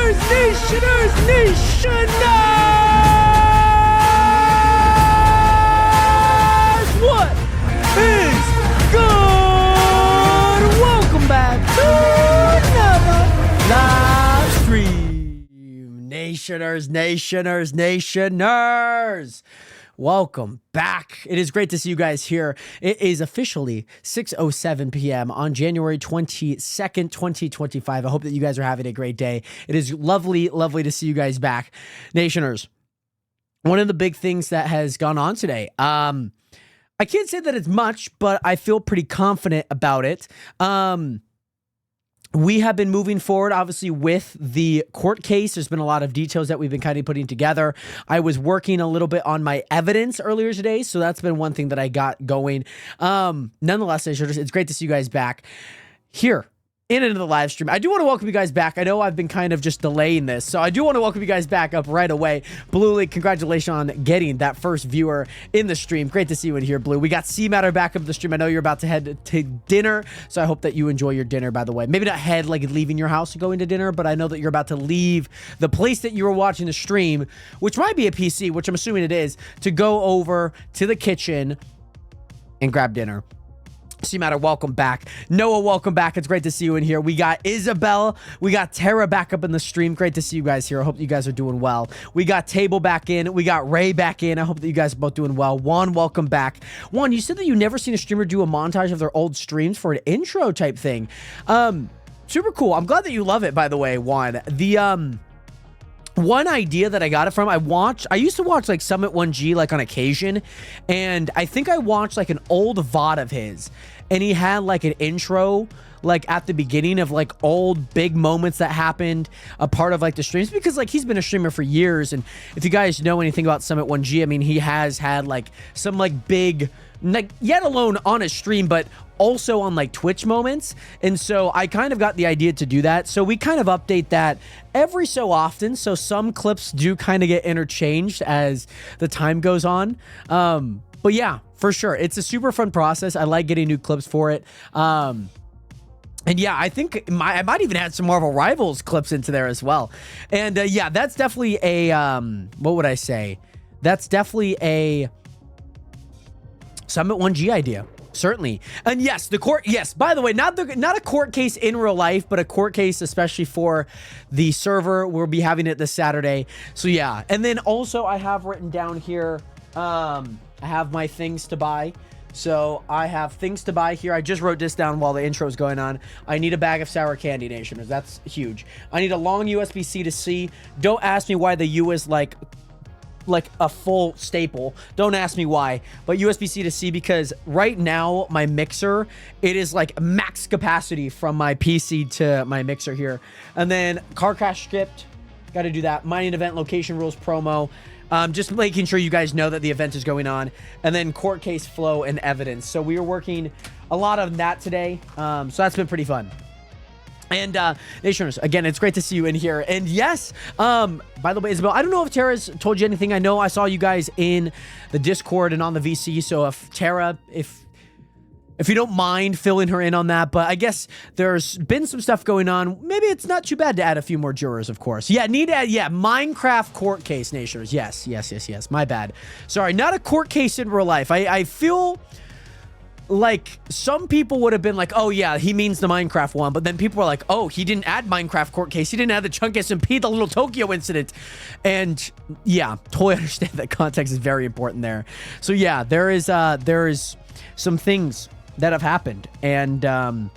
What is good? Welcome back to another live stream. Nationers. Welcome back. It is great to see you guys here. It is officially 6:07 p.m. on January 22nd, 2025. I hope that you guys are having a great day. It is lovely to see you guys back. Nationers, one of the big things that has gone on today, I can't say that it's much, but I feel pretty confident about it. We have been moving forward, obviously, with the court case. There's been a lot of details that we've been kind of putting together. I was working a little bit on my evidence earlier today, so that's been one thing that I got going. Nonetheless, it's great to see you guys back here into the live stream. I do want to welcome you guys back. I know I've been kind of just delaying this, so I do want to welcome you guys back up right away. Blue League, congratulations on getting that first viewer in the stream. Great to see you in here, Blue. We got C-Matter back up the stream. I know you're about to head to dinner, so I hope that you enjoy your dinner, by the way. Maybe not head like leaving your house to go into dinner, but I know that you're about to leave the place that you were watching the stream, which might be a PC, which I'm assuming it is, to go over to the kitchen and grab dinner. C-Matter, welcome back. Noah, welcome back. It's great to see you in here. We got Isabel. We got Tara back up in the stream. Great to see you guys here. I hope you guys are doing well. We got Table back in. We got Ray back in. I hope that you guys are both doing well. Juan, welcome back. Juan, you said that you never seen a streamer do a montage of their old streams for an intro type thing. Super cool. I'm glad that you love it, by the way, Juan. The, one idea that I got it from, I used to watch like Summit 1G like on occasion, and I think I watched like an old VOD of his, and he had like an intro like at the beginning of like old big moments that happened a part of like the streams, because like he's been a streamer for years, and if you guys know anything about Summit 1G, I mean, he has had like some like big, like yet alone on a stream, but also on like Twitch moments. And so I kind of got the idea to do that. So we kind of update that every so often. So some clips do kind of get interchanged as the time goes on. But yeah, for sure. It's a super fun process. I like getting new clips for it. And yeah, I think I might even add some Marvel Rivals clips into there as well. And yeah, that's definitely a, what would I say? That's definitely a Summit 1G idea. Certainly. And yes, the court, yes, by the way, not a court case in real life, but a court case especially for the server. We'll be having it this Saturday. So yeah. And then also I have written down here, I have my things to buy. So I have things to buy here. I just wrote this down while the intro is going on. I need a bag of sour candy, Nationers. That's huge. I need a long USB-C to C. Don't ask me why the U is like a full staple. Don't ask me why, but USB-C to C, because right now my mixer, it is like max capacity from my PC to my mixer here. And then car crash script, got to do that. Mining event location rules promo. Just making sure you guys know that the event is going on. And then court case flow and evidence. So we are working a lot on that today. So that's been pretty fun. And Nationers, again, it's great to see you in here. And yes, by the way, Isabel, I don't know if Tara's told you anything. I know I saw you guys in the Discord and on the VC. So if Tara, if you don't mind filling her in on that, but I guess there's been some stuff going on. Maybe it's not too bad to add a few more jurors, of course. Yeah, need to add, yeah, Minecraft court case, Nationers. Yes. My bad. Sorry, not a court case in real life. I feel like some people would have been like, oh yeah, he means the Minecraft one, but then people were like, oh, he didn't add Minecraft court case, he didn't add the Chunk SMP, the little Tokyo incident. And yeah, totally understand that context is very important there. So yeah, there is some things that have happened, and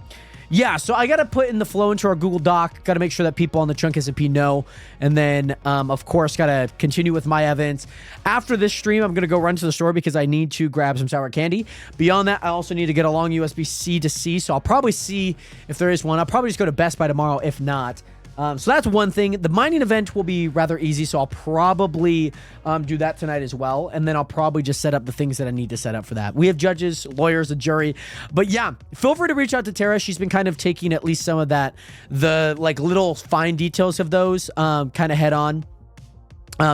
yeah, so I gotta put in the flow into our Google Doc, gotta make sure that people on the Chunk SMP know, and then of course gotta continue with my evidence. After this stream, I'm gonna go run to the store because I need to grab some sour candy. Beyond that, I also need to get a long USB-C to C, so I'll probably see if there is one. I'll probably just go to Best Buy tomorrow if not. So that's one thing. The mining event will be rather easy, so I'll probably do that tonight as well, and then I'll probably just set up the things that I need to set up for that. We have judges, lawyers, a jury, but yeah, feel free to reach out to Tara. She's been kind of taking at least some of that, the like little fine details of those kind of head on.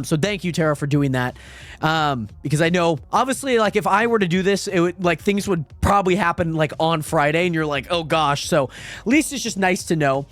So thank you, Tara, for doing that. Because I know, obviously, like if I were to do this, it would like things would probably happen like on Friday, and you're like, oh gosh. So at least it's just nice to know.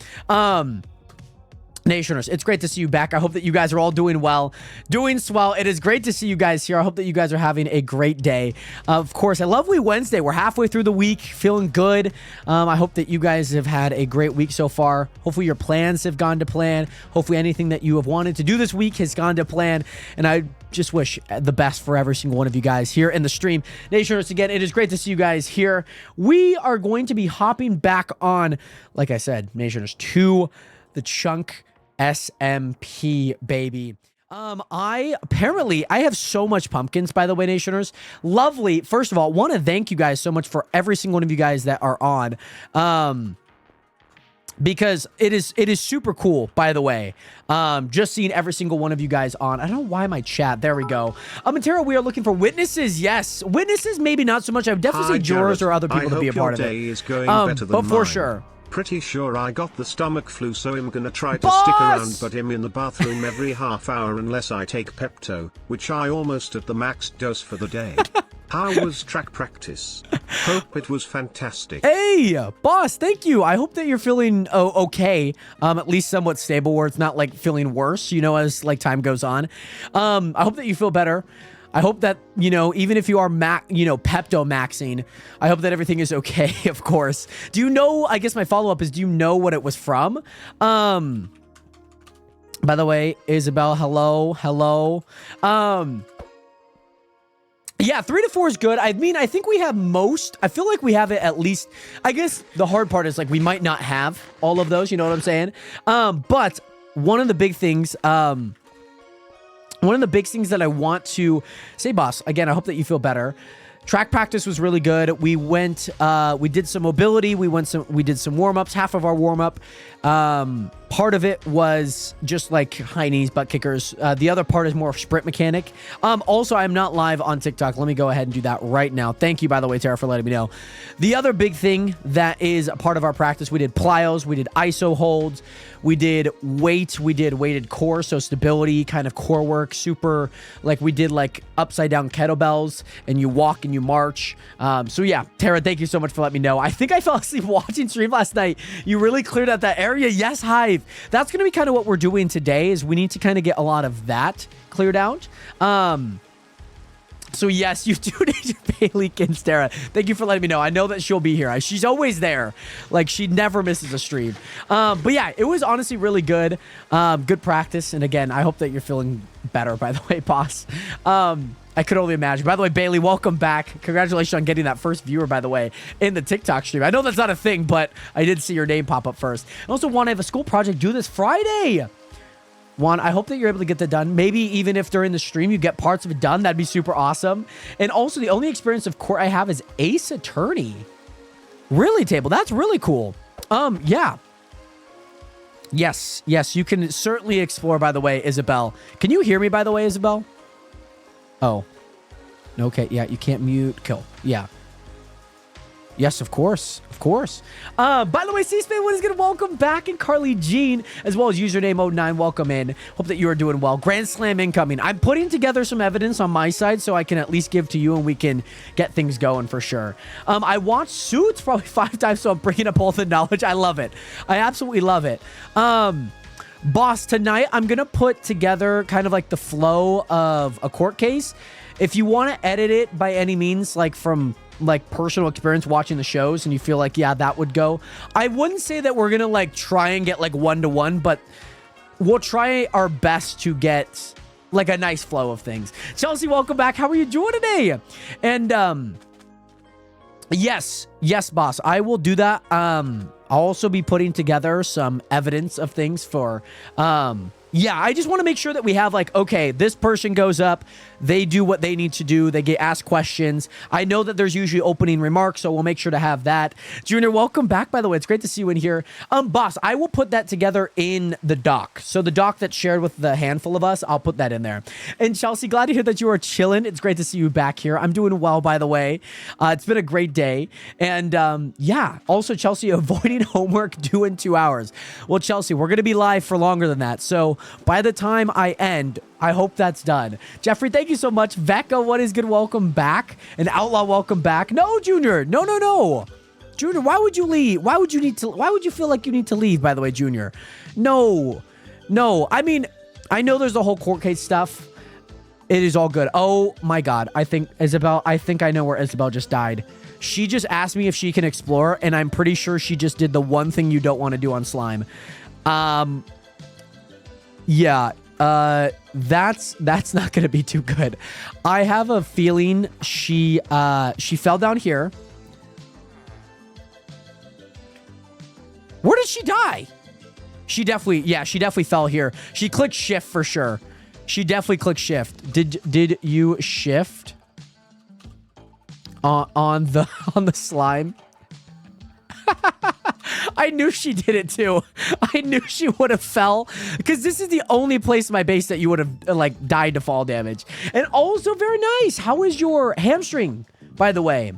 Nationers, it's great to see you back. I hope that you guys are all doing well. Doing swell. It is great to see you guys here. I hope that you guys are having a great day. Of course, a lovely Wednesday. We're halfway through the week, feeling good. I hope that you guys have had a great week so far. Hopefully your plans have gone to plan. Hopefully anything that you have wanted to do this week has gone to plan. And I just wish the best for every single one of you guys here in the stream. Nationers, again, it is great to see you guys here. We are going to be hopping back on, like I said, Nationers, to the chunk SMP, baby. I have so much pumpkins, by the way, Nationers. Lovely. First of all, want to thank you guys so much for every single one of you guys that are on. Because it is super cool, by the way. Just seeing every single one of you guys on. I don't know why my chat. There we go. And Tara, we are looking for witnesses. Yes, witnesses. Maybe not so much. I would definitely say jurors or other people to be a part of it. Is going better than but for mine. Sure. Pretty sure I got the stomach flu, so I'm gonna try to Boss! stick around, but I'm in the bathroom every half hour unless I take Pepto, which I almost at the max dose for the day. How was track practice? Hope it was fantastic. Hey, boss, thank you. I hope that you're feeling okay, at least somewhat stable, where it's not like feeling worse, you know, as like time goes on. I hope that you feel better. I hope that, you know, even if you are, Pepto maxing, I hope that everything is okay, of course. Do you know, I guess my follow-up is, do you know what it was from? By the way, Isabel, hello. Yeah, 3 to 4 is good. I mean, I think we have most. I feel like we have it at least. I guess the hard part is like we might not have all of those, you know what I'm saying? But one of the big things, that I want to say, boss, again, I hope that you feel better. Track practice was really good. We went, we did some mobility. We did some warm-ups, half of our warm-up. Part of it was just like high knees, butt kickers. The other part is more sprint mechanic. Also, I'm not live on TikTok. Let me go ahead and do that right now. Thank you, by the way, Tara, for letting me know. The other big thing that is a part of our practice, we did plyos, we did ISO holds, we did weight, we did weighted core, so stability, kind of core work, super, like we did like upside down kettlebells, and you walk and you march. So yeah, Tara, thank you so much for letting me know. I think I fell asleep watching stream last night. You really cleared out that area. Yes, Hive. That's going to be kind of what we're doing today, is we need to kind of get a lot of that cleared out. So yes, you do need Bailey Kinstera. Thank you for letting me know. I know that she'll be here. She's always there. Like, she never misses a stream. But yeah, it was honestly really good. Good practice. And again, I hope that you're feeling better, by the way, boss. I could only imagine. By the way, Bailey, welcome back. Congratulations on getting that first viewer, by the way, in the TikTok stream. I know that's not a thing, but I did see your name pop up first. I also want to have a school project due this Friday. Juan, I hope that you're able to get that done. Maybe even if during the stream you get parts of it done, that'd be super awesome. And also, the only experience of court I have is Ace Attorney. Really, Table? That's really cool. Yeah. Yes, you can certainly explore, by the way, Isabel. Can you hear me, by the way, Isabel? Oh. Okay, yeah, you can't mute. Kill. Yeah. Yes, of course. Of course. By the way, C-Span, what is good? Welcome back. And Carly Jean, as well as username 09, welcome in. Hope that you are doing well. Grand Slam incoming. I'm putting together some evidence on my side so I can at least give to you and we can get things going for sure. I watched Suits probably 5 times, so I'm bringing up all the knowledge. I love it. I absolutely love it. Boss, tonight I'm going to put together kind of like the flow of a court case. If you want to edit it by any means, like from like personal experience watching the shows and you feel like, yeah, that would go. I wouldn't say that we're going to like try and get like 1-to-1, but we'll try our best to get like a nice flow of things. Chelsea, welcome back. How are you doing today? And, yes, boss, I will do that. I'll also be putting together some evidence of things for, yeah, I just want to make sure that we have like, okay, this person goes up, they do what they need to do, they get asked questions. I know that there's usually opening remarks, so we'll make sure to have that. Junior, welcome back, by the way. It's great to see you in here. Boss, I will put that together in the doc. So the doc that's shared with the handful of us, I'll put that in there. And Chelsea, glad to hear that you are chilling. It's great to see you back here. I'm doing well, by the way. It's been a great day. And yeah, also Chelsea, avoiding homework due in 2 hours. Well, Chelsea, we're going to be live for longer than that. So by the time I end, I hope that's done. Jeffrey, thank you so much. Vecca, what is good? Welcome back. And Outlaw, welcome back. No, Junior. No. Junior, why would you leave? Why would you feel like you need to leave, by the way, Junior? No. No, I mean, I know there's the whole court case stuff. It is all good. Oh my God. I think I know where Isabel just died. She just asked me if she can explore, and I'm pretty sure she just did the one thing you don't want to do on slime. Yeah. That's not going to be too good. I have a feeling she fell down here. Where did she die? She definitely fell here. She clicked shift for sure. She definitely clicked shift. Did you shift on the slime? I knew she did it too. I knew she would have fell, because this is the only place in my base that you would have like died to fall damage. And also very nice. How is your hamstring, by the way?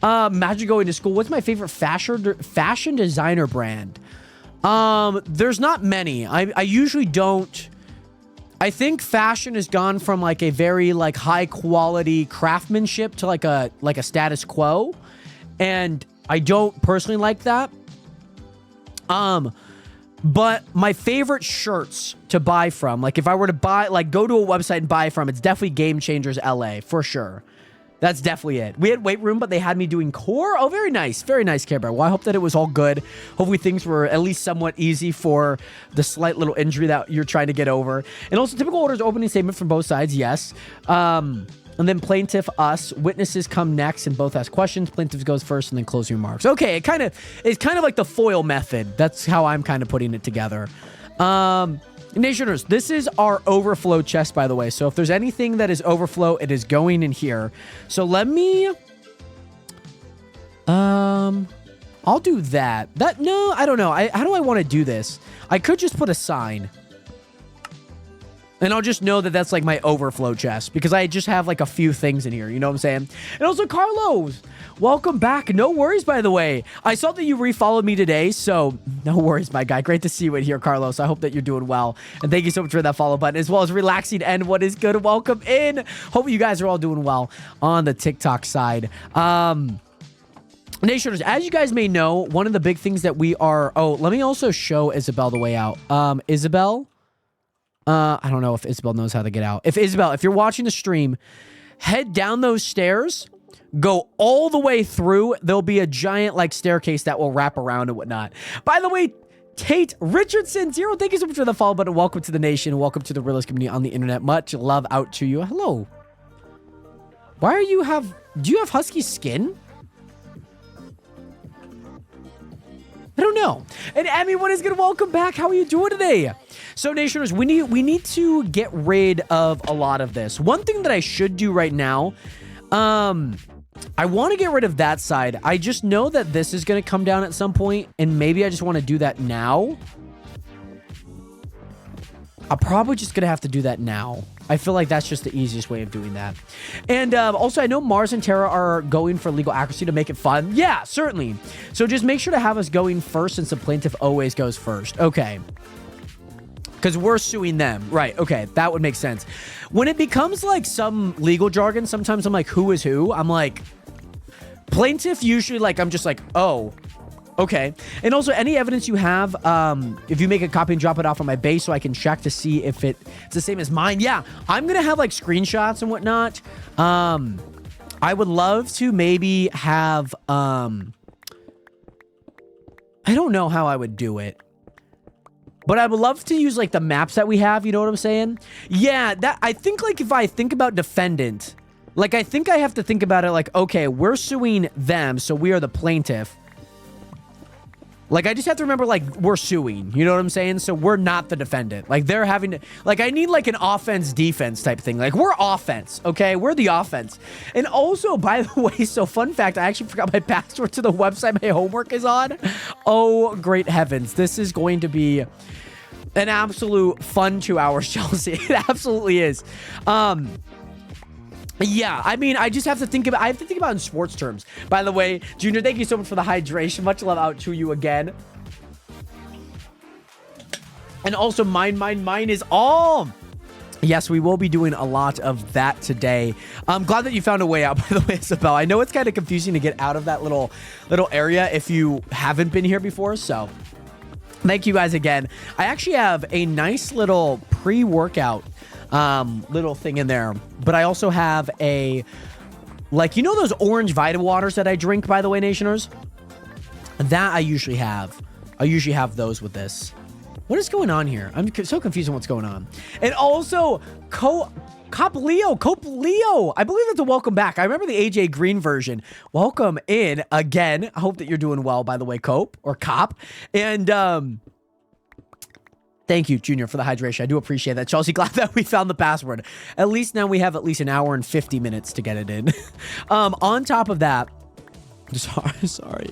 Imagine going to school. What's my favorite fashion designer brand? There's not many. I usually don't. I think fashion has gone from like a very like high quality craftsmanship to like a status quo, and I don't personally like that. But my favorite shirts to buy from, like if I were to buy, like go to a website and buy from, it's definitely Game Changers LA for sure. That's definitely it. We had weight room, but they had me doing core. Oh, very nice. Very nice, Care Bear. Well, I hope that it was all good. Hopefully things were at least somewhat easy for the slight little injury that you're trying to get over. And also typical orders, opening statement from both sides. Yes. And then plaintiff, us, witnesses come next and both ask questions. Plaintiff goes first and then closing remarks. Okay. It's kind of like the foil method. That's how I'm kind of putting it together. Nationers, this is our overflow chest, by the way. So if there's anything that is overflow, it is going in here. So let me... I'll do that. No, I don't know. How do I want to do this? I could just put a sign. And I'll just know that that's like my overflow chest, because I just have like a few things in here. You know what I'm saying? And also, Carlos, welcome back. No worries, by the way. I saw that you refollowed me today, so no worries, my guy. Great to see you in here, Carlos. I hope that you're doing well. And thank you so much for that follow button, as well as relaxing and what is good. Welcome in. Hope you guys are all doing well on the TikTok side. Nationers, as you guys may know, one of the big things that we are... Oh, let me also show Isabel the way out. Isabel... I don't know if Isabel knows how to get out. Isabel, if you're watching the stream, head down those stairs, go all the way through. There'll be a giant like staircase that will wrap around and whatnot. By the way, Tate Richardson, Zero, thank you so much for the follow button. Welcome to the nation. Welcome to the realist community on the internet. Much love out to you. Hello. Do you have husky skin? I don't know. And Emmy, what is good? Welcome back. How are you doing today? So, Nationers, we need to get rid of a lot of this. One thing that I should do right now, I want to get rid of that side. I just know that this is going to come down at some point, and maybe I just want to do that now. I'm probably just going to have to do that now. I feel like that's just the easiest way of doing that. And also, I know Mars and Terra are going for legal accuracy to make it fun. Yeah, certainly. So just make sure to have us going first, since the plaintiff always goes first. Okay. Because we're suing them. Right, okay. That would make sense. When it becomes like some legal jargon, sometimes I'm like, who is who? I'm like, plaintiff, usually like, I'm just like, oh, okay. And also, any evidence you have, if you make a copy and drop it off on my base so I can check to see if it's the same as mine. Yeah, I'm going to have like screenshots and whatnot. I would love to maybe have, I don't know how I would do it, but I would love to use like the maps that we have. You know what I'm saying? Yeah, I think like if I think about defendant, like I think I have to think about it like, okay, we're suing them, so we are the plaintiff. Like, I just have to remember, like, we're suing. You know what I'm saying? So we're not the defendant. Like, they're having to... Like, I need, like, an offense-defense type thing. Like, we're offense, okay? We're the offense. And also, by the way, so fun fact, I actually forgot my password to the website my homework is on. Oh, great heavens. This is going to be an absolute fun 2 hours, Chelsea. It absolutely is. Yeah, I mean, I just have to think about... I have to think about it in sports terms. By the way, Junior, thank you so much for the hydration. Much love out to you again. And also, mine is all... Yes, we will be doing a lot of that today. I'm glad that you found a way out, by the way, Isabel. I know it's kind of confusing to get out of that little area if you haven't been here before, so... Thank you guys again. I actually have a nice little pre-workout little thing in there, but I also have a, like, you know those orange Vita waters that I drink, by the way, Nationers? That I usually have. I usually have those with this. What is going on here? I'm so confused on what's going on. And also, Cop Leo. I believe that's a welcome back. I remember the AJ Green version. Welcome in again. I hope that you're doing well, by the way, Cope or Cop. And thank you, Junior, for the hydration. I do appreciate that. Chelsea, glad that we found the password. At least now we have at least an hour and 50 minutes to get it in. On top of that, sorry.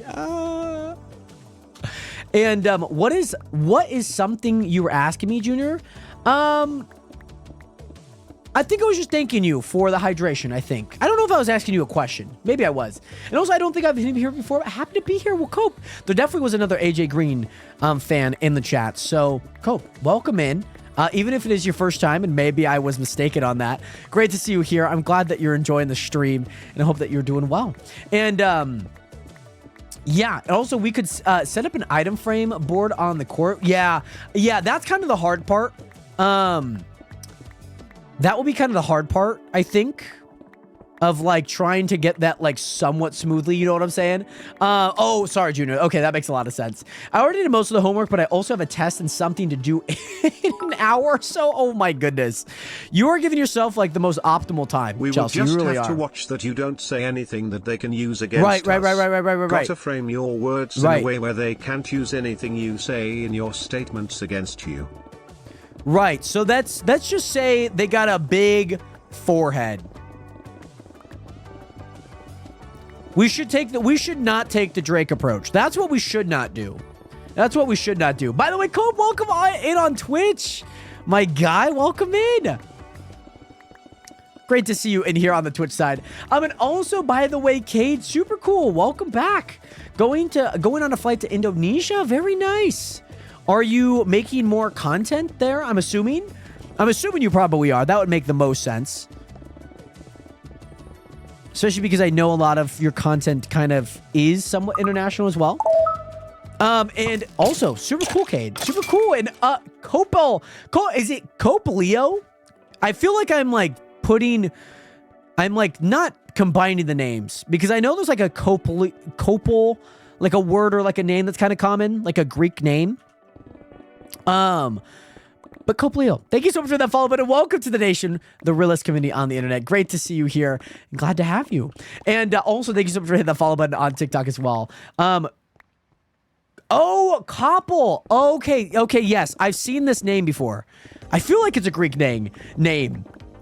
And what is something you were asking me, Junior? I think I was just thanking you for the hydration, I think. I don't know if I was asking you a question. Maybe I was. And also, I don't think I've been here before. I happen to be here. Well, Cope. There definitely was another AJ Green fan in the chat. So, Cope, welcome in. Even if it is your first time, and maybe I was mistaken on that. Great to see you here. I'm glad that you're enjoying the stream, and I hope that you're doing well. And, yeah, also we could set up an item frame board on the court. Yeah, that's kind of the hard part. That will be kind of the hard part, I think, of like trying to get that like somewhat smoothly. You know what I'm saying? Oh, sorry, Junior. Okay, that makes a lot of sense. I already did most of the homework, but I also have a test and something to do in an hour or so. Oh my goodness. You are giving yourself like the most optimal time, We Chelsea. will just you really have are. to watch that you don't say anything that they can use against us. Right. Gotta frame your words in a way where they can't use anything you say in your statements against you. Right, so let's just say they got a big forehead. We should not take the Drake approach. That's what we should not do. That's what we should not do. By the way, Cope, welcome in on Twitch. My guy, welcome in. Great to see you in here on the Twitch side. And also, by the way, Cade, super cool. Welcome back. Going on a flight to Indonesia. Very nice. Are you making more content there? I'm assuming you probably are. That would make the most sense. Especially because I know a lot of your content kind of is somewhat international as well. And also, super cool, Cade. Super cool. And, is it Cope Leo? I feel like I'm not combining the names. Because I know there's like a Copal, like a word or like a name that's kind of common. Like a Greek name. But Cope Leo, thank you so much for that follow button. Welcome to the nation, the realest community on the internet. Great to see you here. And glad to have you. And also, thank you so much for hitting that follow button on TikTok as well. Oh, Koppel. Okay, yes. I've seen this name before. I feel like it's a Greek name.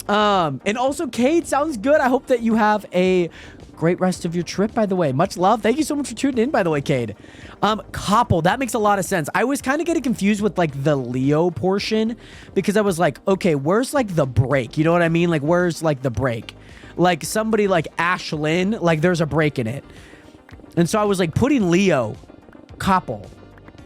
And also, Cade, sounds good. I hope that you have a great rest of your trip, by the way. Much love. Thank you so much for tuning in, by the way, Cade. Koppel, that makes a lot of sense. I was kind of getting confused with, like, the Leo portion because I was like, okay, where's, like, the break? You know what I mean? Like, where's, like, the break? Like, somebody like Ashlyn, like, there's a break in it. And so I was, like, putting Leo, Koppel.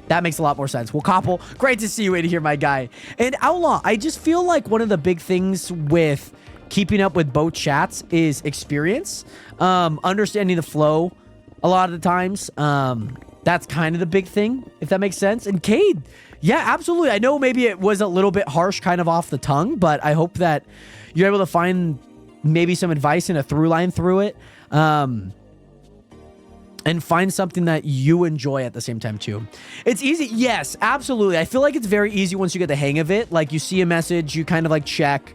That makes a lot more sense. Well, Koppel, great to see you in here, my guy. And Outlaw, I just feel like one of the big things with keeping up with both chats is experience. Understanding the flow a lot of the times. That's kind of the big thing, if that makes sense. And Cade, yeah, absolutely. I know maybe it was a little bit harsh kind of off the tongue, but I hope that you're able to find maybe some advice and a through line through it. And find something that you enjoy at the same time too. It's easy. Yes, absolutely. I feel like it's very easy once you get the hang of it. Like you see a message, you kind of like check.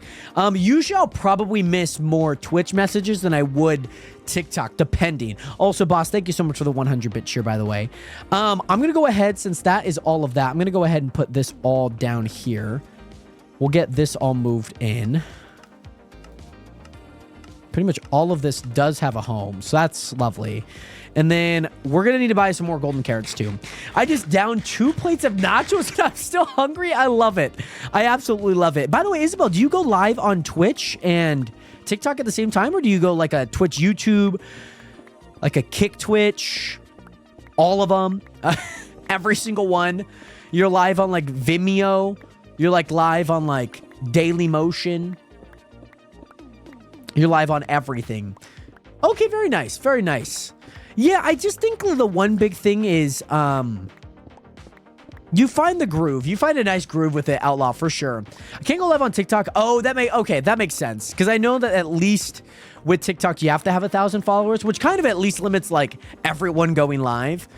Usually I'll probably miss more Twitch messages than I would TikTok, depending. Also, boss, thank you so much for the 100-bit cheer, by the way. I'm going to go ahead, since that is all of that, I'm going to go ahead and put this all down here. We'll get this all moved in. Pretty much all of this does have a home, so that's lovely. And then we're going to need to buy some more golden carrots too. I just downed 2 plates of nachos and I'm still hungry. I love it. I absolutely love it. By the way, Isabel, do you go live on Twitch and TikTok at the same time? Or do you go like a Twitch YouTube, like a Kick Twitch, all of them, every single one? You're live on like Vimeo. You're like live on like Daily Motion. You're live on everything. Okay, very nice. Very nice. Yeah, I just think the one big thing is You find the groove. You find a nice groove with it, Outlaw, for sure. I can't go live on TikTok. Oh, that makes sense. Because I know that at least with TikTok, you have to have 1,000 followers, which kind of at least limits like everyone going live.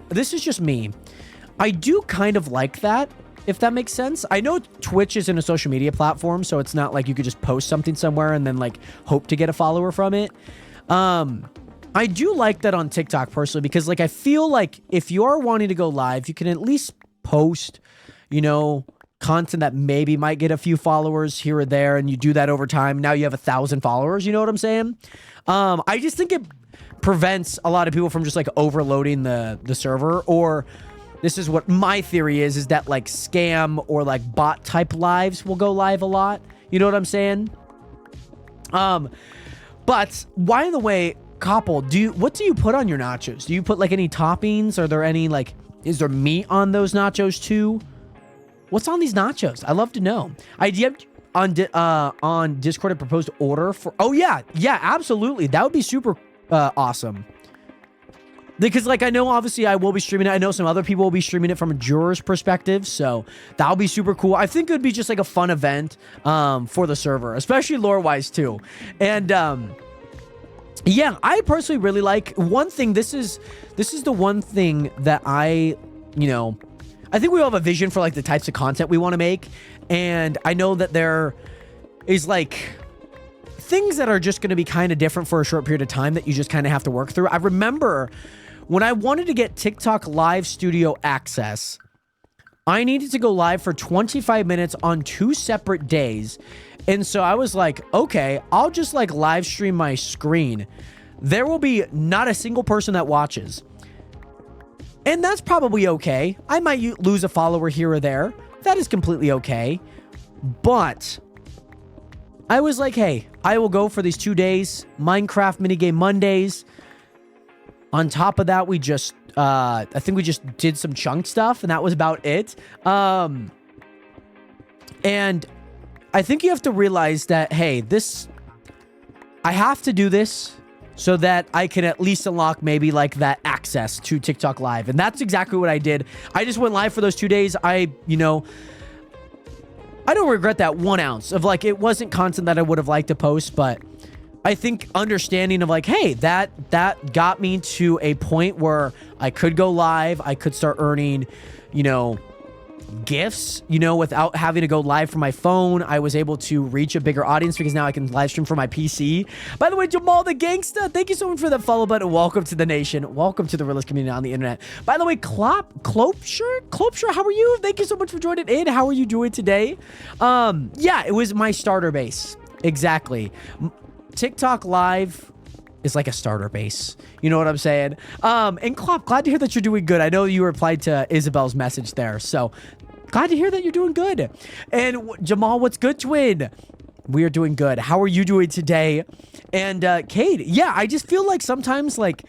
This is just me. I do kind of like that, if that makes sense. I know Twitch isn't a social media platform, so it's not like you could just post something somewhere and then like hope to get a follower from it. I do like that on TikTok personally, because like I feel like if you are wanting to go live, you can at least post, you know, content that maybe might get a few followers here or there, and you do that over time. Now you have 1,000 followers. You know what I'm saying? I just think it prevents a lot of people from just like overloading the server. Or this is what my theory is that like scam or like bot type lives will go live a lot. You know what I'm saying? But by the way, Koppel, what do you put on your nachos? Do you put like any toppings? Are there any like, is there meat on those nachos too? What's on these nachos? I love to know. I DM'd on Discord a proposed order for. Oh yeah, absolutely. That would be super awesome. Because like I know obviously I will be streaming it. I know some other people will be streaming it from a juror's perspective, so that'll be super cool. I think it would be just like a fun event for the server, especially lore wise too. And yeah, I personally really like one thing. This is the one thing that I think we all have a vision for like the types of content we want to make. And I know that there is like things that are just going to be kind of different for a short period of time that you just kind of have to work through. I remember when I wanted to get TikTok live studio access, I needed to go live for 25 minutes on 2 separate days. And so I was like, okay, I'll just like live stream my screen. There will be not a single person that watches. And that's probably okay. I might lose a follower here or there. That is completely okay. But I was like, hey, I will go for these 2 days. Minecraft minigame Mondays. On top of that, we just, I think we just did some chunk stuff, and that was about it. And I think you have to realize that, hey, I have to do this so that I can at least unlock maybe like that access to TikTok Live. And that's exactly what I did. I just went live for those 2 days. I don't regret that 1 ounce of like, it wasn't content that I would have liked to post, but I think understanding of like, hey, that got me to a point where I could go live. I could start earning, gifts, without having to go live from my phone. I was able to reach a bigger audience because now I can live stream from my PC. By the way, Jamal the Gangsta, thank you so much for that follow button. Welcome to the nation. Welcome to the realest community on the internet. By the way, Clopshire, how are you? Thank you so much for joining in. How are you doing today? Yeah, it was my starter base. Exactly. TikTok Live is like a starter base. You know what I'm saying? And Klopp, glad to hear that you're doing good. I know you replied to Isabel's message there, so glad to hear that you're doing good. And Jamal, what's good, twin? We are doing good. How are you doing today? And Cade, yeah, I just feel like sometimes like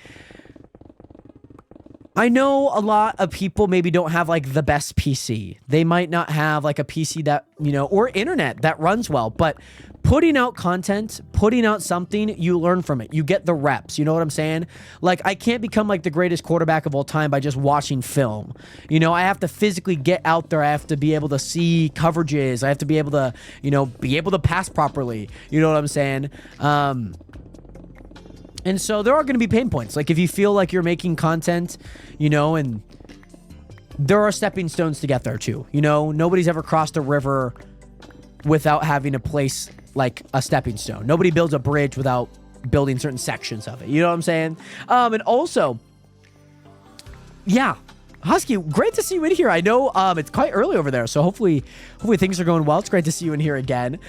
I know a lot of people maybe don't have like the best PC. They might not have like a PC that, or internet that runs well, but putting out content, putting out something, you learn from it. You get the reps. You know what I'm saying? Like, I can't become like the greatest quarterback of all time by just watching film. I have to physically get out there. I have to be able to see coverages. I have to be able to, be able to pass properly. You know what I'm saying? And so there are going to be pain points. Like if you feel like you're making content, and there are stepping stones to get there too. Nobody's ever crossed a river without having a place like a stepping stone. Nobody builds a bridge without building certain sections of it. You know what I'm saying? And also, yeah, Husky, great to see you in here. I know it's quite early over there, so hopefully things are going well. It's great to see you in here again.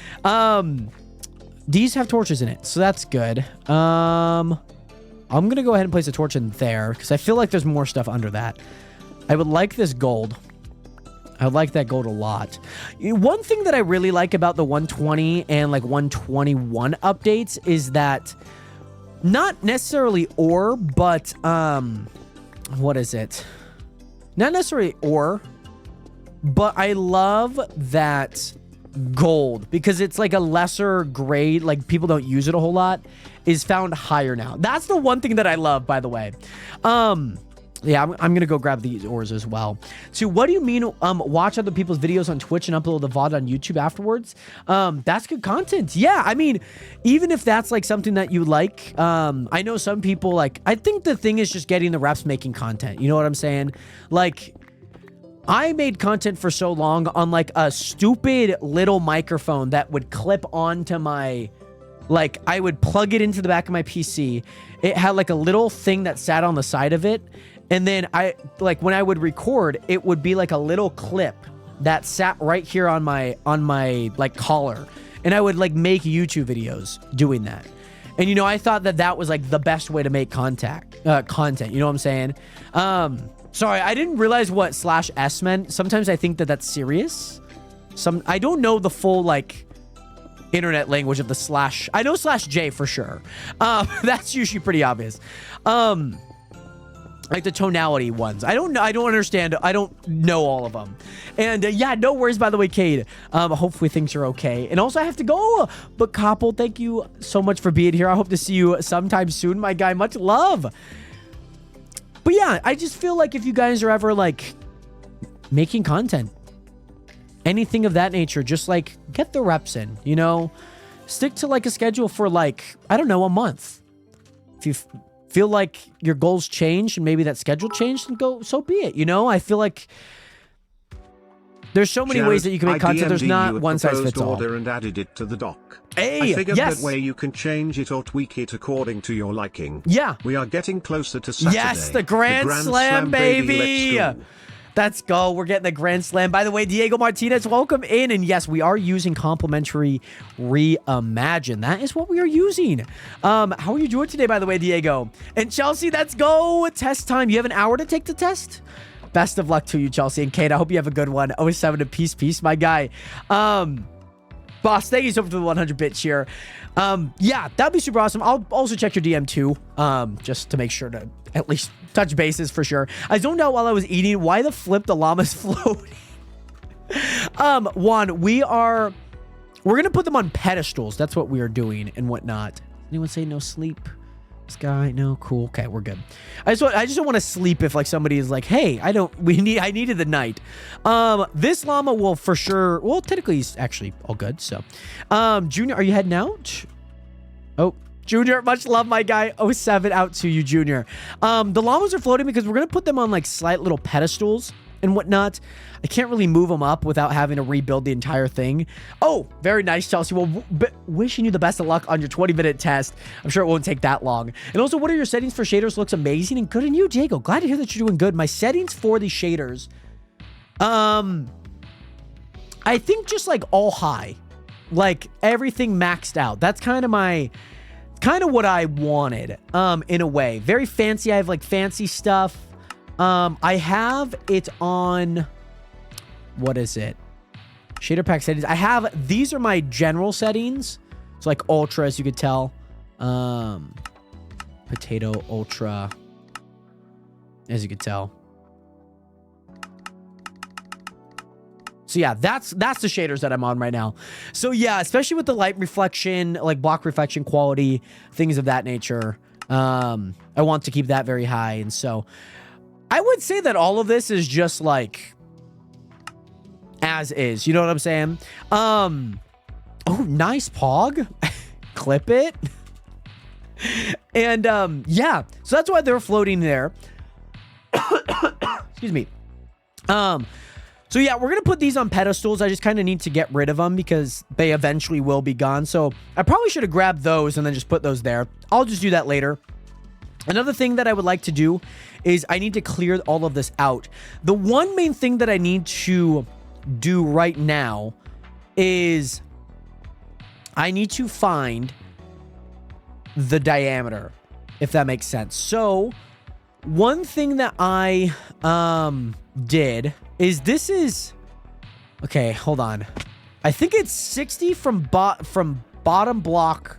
These have torches in it, so that's good. I'm gonna go ahead and place a torch in there because I feel like there's more stuff under that. I would like this gold. I would like that gold a lot. One thing that I really like about the 120 and like 121 updates is that not necessarily ore, but what is it? Not necessarily ore, but I love that gold because it's like a lesser grade, like people don't use it a whole lot, is found higher now. That's the one thing that I love, by the way. Yeah, I'm gonna go grab these ores as well. So what do you mean watch other people's videos on Twitch and upload the VOD on YouTube afterwards? That's good content. Yeah, I mean, even if that's like something that you like, I know some people like, I think the thing is just getting the reps making content. You know what I'm saying? Like, I made content for so long on like a stupid little microphone that would clip onto my, like, I would plug it into the back of my PC. It had like a little thing that sat on the side of it. And then when I would record, it would be like a little clip that sat right here on my like collar. And I would like make YouTube videos doing that. And, you know, I thought that was like the best way to make content. You know what I'm saying? Sorry, I didn't realize what /s meant. Sometimes I think that's serious. I don't know the full like internet language of the slash. I know /j for sure. That's usually pretty obvious. Like the tonality ones. I don't know. I don't understand. I don't know all of them. And yeah, no worries, by the way, Cade. Hopefully things are okay. And also I have to go. But Koppel, thank you so much for being here. I hope to see you sometime soon, my guy. Much love. But yeah, I just feel like if you guys are ever like making content, anything of that nature, just like get the reps in, you know, stick to like a schedule for like, I don't know, a month. If you feel like your goals changed and maybe that schedule changed, and go, so be it. You know, I feel like there's so many ways that you can make content. There's not one size fits all. Order and added it to the doc. Hey, I figured yes. that way you can change it or tweak it according to your liking. Yeah. We are getting closer to Saturday. Yes, the Grand Slam, baby. Let's go. We're getting the Grand Slam. By the way, Diego Martinez, welcome in. And yes, we are using complimentary Reimagine. That is what we are using. How are you doing today, by the way, Diego? And Chelsea, let's go. Test time. You have an hour to take the test? Best of luck to you, Chelsea. And Kate, I hope you have a good one. 07 to peace, my guy. Boss, thank you so much for the 100 bits here. Yeah, that'd be super awesome. I'll also check your DM too, just to make sure to at least touch bases for sure. I zoned out while I was eating. Why the flip the llama's floating? Juan, we're gonna put them on pedestals. That's what we are doing and whatnot. Anyone say no sleep? Sky, no, cool. Okay, we're good. I just don't want to sleep if like somebody is like, hey, I needed the night. This llama will for sure, well, technically he's actually all good. So, Junior, are you heading out? Oh, Junior, much love, my guy. 07 out to you, Junior. The llamas are floating because we're going to put them on like slight little pedestals and whatnot. I can't really move them up without having to rebuild the entire thing. Oh, very nice, Chelsea. Well, wishing you the best of luck on your 20-minute test. I'm sure it won't take that long. And also, what are your settings for shaders? Looks amazing and good. And you, Diego, glad to hear that you're doing good. My settings for the shaders, I think just like all high, like everything maxed out. That's kind of what I wanted, in a way. Very fancy. I have like fancy stuff. I have it on, what is it? Shader pack settings. These are my general settings. It's like ultra, as you could tell. Potato ultra, as you could tell. So yeah, that's the shaders that I'm on right now. So yeah, especially with the light reflection, like block reflection quality, things of that nature. I want to keep that very high. And so I would say that all of this is just like as is, you know what I'm saying? Oh, nice pog. Clip it. And yeah, so that's why they're floating there. Excuse me. So yeah, we're gonna put these on pedestals. I just kind of need to get rid of them because they eventually will be gone. So I probably should have grabbed those and then just put those there. I'll just do that later. Another thing that I would like to do is I need to clear all of this out. The one main thing that I need to do right now is I need to find the diameter, if that makes sense. So one thing that I did is this is okay, hold on. I think it's 60 from bottom block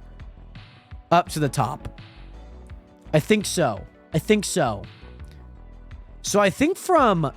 up to the top. I think so. So I think from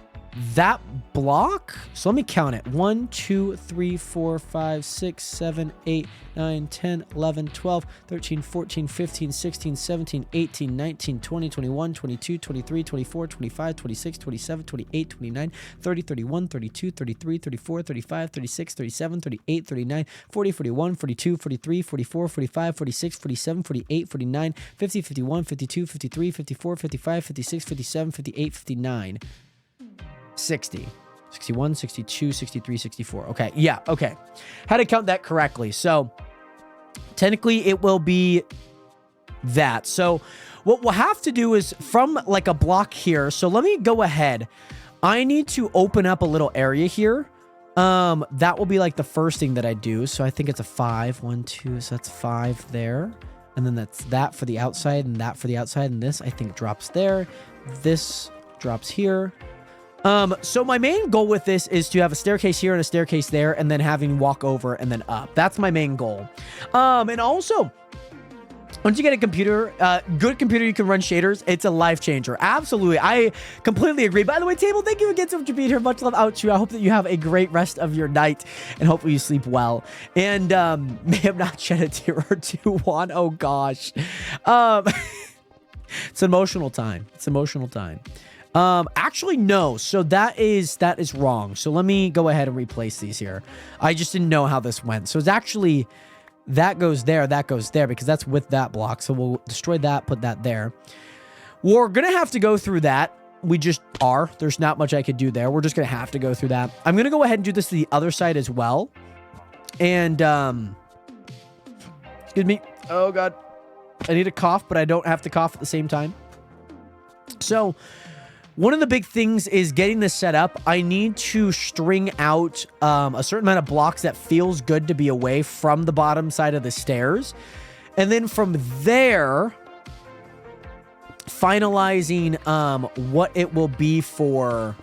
that block. So let me count it. 1, 2, 3, 4, 5, 6, 7, 8, 9, 10, 11, 12, 13, 14, 15, 16, 17, 18, 19, 20, 21, 22, 23, 24, 25, 26, 27, 28, 29, 30, 31, 32, 33, 34, 35, 36, 37, 38, 39, 40, 41, 42, 43, 44, 45, 46, 47, 48, 49, 50, 51, 52, 53, 54, 55, 56, 57, 58, 59. 60, 61, 62, 63, 64. Okay. Yeah. Okay. Had to count that correctly. So technically it will be that. So what we'll have to do is from like a block here. So let me go ahead. I need to open up a little area here. That will be like the first thing that I do. So I think it's a 5, 1, 2. So that's 5 there. And then that's that for the outside and that for the outside. And this I think drops there. This drops here. So my main goal with this is to have a staircase here and a staircase there, and then having walk over and then up. That's my main goal. And also, once you get a computer, good computer, you can run shaders. It's a life changer. Absolutely. I completely agree. By the way, Table, thank you again so much for being here. Much love out to you. I hope that you have a great rest of your night and hopefully you sleep well. And, may have not shed a tear or two, Juan. Oh gosh. It's an emotional time. It's an emotional time. Actually, no. So that is wrong. So let me go ahead and replace these here. I just didn't know how this went. So it's actually, that goes there, because that's with that block. So we'll destroy that, put that there. We're going to have to go through that. We just are. There's not much I could do there. We're just going to have to go through that. I'm going to go ahead and do this to the other side as well. And, excuse me. Oh God. I need a cough, but I don't have to cough at the same time. So one of the big things is getting this set up. I need to string out a certain amount of blocks that feels good to be away from the bottom side of the stairs. And then from there, finalizing what it will be for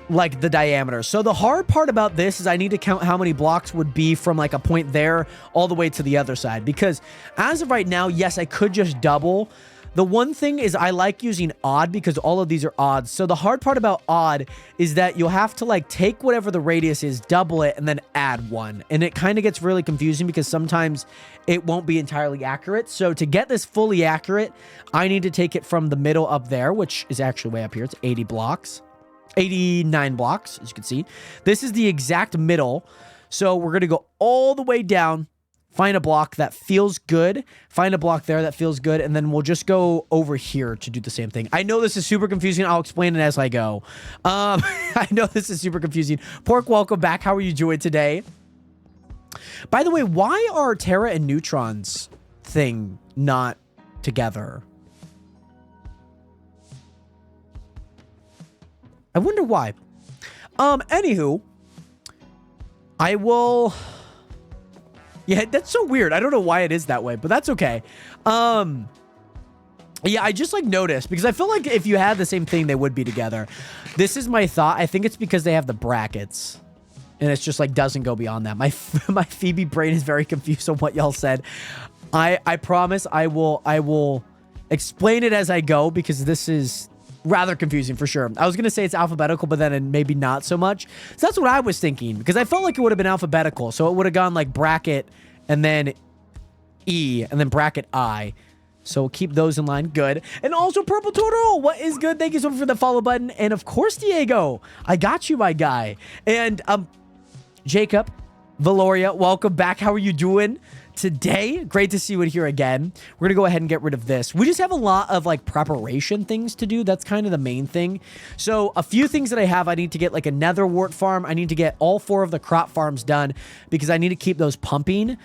like the diameter. So the hard part about this is I need to count how many blocks would be from like a point there all the way to the other side. Because as of right now, yes, I could just double. The one thing is I like using odd because all of these are odds. So the hard part about odd is that you'll have to like take whatever the radius is, double it, and then add 1. And it kind of gets really confusing because sometimes it won't be entirely accurate. So to get this fully accurate, I need to take it from the middle up there, which is actually way up here. It's 80 blocks, 89 blocks, as you can see. This is the exact middle. So we're going to go all the way down. Find a block that feels good. Find a block there that feels good. And then we'll just go over here to do the same thing. I know this is super confusing. I'll explain it as I go. I know this is super confusing. Pork, welcome back. How are you doing today? By the way, why are Terra and Neutrons thing not together? I wonder why. Anywho, I will... Yeah, that's so weird. I don't know why it is that way, but that's okay. Yeah, I just like noticed because I feel like if you had the same thing, they would be together. This is my thought. I think it's because they have the brackets and it's just like doesn't go beyond that. My Phoebe brain is very confused on what y'all said. I promise I will explain it as I go because this is rather confusing for sure. I was going to say it's alphabetical, but then maybe not so much. So that's what I was thinking because I felt like it would have been alphabetical. So it would have gone like bracket and then E and then bracket I. So we'll keep those in line. Good. And also Purple Turtle. What is good? Thank you so much for the follow button. And of course, Diego, I got you, my guy. And Jacob, Valoria, welcome back. How are you doing today? Great to see you in here again. We're gonna go ahead and get rid of this. We just have a lot of like preparation things to do. That's kind of the main thing. So a few things that I have, I need to get like a nether wart farm. I need to get all 4 of the crop farms done because I need to keep those pumping.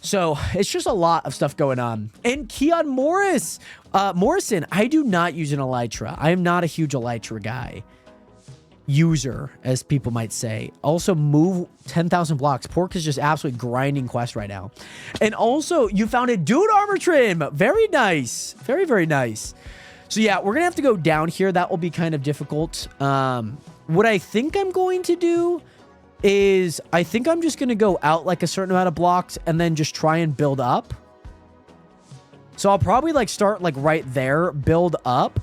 So it's just a lot of stuff going on. And Keon Morrison, I do not use an elytra. I am not a huge elytra guy. User, as people might say. Also, move 10,000 blocks. Pork is just absolutely grinding quest right now. And also, you found a dude armor trim. Very nice. Very, very nice. So yeah, we're going to have to go down here. That will be kind of difficult. What I think I'm going to do is I think I'm just going to go out like a certain amount of blocks and then just try and build up. So I'll probably like start like right there, build up.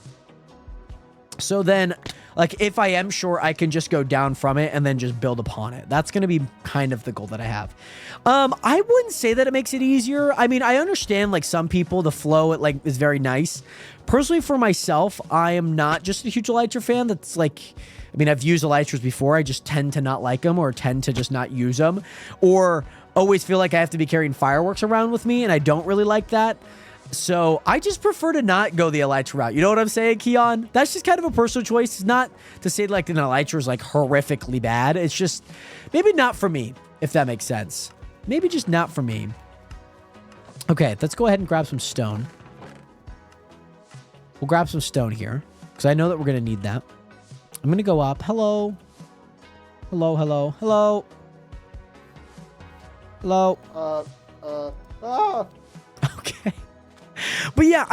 So then Like, if I am short, I can just go down from it and then just build upon it. That's going to be kind of the goal that I have. I wouldn't say that it makes it easier. I mean, I understand, like, some people, the flow, it, like, is very nice. Personally, for myself, I am not just a huge Elytra fan. That's, like... I mean, I've used Elytras before. I just tend to not like them or tend to just not use them. Or always feel like I have to be carrying fireworks around with me, and I don't really like that. So I just prefer to not go the Elytra route. You know what I'm saying, Keon? That's just kind of a personal choice. It's not to say like an Elytra is like horrifically bad. It's just maybe not for me, if that makes sense. Maybe just not for me. Okay, let's go ahead and grab some stone. We'll grab some stone here because I know that we're going to need that. I'm going to go up. Hello. Hello, hello, hello. Hello. Okay. But yeah,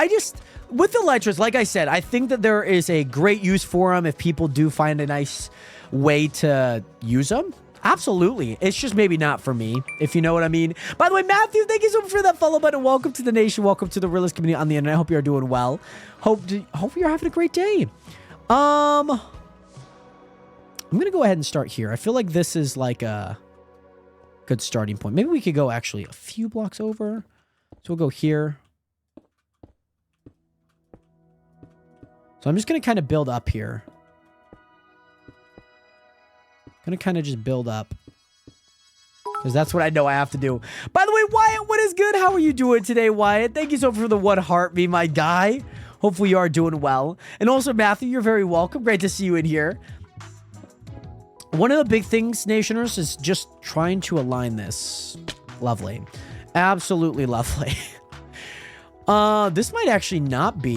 with the Elytras, like I said, I think that there is a great use for them if people do find a nice way to use them. Absolutely. It's just maybe not for me, if you know what I mean. By the way, Matthew, thank you so much for that follow button. Welcome to the nation. Welcome to the realist community on the internet. I hope you're doing well. Hope you're having a great day. I'm going to go ahead and start here. I feel like this is like a good starting point. Maybe we could go actually a few blocks over. So we'll go here. So I'm just going to kind of build up here. Going to kind of just build up. Because that's what I know I have to do. By the way, Wyatt, what is good? How are you doing today, Wyatt? Thank you so much for the 1 heart, be my guy. Hopefully you are doing well. And also, Matthew, you're very welcome. Great to see you in here. One of the big things, Nationers, is just trying to align this. Lovely. Absolutely lovely. This might actually not be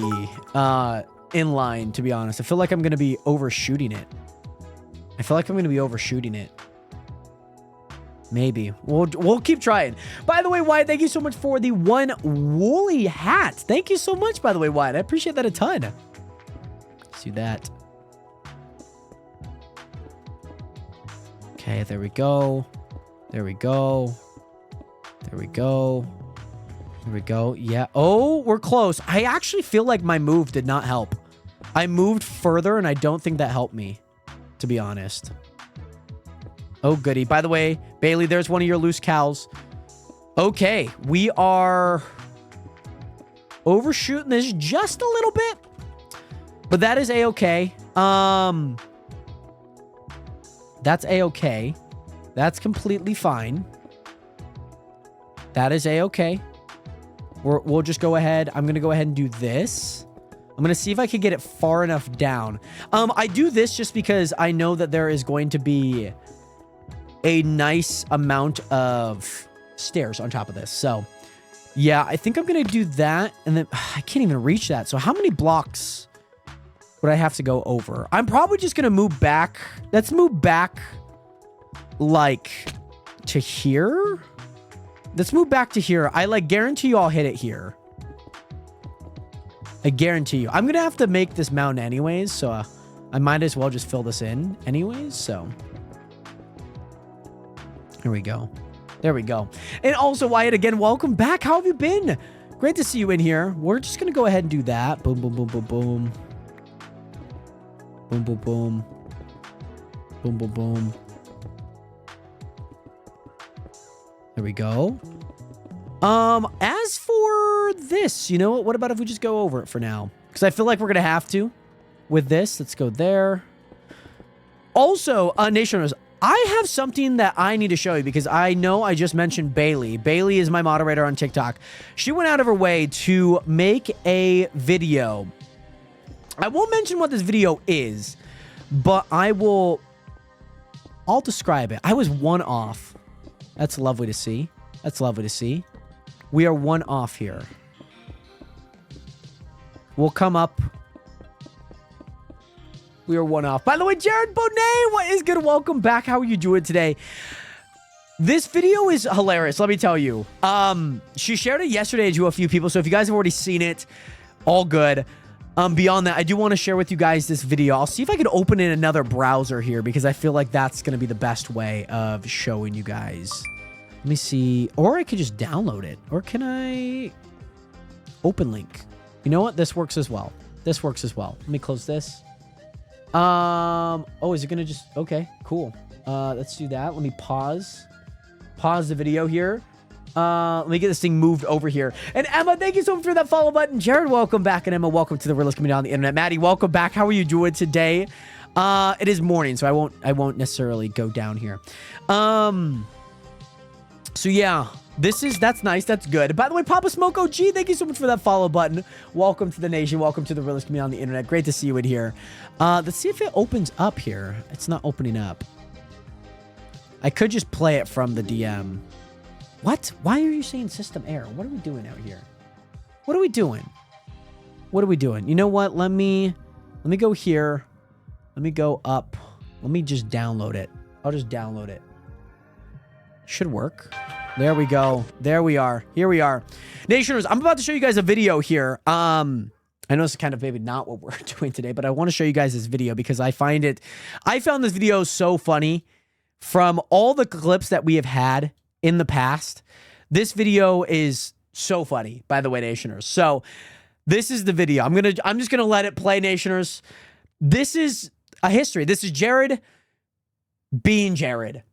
in line, to be honest. I feel like I'm going to be overshooting it. Maybe. We'll keep trying. By the way, Wyatt, thank you so much for the 1 woolly hat. Thank you so much, by the way, Wyatt. I appreciate that a ton. Let's do that. Okay, there we go. There we go. There we go. There we go. Yeah. Oh, we're close. I actually feel like my move did not help. I moved further, and I don't think that helped me, to be honest. Oh, goody. By the way, Bailey, there's one of your loose cows. Okay, we are overshooting this just a little bit, but that is A-okay. That's A-okay. That's completely fine. That is A-okay. We'll just go ahead. I'm going to go ahead and do this. I'm going to see if I can get it far enough down. I do this just because I know that there is going to be a nice amount of stairs on top of this. So, yeah, I think I'm going to do that. And then I can't even reach that. So how many blocks would I have to go over? I'm probably just going to move back. Let's move back like to here. Let's move back to here. I like guarantee you I'll hit it here. I guarantee you. I'm going to have to make this mountain anyways. So I might as well just fill this in anyways. So here we go. There we go. And also, Wyatt, again, welcome back. How have you been? Great to see you in here. We're just going to go ahead and do that. Boom, boom, boom, boom, boom. Boom, boom, boom. Boom, boom, boom. There we go. As for this, you know what about if we just go over it for now? Because I feel like we're going to have to with this. Let's go there. Also, Nationers, I have something that I need to show you because I know I just mentioned Bailey. Bailey is my moderator on TikTok. She went out of her way to make a video. I won't mention what this video is, but I'll describe it. I was 1 off. That's lovely to see. That's lovely to see. We are 1 off here. We'll come up. We are 1 off. By the way, Jared Bonet, what is good? Welcome back. How are you doing today? This video is hilarious, let me tell you. She shared it yesterday to a few people, so if you guys have already seen it, all good. Beyond that, I do want to share with you guys this video. I'll see if I can open in another browser here because I feel like that's going to be the best way of showing you guys. Let me see. Or I could just download it. Or can I open link? You know what? This works as well. This works as well. Let me close this. Oh, is it gonna just, okay, cool. Let's do that. Let me pause the video here. Let me get this thing moved over here. And Emma, thank you so much for that follow button. Jared, welcome back. And Emma, welcome to the realest community on the internet. Maddie, welcome back. How are you doing today? It is morning, so I won't necessarily go down here. So yeah, that's nice. That's good. By the way, Papa Smoke OG, thank you so much for that follow button. Welcome to the nation. Welcome to the realest community on the internet. Great to see you in here. Let's see if it opens up here. It's not opening up. I could just play it from the DM. What? Why are you saying system error? What are we doing out here? What are we doing? What are we doing? You know what? Let me go here. Let me go up. Let me just download it. I'll just download it. Should work. There we go. There we are. Here we are. Nationers, I'm about to show you guys a video here. I know this is kind of maybe not what we're doing today, but I want to show you guys this video because I found this video so funny. From all the clips that we have had in the past, this video is so funny, by the way, Nationers. So this is the video. I'm just gonna let it play, Nationers. This is a history. This is Jared being Jared.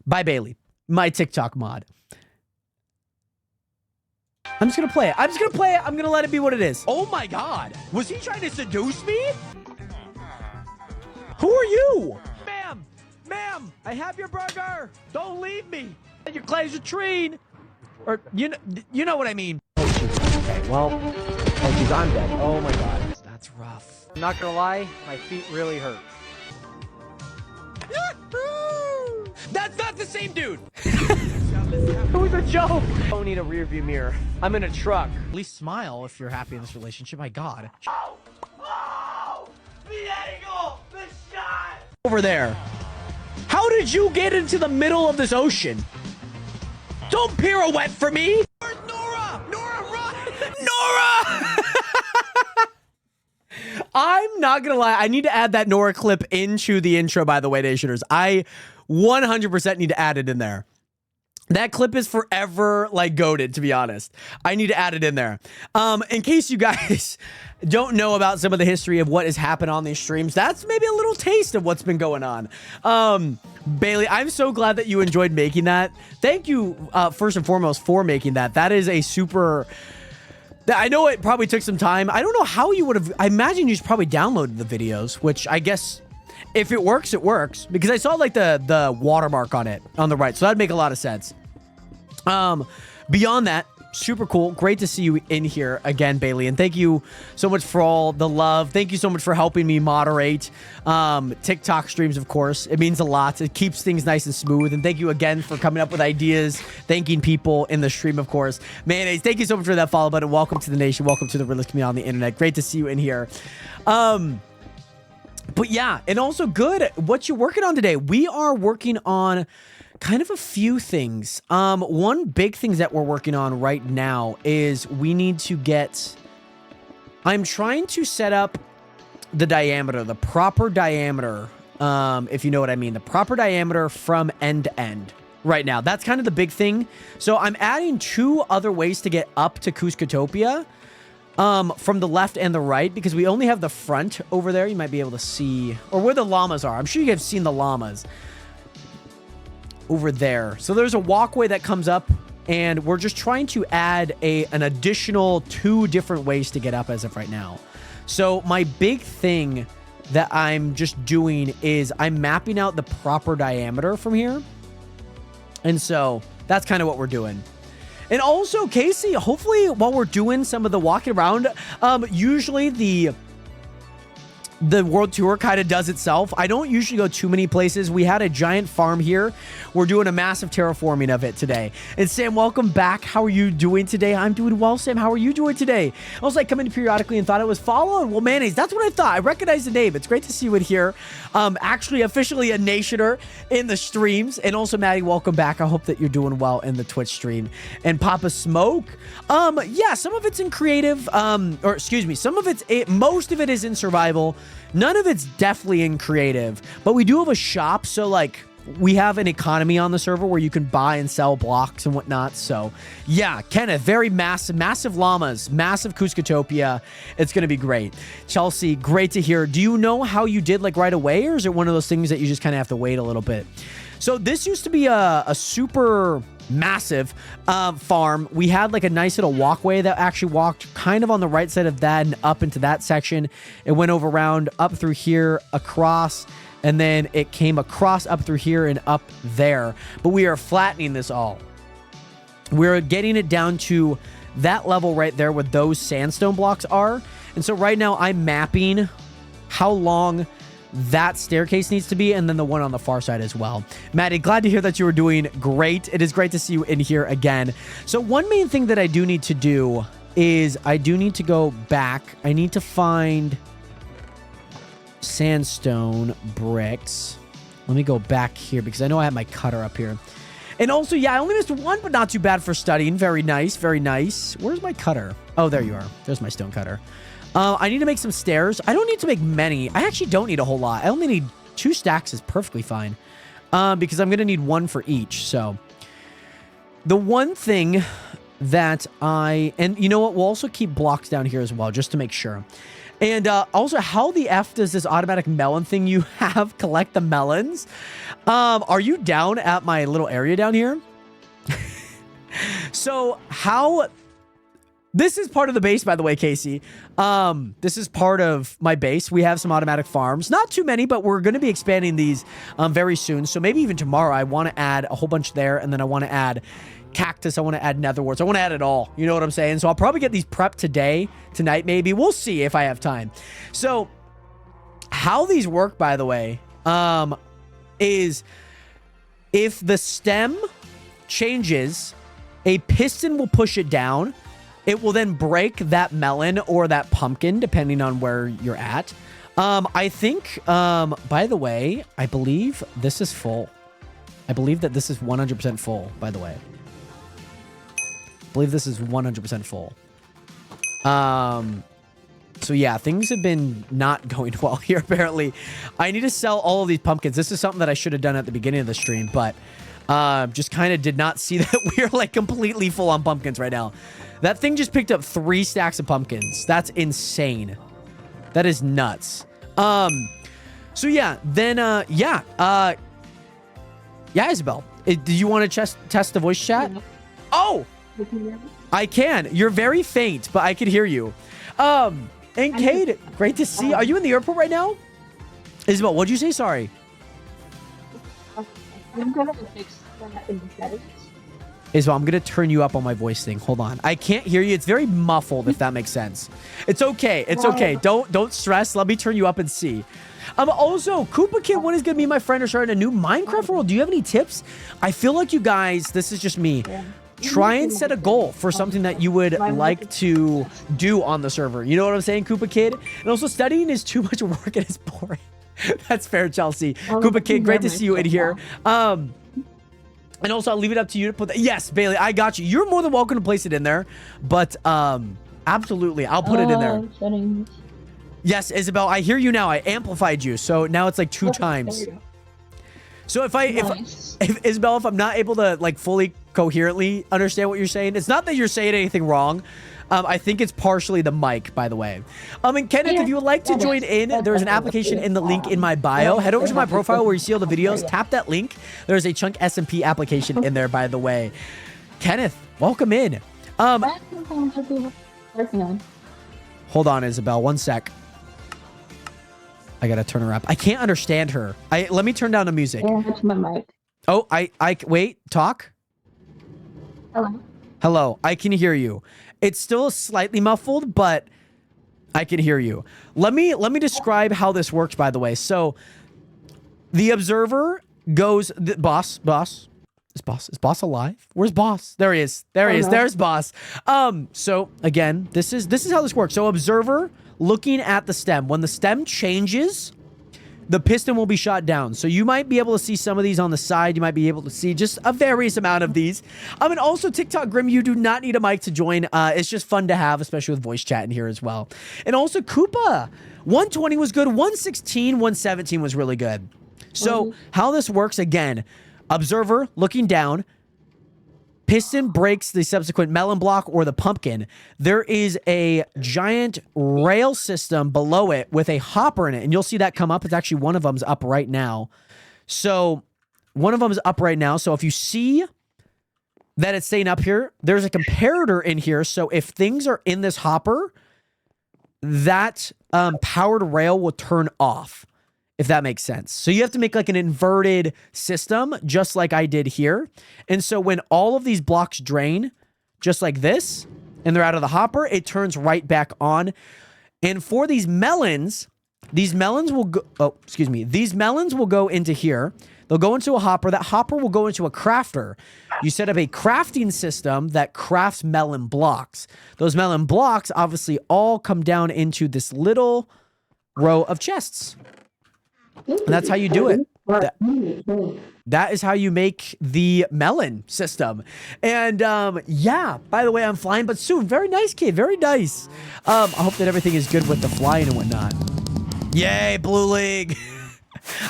By Bailey, my TikTok mod. I'm just gonna play it. I'm gonna let it be what it is. Oh my God. Was he trying to seduce me? Who are you? Ma'am, I have your burger. Don't leave me. And your clay's a tree. Or, you know what I mean. Oh, shoot. Okay, well, I'm dead. Oh my God. That's rough. I'm not gonna lie, my feet really hurt. That's not the same dude. It was a joke. I don't need a rear view mirror. I'm in a truck. At least smile if you're happy in this relationship. My God. The shot! Over there. How did you get into the middle of this ocean? Don't pirouette for me! Where's Nora? Nora, run! Nora! I'm not gonna lie. I need to add that Nora clip into the intro, by the way, Nationers. I 100% need to add it in there. That clip is forever, like, goated, to be honest. I need to add it in there. In case you guys don't know about some of the history of what has happened on these streams, that's maybe a little taste of what's been going on. Bailey, I'm so glad that you enjoyed making that. Thank you, first and foremost, for making that. That is a super... I know it probably took some time. I don't know how you would have... I imagine you just probably downloaded the videos, which I guess... If it works, it works. Because I saw, like, the watermark on it on the right. So that'd make a lot of sense. Beyond that, super cool. Great to see you in here again, Bailey. And thank you so much for all the love. Thank you so much for helping me moderate TikTok streams, of course. It means a lot. It keeps things nice and smooth. And thank you again for coming up with ideas, thanking people in the stream, of course. Mayonnaise, thank you so much for that follow button. Welcome to the nation. Welcome to the realest community on the internet. Great to see you in here. But yeah, and also good. What you working on today? We are working on kind of a few things. One big thing that we're working on right now is we need to get... I'm trying to set up the diameter, the proper diameter, if you know what I mean. The proper diameter from end to end right now. That's kind of the big thing. So I'm adding 2 other ways to get up to Kuzcotopia. From the left and the right, because we only have the front over there. You might be able to see, or where the llamas are. I'm sure you guys have seen the llamas over there. So there's a walkway that comes up, and we're just trying to add an additional 2 different ways to get up as of right now. So my big thing that I'm just doing is I'm mapping out the proper diameter from here. And so that's kind of what we're doing. And also, Casey, hopefully while we're doing some of the walking around, usually the world tour kind of does itself. I don't usually go too many places. We had a giant farm here. We're doing a massive terraforming of it today. And Sam, welcome back. How are you doing today? I'm doing well, Sam. How are you doing today? I was like coming periodically and thought it was following. Well, Mayonnaise, that's what I thought. I recognize the name. It's great to see you in here. Actually, officially a nationer in the streams. And also, Maddie, welcome back. I hope that you're doing well in the Twitch stream. And Papa Smoke. Yeah, some of it's in creative. Or excuse me, most of it is in survival. None of it's definitely in creative, but we do have a shop. So like we have an economy on the server where you can buy and sell blocks and whatnot. So yeah, Kenneth, very massive llamas, massive Kuzcotopia. It's going to be great. Chelsea, great to hear. Do you know how you did like right away, or is it one of those things that you just kind of have to wait a little bit? So this used to be a super massive farm. We had like a nice little walkway that actually walked kind of on the right side of that and up into that section. It went over around up through here, across, and then it came across up through here and up there. But we are flattening this all. We're getting it down to that level right there where those sandstone blocks are. And so right now I'm mapping how long that staircase needs to be, and then the one on the far side as well. Maddie, glad to hear that you were doing great. It is great to see you in here again. So one main thing that I do need to do is I do need to go back. I need to find sandstone bricks. Let me go back here because I know I have my cutter up here. And also, yeah, I only missed one, but not too bad for studying. Very nice, very nice. Where's my cutter? Oh, there you are. There's my stone cutter. I need to make some stairs. I don't need to make many. I actually don't need a whole lot. I only need 2 stacks is perfectly fine. Because I'm going to need 1 for each. So the one thing that and you know what? We'll also keep blocks down here as well, just to make sure. And also, how the F does this automatic melon thing you have collect the melons? Are you down at my little area down here? So how... This is part of the base, by the way, Casey. This is part of my base. We have some automatic farms. Not too many, but we're going to be expanding these very soon. So maybe even tomorrow, I want to add a whole bunch there. And then I want to add cactus. I want to add netherwarts. I want to add it all. You know what I'm saying? So I'll probably get these prepped tonight, maybe. We'll see if I have time. So how these work, by the way, is if the stem changes, a piston will push it down. It will then break that melon or that pumpkin, depending on where you're at. I think, by the way, I believe this is full. I believe that this is 100% full, by the way. I believe this is 100% full. So yeah, things have been not going well here, apparently. I need to sell all of these pumpkins. This is something that I should have done at the beginning of the stream, but just kind of did not see that we're like completely full on pumpkins right now. That thing just picked up 3 stacks of pumpkins. That's insane. That is nuts. So yeah, then, yeah, Isabel, do you want to test the voice chat? Oh, I can. You're very faint, but I can hear you. And Cade, great to see you. Are you in the airport right now? Isabel, what'd you say? Sorry. I'm gonna fix that in the settings. Isabel, I'm going to turn you up on my voice thing. Hold on. I can't hear you. It's very muffled, if that makes sense. It's okay. It's okay. Don't stress. Let me turn you up and see. Also, Koopa Kid, when is going to be my friend or starting a new Minecraft world? Do you have any tips? I feel like you guys, this is just me, try and set a goal for something that you would like to do on the server. You know what I'm saying, Koopa Kid? And also, studying is too much work and it's boring. That's fair, Chelsea. Koopa Kid, great to see you in here. And also, I'll leave it up to you to put that. Yes, Bailey, I got you. You're more than welcome to place it in there. But absolutely, I'll put it in there. Settings. Yes, Isabel, I hear you now. I amplified you, so now it's like 2 times. So if Isabel, if I'm not able to like fully coherently understand what you're saying, it's not that you're saying anything wrong. I think it's partially the mic, by the way. And Kenneth, if you would like to join in, there's an application in the link in my bio. Head over to my profile where you see all the videos. Tap that link. There's a Chunk SMP application in there, by the way. Kenneth, welcome in. Working on. Hold on, Isabel. 1 sec. I gotta turn her up. I can't understand her. Let me turn down the music. Yeah, that's my mic. Oh, wait. Talk. Hello. Hello. I can hear you. It's still slightly muffled, but I can hear you. Let me describe how this works, by the way. So the observer goes, boss. Is boss alive? Where's boss? There he is. There he is. There's boss. So again, this is how this works. So observer looking at the stem. When the stem changes, the piston will be shot down. So you might be able to see some of these on the side. You might be able to see just a various amount of these. And also TikTok Grim, you do not need a mic to join. It's just fun to have, especially with voice chat in here as well. And also Koopa, 120 was good. 116, 117 was really good. So how this works, again, observer looking down, piston breaks the subsequent melon block or the pumpkin. There is a giant rail system below it with a hopper in it. And you'll see that come up. It's actually one of them's up right now. So one of them is up right now. So if you see that it's staying up here, there's a comparator in here. So if things are in this hopper, that powered rail will turn off, if that makes sense. So you have to make like an inverted system, just like I did here. And so when all of these blocks drain, just like this, and they're out of the hopper, it turns right back on. And for these melons will go, these melons will go into here. They'll go into a hopper. That hopper will go into a crafter. You set up a crafting system that crafts melon blocks. Those melon blocks obviously all come down into this little row of chests. And that's how you do it. That is how you make the melon system. And yeah, by the way, I'm flying, but soon. Very nice, kid. Very nice. I hope that everything is good with the flying and whatnot. Yay, Blue League.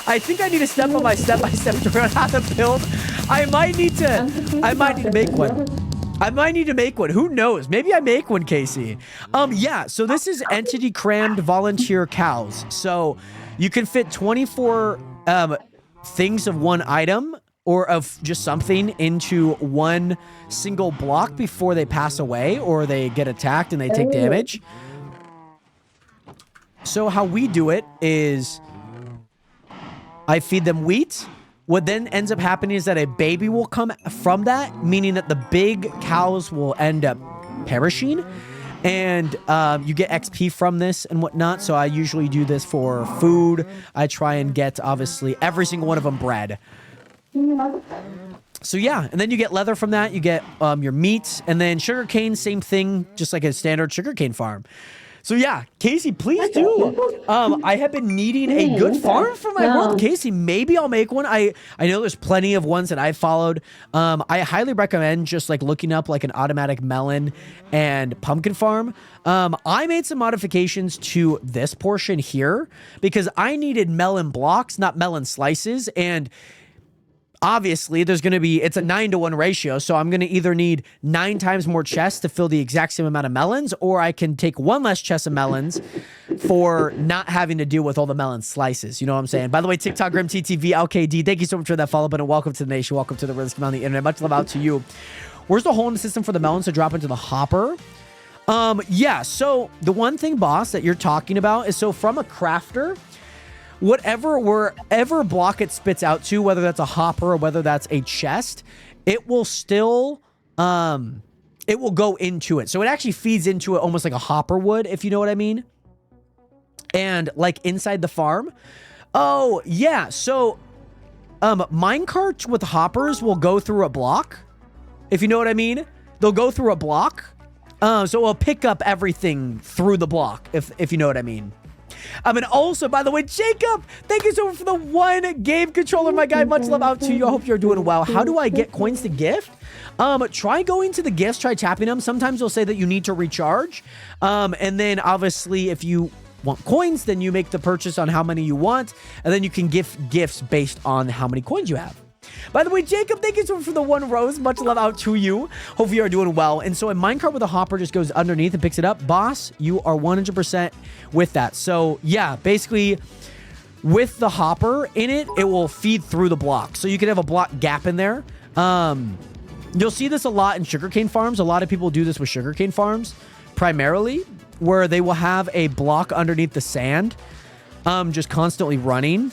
I think I need to step on my step-by-step tutorial on how to build. I might need to make one. I might need to make one. Who knows? Maybe I make one, Casey. Yeah, so this is entity crammed volunteer cows. So you can fit 24 things of one item or of just something into one single block before they pass away or they get attacked and they take damage. So how we do it is I feed them wheat. What then ends up happening is that a baby will come from that, meaning that the big cows will end up perishing. And you get XP from this and whatnot. So I usually do this for food. I try and get, obviously, every single one of them bread. So yeah, and then you get leather from that. You get your meat. And then sugarcane, same thing, just like a standard sugarcane farm. So yeah, Casey, please do. I have been needing a good farm for my world. Casey, maybe I'll make one. I know there's plenty of ones that I've followed. I highly recommend just like looking up like an automatic melon and pumpkin farm. I made some modifications to this portion here because I needed melon blocks, not melon slices. And obviously, there's going to be, it's a 9-to-1 ratio, so I'm going to either need 9 times more chests to fill the exact same amount of melons, or I can take 1 less chest of melons for not having to deal with all the melon slices. You know what I'm saying? By the way, TikTok, Grim TTV, LKD, thank you so much for that follow button. Welcome to the nation. Welcome to the realest community on the internet. Much love out to you. Where's the hole in the system for the melons to drop into the hopper? Yeah, so the one thing, boss, that you're talking about is, so from a crafter, wherever block it spits out to, whether that's a hopper or whether that's a chest, it will still, it will go into it. So it actually feeds into it almost like a hopper would, if you know what I mean. And like inside the farm. Oh, yeah. So, minecarts with hoppers will go through a block, if you know what I mean. They'll go through a block. So it'll pick up everything through the block, if you know what I mean. And also, by the way, Jacob, thank you so much for the 1 game controller, my guy. Much love out to you. I hope you're doing well. How do I get coins to gift? Try going to the gifts, try tapping them. Sometimes they'll say that you need to recharge. And then obviously, if you want coins, then you make the purchase on how many you want. And then you can gift gifts based on how many coins you have. By the way, Jacob, thank you so much for the 1 rose. Much love out to you. Hope you are doing well. And so a minecart with a hopper just goes underneath and picks it up. Boss, you are 100% with that. So yeah, basically with the hopper in it, it will feed through the block. So you can have a block gap in there. You'll see this a lot in sugarcane farms. A lot of people do this with sugarcane farms primarily, where they will have a block underneath the sand, just constantly running.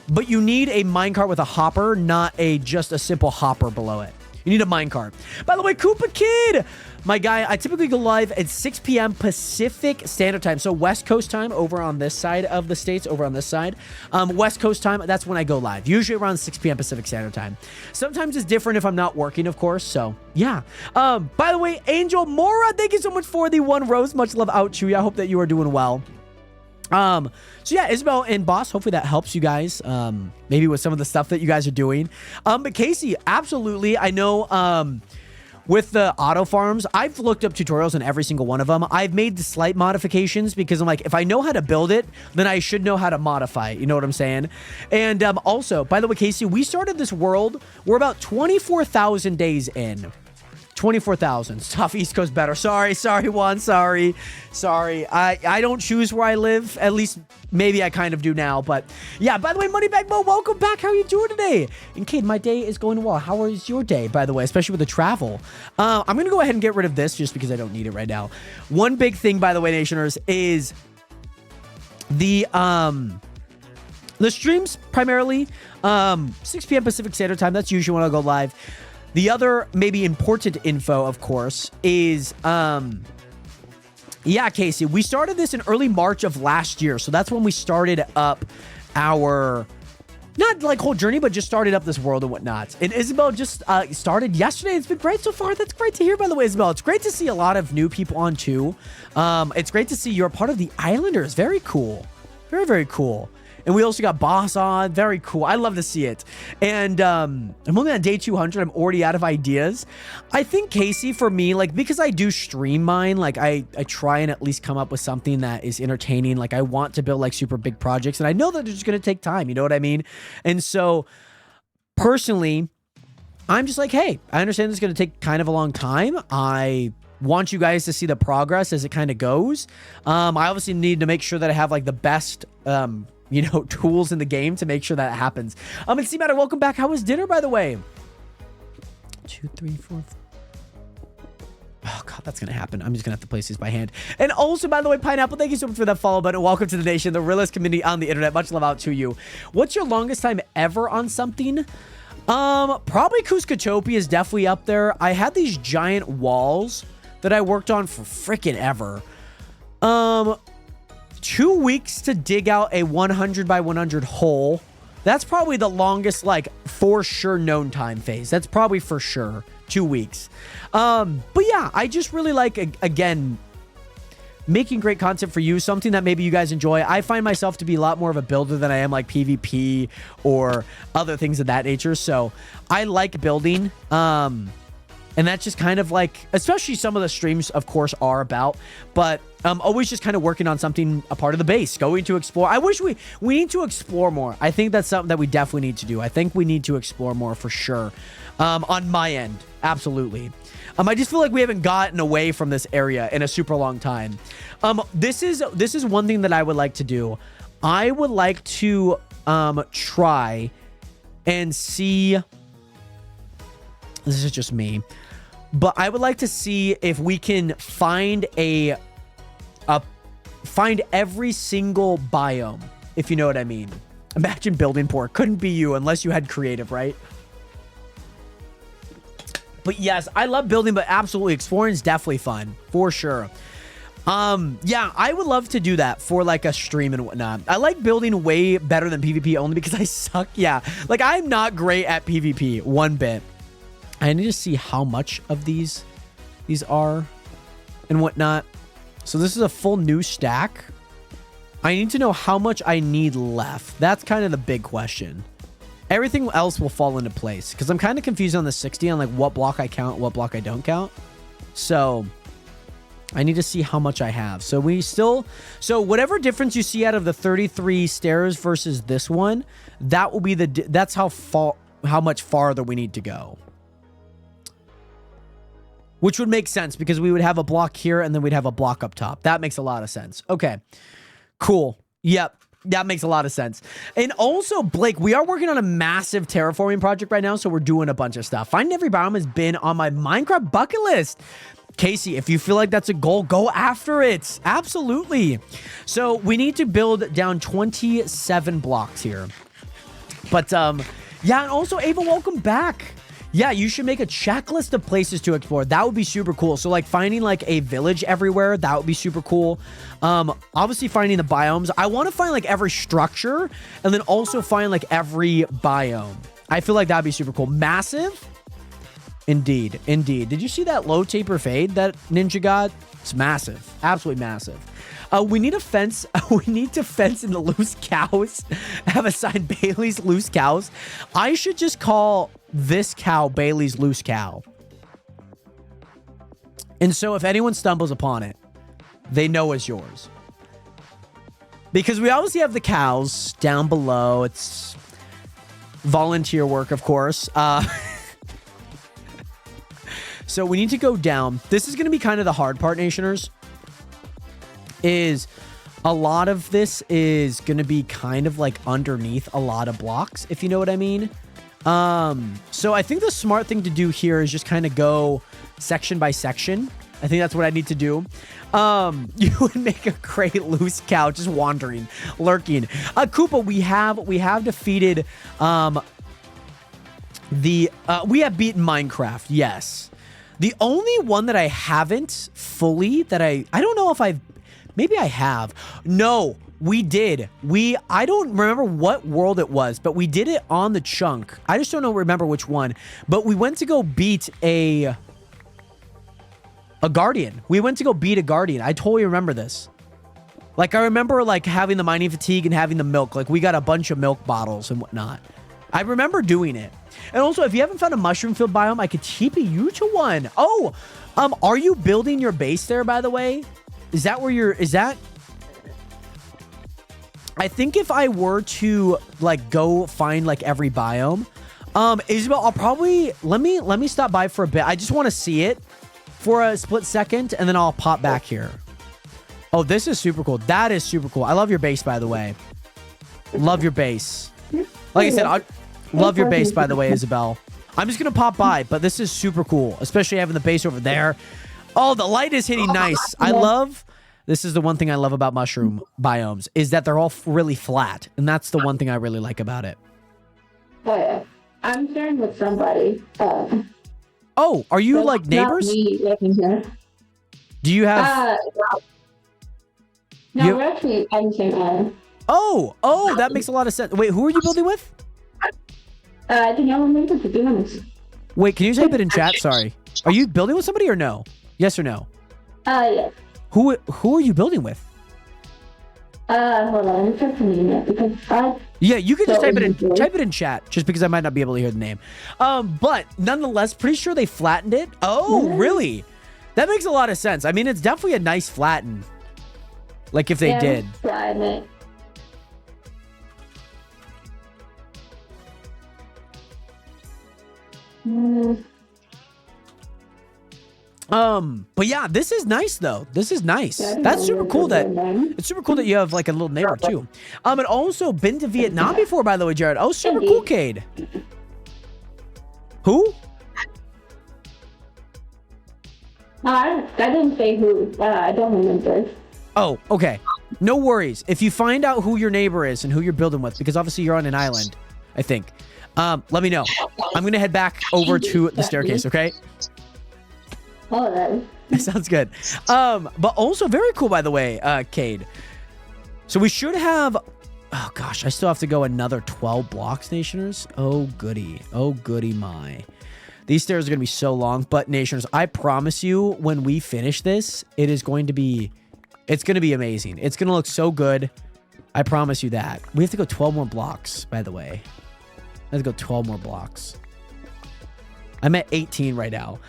But you need a minecart with a hopper, not just a simple hopper below it. You need a minecart. By the way, Koopa Kid, my guy, I typically go live at 6 p.m. Pacific Standard Time. So West Coast time over on this side of the States, over on this side. West Coast time, that's when I go live. Usually around 6 p.m. Pacific Standard Time. Sometimes it's different if I'm not working, of course. So, yeah. By the way, Angel Mora, thank you so much for the 1 rose. Much love out to you. I hope that you are doing well. So yeah, Isabel and Boss, hopefully that helps you guys, maybe with some of the stuff that you guys are doing. But Casey, absolutely. I know, with the auto farms, I've looked up tutorials on every single one of them. I've made the slight modifications because I'm like, if I know how to build it, then I should know how to modify it. You know what I'm saying? And also, by the way, Casey, we started this world. We're about 24,000 days in. 24,000. Tough East Coast better. Sorry, Juan. Sorry. I don't choose where I live. At least maybe I kind of do now. But yeah, by the way, Moneybag Mo, welcome back. How are you doing today? And Cade, my day is going well. How is your day, by the way, especially with the travel? I'm going to go ahead and get rid of this just because I don't need it right now. One big thing, by the way, Nationers, is the streams primarily 6 p.m. Pacific Standard Time. That's usually when I'll go live. The other maybe important info, of course, is, yeah, Casey, we started this in early March of last year. So that's when we started up our, not like whole journey, but just started up this world and whatnot. And Isabel just started yesterday. It's been great so far. That's great to hear, by the way, Isabel. It's great to see a lot of new people on too. It's great to see you're a part of the Islanders. Very cool. Very, very cool. And we also got Boss on. Very cool. I love to see it. And I'm only on day 200. I'm already out of ideas. I think, Casey, for me, like, because I do stream mine, like, I try and at least come up with something that is entertaining. Like, I want to build, like, super big projects. And I know that they're just going to take time. You know what I mean? And so, personally, I'm just like, hey, I understand this is going to take kind of a long time. I want you guys to see the progress as it kind of goes. I obviously need to make sure that I have, like, the best you know, tools in the game to make sure that happens. And C-Matter, welcome back. How was dinner, by the way? 2, 3, 4. Oh, God, that's going to happen. I'm just going to have to place these by hand. And also, by the way, Pineapple, thank you so much for that follow button. Welcome to the nation, the realest community on the internet. Much love out to you. What's your longest time ever on something? Probably Kuzcotopia is definitely up there. I had these giant walls that I worked on for freaking ever. 2 weeks to dig out a 100 by 100 hole. That's probably the longest, like, for sure known time phase. That's probably for sure 2 weeks. But yeah, I just really like, again, making great content for you, something that maybe you guys enjoy. I find myself to be a lot more of a builder than I am like PvP or other things of that nature. So I like building. And that's just kind of like, especially some of the streams, of course, are about, but always just kind of working on something, a part of the base, going to explore. I wish we need to explore more. I think that's something that we definitely need to do. I think we need to explore more for sure. On my end, absolutely. I just feel like we haven't gotten away from this area in a super long time. This is one thing that I would like to do. I would like to try and see. This is just me, but I would like to see if we can find find every single biome, if you know what I mean. Imagine building poor. Couldn't be you unless you had creative, right? But yes, I love building, but absolutely exploring is definitely fun for sure. Yeah, I would love to do that for like a stream and whatnot. I like building way better than PvP only because I suck. Yeah, like I'm not great at PvP one bit. I need to see how much of these are and whatnot. So this is a full new stack. I need to know how much I need left. That's kind of the big question. Everything else will fall into place because I'm kind of confused on the 60 on like what block I count, what block I don't count. So I need to see how much I have. So so whatever difference you see out of the 33 stairs versus this one, that will be that's how much farther we need to go. Which would make sense because we would have a block here and then we'd have a block up top. That makes a lot of sense. Okay, cool. Yep. That makes a lot of sense. And also, Blake, we are working on a massive terraforming project right now, so we're doing a bunch of stuff. Finding every biome has been on my Minecraft bucket list. Casey, if you feel like that's a goal, go after it. Absolutely. So we need to build down 27 blocks here. But, yeah, and also, Ava, welcome back. Yeah, you should make a checklist of places to explore. That would be super cool. So, like, finding, like, a village everywhere, that would be super cool. Obviously, finding the biomes. I want to find, like, every structure and then also find, like, every biome. I feel like that would be super cool. Massive? Indeed. Indeed. Did you see that low taper fade that Ninja got? It's massive. Absolutely massive. We need a fence. We need to fence in the loose cows. Have assigned Bailey's loose cows. I should just call this cow Bailey's loose cow. And so if anyone stumbles upon it, they know it's yours. Because we obviously have the cows down below. It's volunteer work, of course. So we need to go down. This is going to be kind of the hard part, Nationers. Is a lot of this is going to be kind of like underneath a lot of blocks, if you know what I mean. So I think the smart thing to do here is just kind of go section by section. I think that's what I need to do. You would make a great loose cow just wandering, lurking. Koopa, we have defeated we have beaten Minecraft, yes. The only one that I haven't fully, that I don't know if maybe I have. No, we did. I don't remember what world it was, but we did it on the chunk. I just don't remember which one. But we went to go beat a guardian. We went to go beat a guardian. I totally remember this. Like, I remember, like, having the mining fatigue and having the milk. Like, we got a bunch of milk bottles and whatnot. I remember doing it. And also, if you haven't found a mushroom field biome, I could TP you to one. Oh, are you building your base there, by the way? Is that where is that? I think if I were to, like, go find, like, every biome, Isabel, I'll probably, let me stop by for a bit. I just want to see it for a split second, and then I'll pop back here. Oh, this is super cool. That is super cool. I love your base, by the way. Love your base. Like I said, I love your base, by the way, Isabel. I'm just going to pop by, but this is super cool, especially having the base over there. Oh, the light is hitting nice. This is the one thing I love about mushroom biomes, is that they're all really flat, and that's the one thing I really like about it. Oh, yeah. I'm sharing with somebody. Oh, are you like neighbors? Not me living here. Do you have... No, we're actually on the same island. Oh, that makes a lot of sense. Wait, who are you building with? I think I'm able to be honest. Wait, can you type it in chat? Sorry. Are you building with somebody or no? Yes or no? Yes. Who are you building with? Hold on, I'm checking it because Yeah, you can just type it in chat, just because I might not be able to hear the name. But nonetheless, pretty sure they flattened it. Oh, really? That makes a lot of sense. I mean, it's definitely a nice flatten. Like if they did. Flatten it. But yeah, this is nice though. This is nice. That's super cool it's super cool that you have like a little neighbor too. And also been to Vietnam before, by the way, Jared. Oh, super cool, Cade. Who? I didn't say who. I don't remember. Oh, okay. No worries. If you find out who your neighbor is and who you're building with, because obviously you're on an island, I think. Let me know. I'm gonna head back over to the staircase, okay? All right. That sounds good. But also very cool, by the way, Cade. So we should have... Oh, gosh. I still have to go another 12 blocks, Nationers. Oh, goody. Oh, goody my. These stairs are going to be so long. But, Nationers, I promise you, when we finish this, it is going to be... It's going to be amazing. It's going to look so good. I promise you that. We have to go 12 more blocks, by the way. I have to go 12 more blocks. I'm at 18 right now.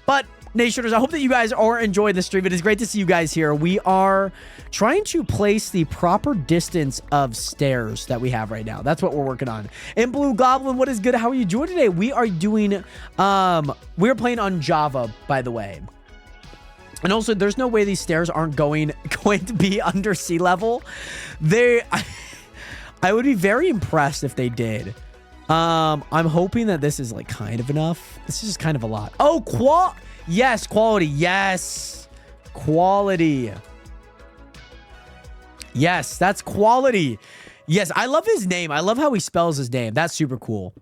But Nationers, I hope that you guys are enjoying the stream. It is great to see you guys here. We are trying to place the proper distance of stairs that we have right now. That's what we're working on. And Blue Goblin, what is good? How are you doing today? We are doing, we're playing on Java, by the way. And also, there's no way these stairs aren't going to be under sea level. I would be very impressed if they did. I'm hoping that this is like kind of enough. This is just kind of a lot. Oh, yes, quality. Yes. Quality. Yes, that's quality. Yes, I love his name. I love how he spells his name. That's super cool.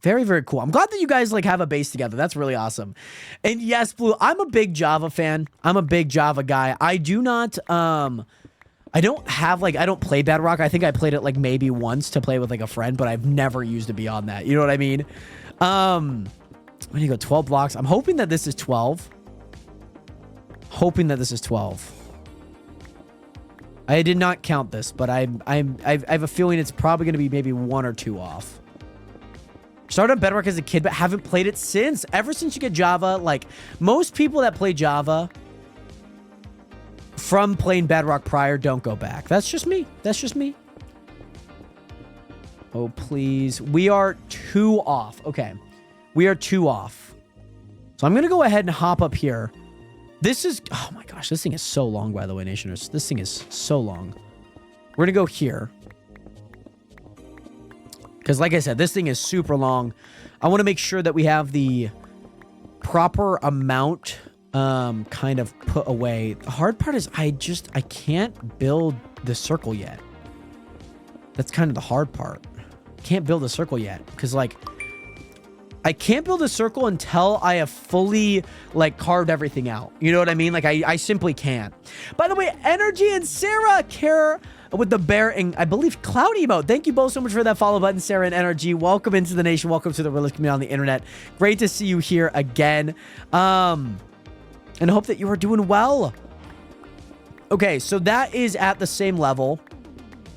Very, very cool. I'm glad that you guys like have a base together. That's really awesome. And yes, Blue, I'm a big Java fan. I'm a big Java guy. I do not, I don't play Bedrock. I think I played it like maybe once to play with like a friend, but I've never used it beyond that. You know what I mean? When you go 12 blocks, I'm hoping that this is 12. Hoping that this is 12. I did not count this, but I have a feeling it's probably going to be maybe 1 or 2 off. Started on Bedrock as a kid, but haven't played it since. Ever since you get Java, like most people that play Java from playing Bedrock prior don't go back. That's just me. That's just me. Oh, please. We are 2 off. Okay. We are 2 off. So I'm going to go ahead and hop up here. This is... Oh my gosh. This thing is so long, by the way, Nationers. This thing is so long. We're going to go here. Because like I said, this thing is super long. I want to make sure that we have the proper amount kind of put away. The hard part is I can't build the circle yet. That's kind of the hard part. Can't build a circle yet. Because like, I can't build a circle until I have fully like carved everything out. You know what I mean? Like I simply can't. By the way, Energy and Sarah care with the bear and I believe cloudy mode. Thank you both so much for that follow button, Sarah and Energy. Welcome into the nation. Welcome to the realist community on the internet. Great to see you here again. And I hope that you are doing well. Okay, so that is at the same level,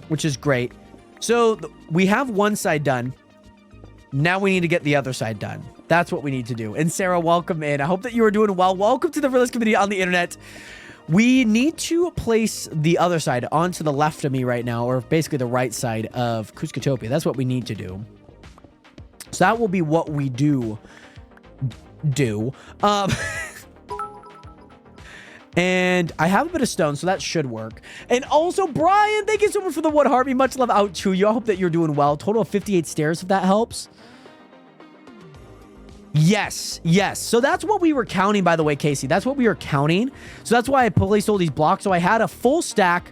which is great. So we have one side done. Now we need to get the other side done. That's what we need to do. And Sarah, welcome in. I hope that you are doing well. Welcome to the realist community on the internet. We need to place the other side onto the left of me right now, or basically the right side of Kuzcotopia. That's what we need to do. So that will be what we do. And I have a bit of stone, so that should work. And also, Brian, thank you so much for the 1 heartbeat. Much love out to you. I hope that you're doing well. Total of 58 stairs, if that helps. Yes, yes. So that's what we were counting, by the way, Casey. That's what we were counting. So that's why I placed all these blocks. So I had a full stack,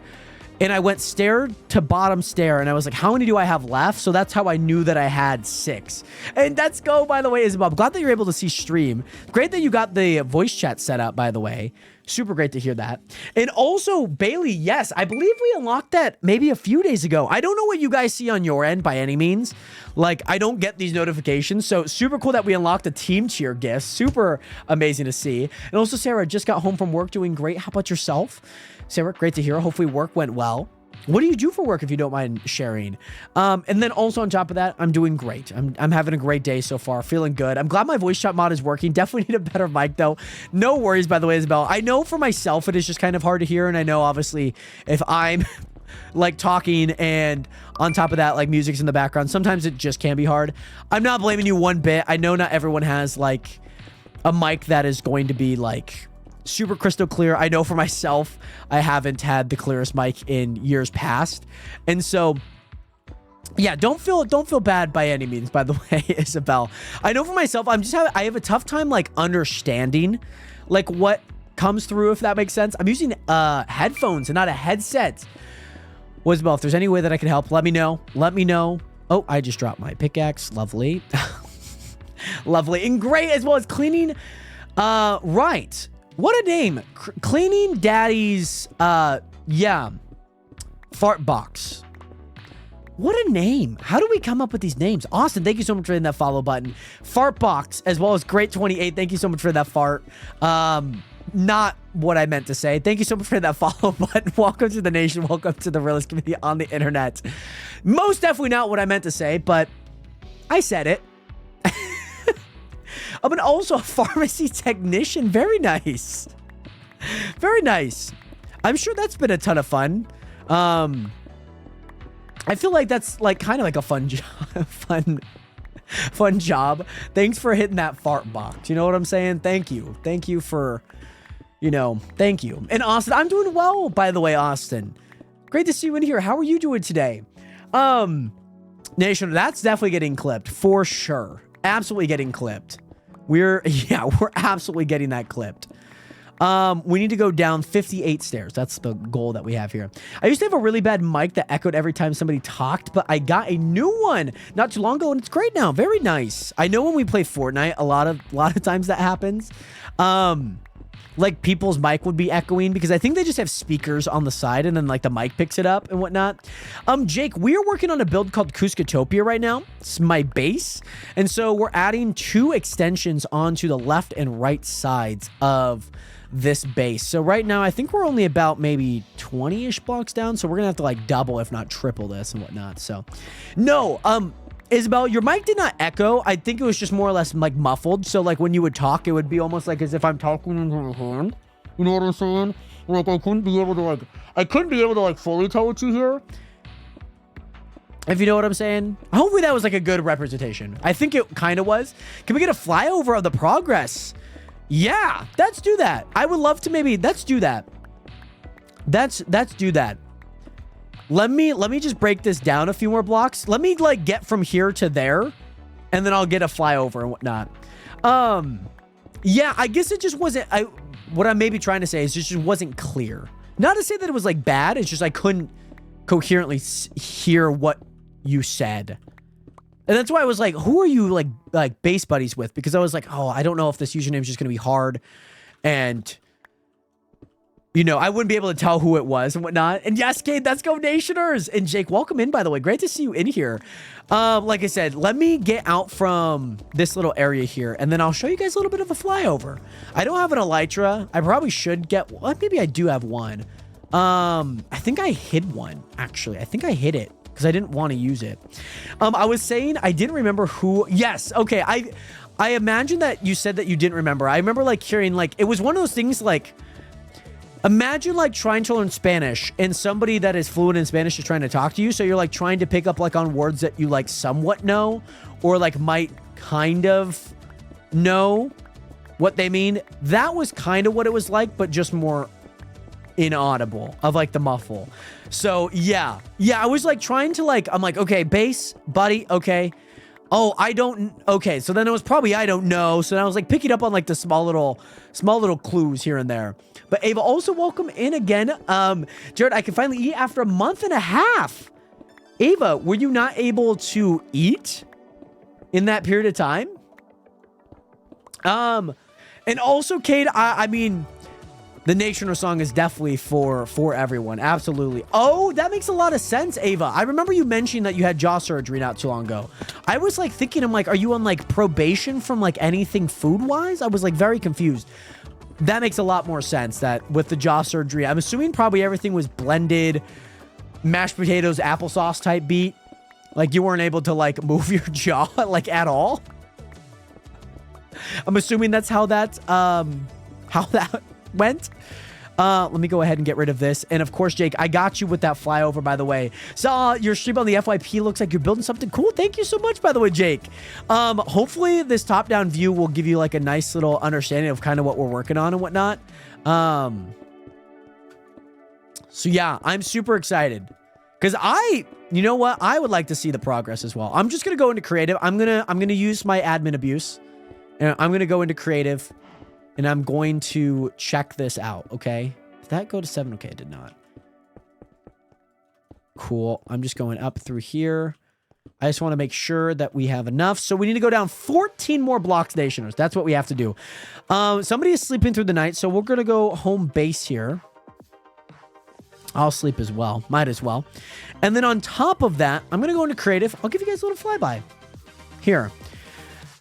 and I went stair to bottom stair, and I was like, how many do I have left? So that's how I knew that I had 6. And let's go, by the way, Isabel. I'm glad that you're able to see stream. Great that you got the voice chat set up, by the way. Super great to hear that. And also, Bailey, yes, I believe we unlocked that maybe a few days ago. I don't know what you guys see on your end by any means. Like, I don't get these notifications. So super cool that we unlocked a team cheer gift. Super amazing to see. And also, Sarah, just got home from work doing great. How about yourself? Sarah, great to hear. Hopefully work went well. What do you do for work, if you don't mind sharing? And then also on top of that, I'm doing great. I'm having a great day so far. Feeling good. I'm glad my voice chat mod is working. Definitely need a better mic, though. No worries, by the way, Isabel. I know for myself, it is just kind of hard to hear. And I know, obviously, if I'm like talking and on top of that, like music's in the background, sometimes it just can be hard. I'm not blaming you one bit. I know not everyone has like a mic that is going to be like super crystal clear. I know for myself, I haven't had the clearest mic in years past. And so, yeah, don't feel bad by any means, by the way, Isabel. I know for myself, I have a tough time like understanding like what comes through, if that makes sense. I'm using headphones and not a headset. Well, Isabel, if there's any way that I can help, let me know. Let me know. Oh, I just dropped my pickaxe. Lovely. Lovely. And great, as well as cleaning. Right. What a name. Cleaning Daddy's, yeah, fart box. What a name. How do we come up with these names? Austin, thank you so much for hitting that follow button. Fart box, as well as Great 28. Thank you so much for that fart. Not what I meant to say. Thank you so much for that follow button. Welcome to the nation. Welcome to the realist community on the internet. Most definitely not what I meant to say, but I said it. I'm also a pharmacy technician. Very nice. Very nice. I'm sure that's been a ton of fun. I feel like that's like kind of like a fun job. fun job. Thanks for hitting that fart box. You know what I'm saying? Thank you. Thank you for, you know, thank you. And Austin, I'm doing well, by the way, Austin. Great to see you in here. How are you doing today? Nation, that's definitely getting clipped for sure. Absolutely getting clipped. We're absolutely getting that clipped. We need to go down 58 stairs. That's the goal that we have here. I used to have a really bad mic that echoed every time somebody talked, but I got a new one not too long ago, and it's great now. Very nice. I know when we play Fortnite, a lot of times that happens. Like people's mic would be echoing because I think they just have speakers on the side and then like the mic picks it up and whatnot. Jake, we are working on a build called Kuzcotopia right now. It's my base. And so we're adding 2 extensions onto the left and right sides of this base. So right now, I think we're only about maybe 20-ish blocks down. So we're going to have to like double, if not triple this and whatnot. So no, Isabel, your mic did not echo. I think it was just more or less like muffled. So like when you would talk, it would be almost like as if I'm talking into the hand. You know what I'm saying? Like I couldn't be able to fully tell what you hear. If you know what I'm saying. Hopefully that was like a good representation. I think it kind of was. Can we get a flyover of the progress? Yeah, let's do that. I would love to let's do that. Let's do that. Let me just break this down a few more blocks. Let me like get from here to there, and then I'll get a flyover and whatnot. Yeah, I guess it just wasn't. What I'm maybe trying to say is it just wasn't clear. Not to say that it was like bad. It's just I couldn't coherently hear what you said, and that's why I was like, "Who are you like base buddies with?" Because I was like, "Oh, I don't know if this username is just gonna be hard," and. You know, I wouldn't be able to tell who it was and whatnot. And yes, Cade, let's go Nationers. And Jake, welcome in, by the way. Great to see you in here. Like I said, let me get out from this little area here, and then I'll show you guys a little bit of a flyover. I don't have an elytra. I probably should get one. Maybe I do have one. I think I hid one, actually. I think I hid it because I didn't want to use it. I was saying I didn't remember who. Yes, okay. I imagine that you said that you didn't remember. I remember like hearing like, it was one of those things like, imagine like trying to learn Spanish and somebody that is fluent in Spanish is trying to talk to you. So you're like trying to pick up like on words that you like somewhat know or like might kind of know what they mean. That was kind of what it was like, but just more inaudible of like the muffle. So yeah, I was like trying to like, I'm like, okay, base buddy. Okay. Oh, okay. So then it was probably, I don't know. So then I was like picking up on like the small little clues here and there. But Ava, also welcome in again. Jared, I can finally eat after a month and a half. Ava, were you not able to eat in that period of time? And also, Cade, I mean, the Nationer song is definitely for everyone. Absolutely. Oh, that makes a lot of sense, Ava. I remember you mentioning that you had jaw surgery not too long ago. I was like thinking, I'm like, are you on like probation from like anything food-wise? I was like very confused. That makes a lot more sense that with the jaw surgery, I'm assuming probably everything was blended, mashed potatoes, applesauce type beat. Like you weren't able to like move your jaw like at all. I'm assuming that's how that went. Let me go ahead and get rid of this. And of course, Jake, I got you with that flyover, by the way. Saw your stream on the FYP. Looks like you're building something cool. Thank you so much, by the way, Jake. Hopefully this top-down view will give you like a nice little understanding of kind of what we're working on and whatnot. So yeah, I'm super excited. Because you know what? I would like to see the progress as well. I'm just going to go into creative. I'm going to use my admin abuse. And I'm going to go into creative. And I'm going to check this out, okay? Did that go to 7? Okay, it did not. Cool. I'm just going up through here. I just want to make sure that we have enough. So we need to go down 14 more blocks, Nationers. That's what we have to do. Somebody is sleeping through the night, so we're going to go home base here. I'll sleep as well. Might as well. And then on top of that, I'm going to go into creative. I'll give you guys a little flyby. Here.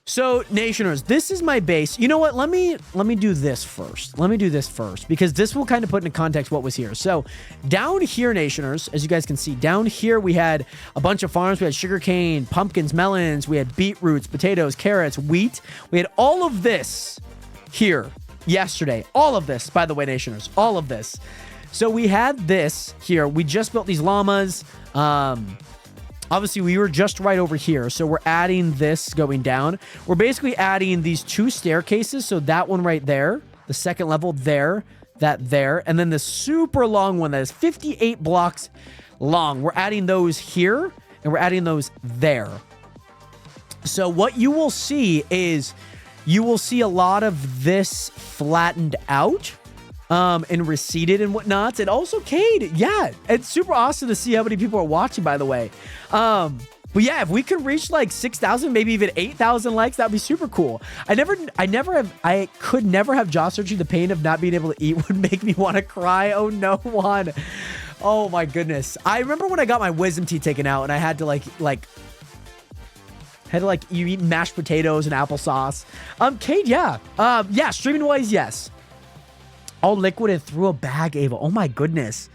So, Nationers, this is my base. You know what? Let me do this first. Let me do this first because this will kind of put into context what was here. So, down here, Nationers, as you guys can see, down here we had a bunch of farms. We had sugarcane, pumpkins, melons. We had beetroots, potatoes, carrots, wheat. We had all of this here yesterday. All of this, by the way, Nationers, all of this. So, we had this here. We just built these llamas. Obviously, we were just right over here, so we're adding this going down. We're basically adding these 2 staircases, so that one right there, the second level there, that there, and then the super long one that is 58 blocks long. We're adding those here, and we're adding those there. So what you will see is you will see a lot of this flattened out. And receded and whatnot. And also, Cade, yeah, it's super awesome to see how many people are watching, by the way. But yeah, if we could reach like 6,000, maybe even 8,000 likes, that'd be super cool. I could never have jaw surgery. The pain of not being able to eat would make me want to cry. Oh, no one. Oh my goodness. I remember when I got my wisdom teeth taken out and I had to you eat mashed potatoes and applesauce. Cade, yeah. Yeah, streaming wise, yes. All liquid and through a bag, Ava. Oh my goodness.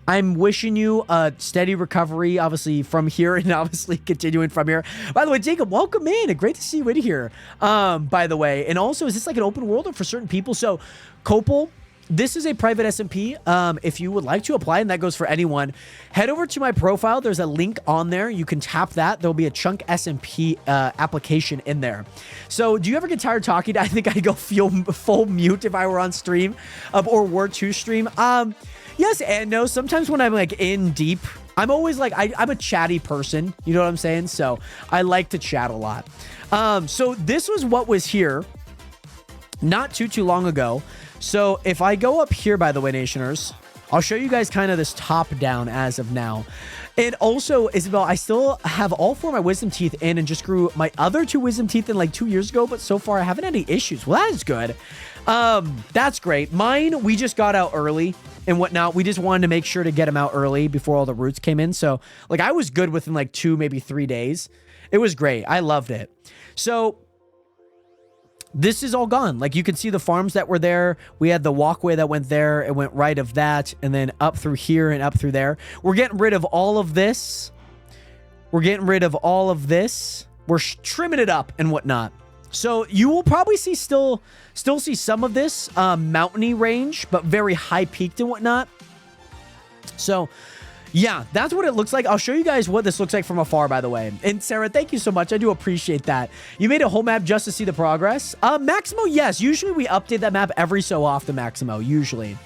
I'm wishing you a steady recovery, obviously, from here and obviously continuing from here. By the way, Jacob, welcome in. Great to see you in here, by the way. And also, is this like an open world or for certain people? So, Copal, this is a private SMP. If you would like to apply, and that goes for anyone, head over to my profile. There's a link on there. You can tap that. There'll be a chunk SMP application in there. So do you ever get tired talking? I think I go full mute if I were on stream or were to stream. Yes and no. Sometimes when I'm like in deep, I'm always like, I'm a chatty person. You know what I'm saying? So I like to chat a lot. So this was what was here not too long ago. So if I go up here, by the way, Nationers, I'll show you guys kind of this top down as of now. And also, Isabel, I still have all 4 of my wisdom teeth in and just grew my other 2 wisdom teeth in like 2 years ago. But so far, I haven't had any issues. Well, that is good. That's great. Mine, we just got out early and whatnot. We just wanted to make sure to get them out early before all the roots came in. So like I was good within like 2, maybe 3 days. It was great. I loved it. So this is all gone. Like you can see the farms that were there. We had the walkway that went there. It went right of that and then up through here and up through there. We're getting rid of all of this. We're getting rid of all of this. We're trimming it up and whatnot. So you will probably see still see some of this mountainy range, but very high peaked and whatnot. So yeah, that's what it looks like. I'll show you guys what this looks like from afar, by the way. And Sarah, thank you so much. I do appreciate that. You made a whole map just to see the progress. Maximo, yes. Usually we update that map every so often, Maximo, usually.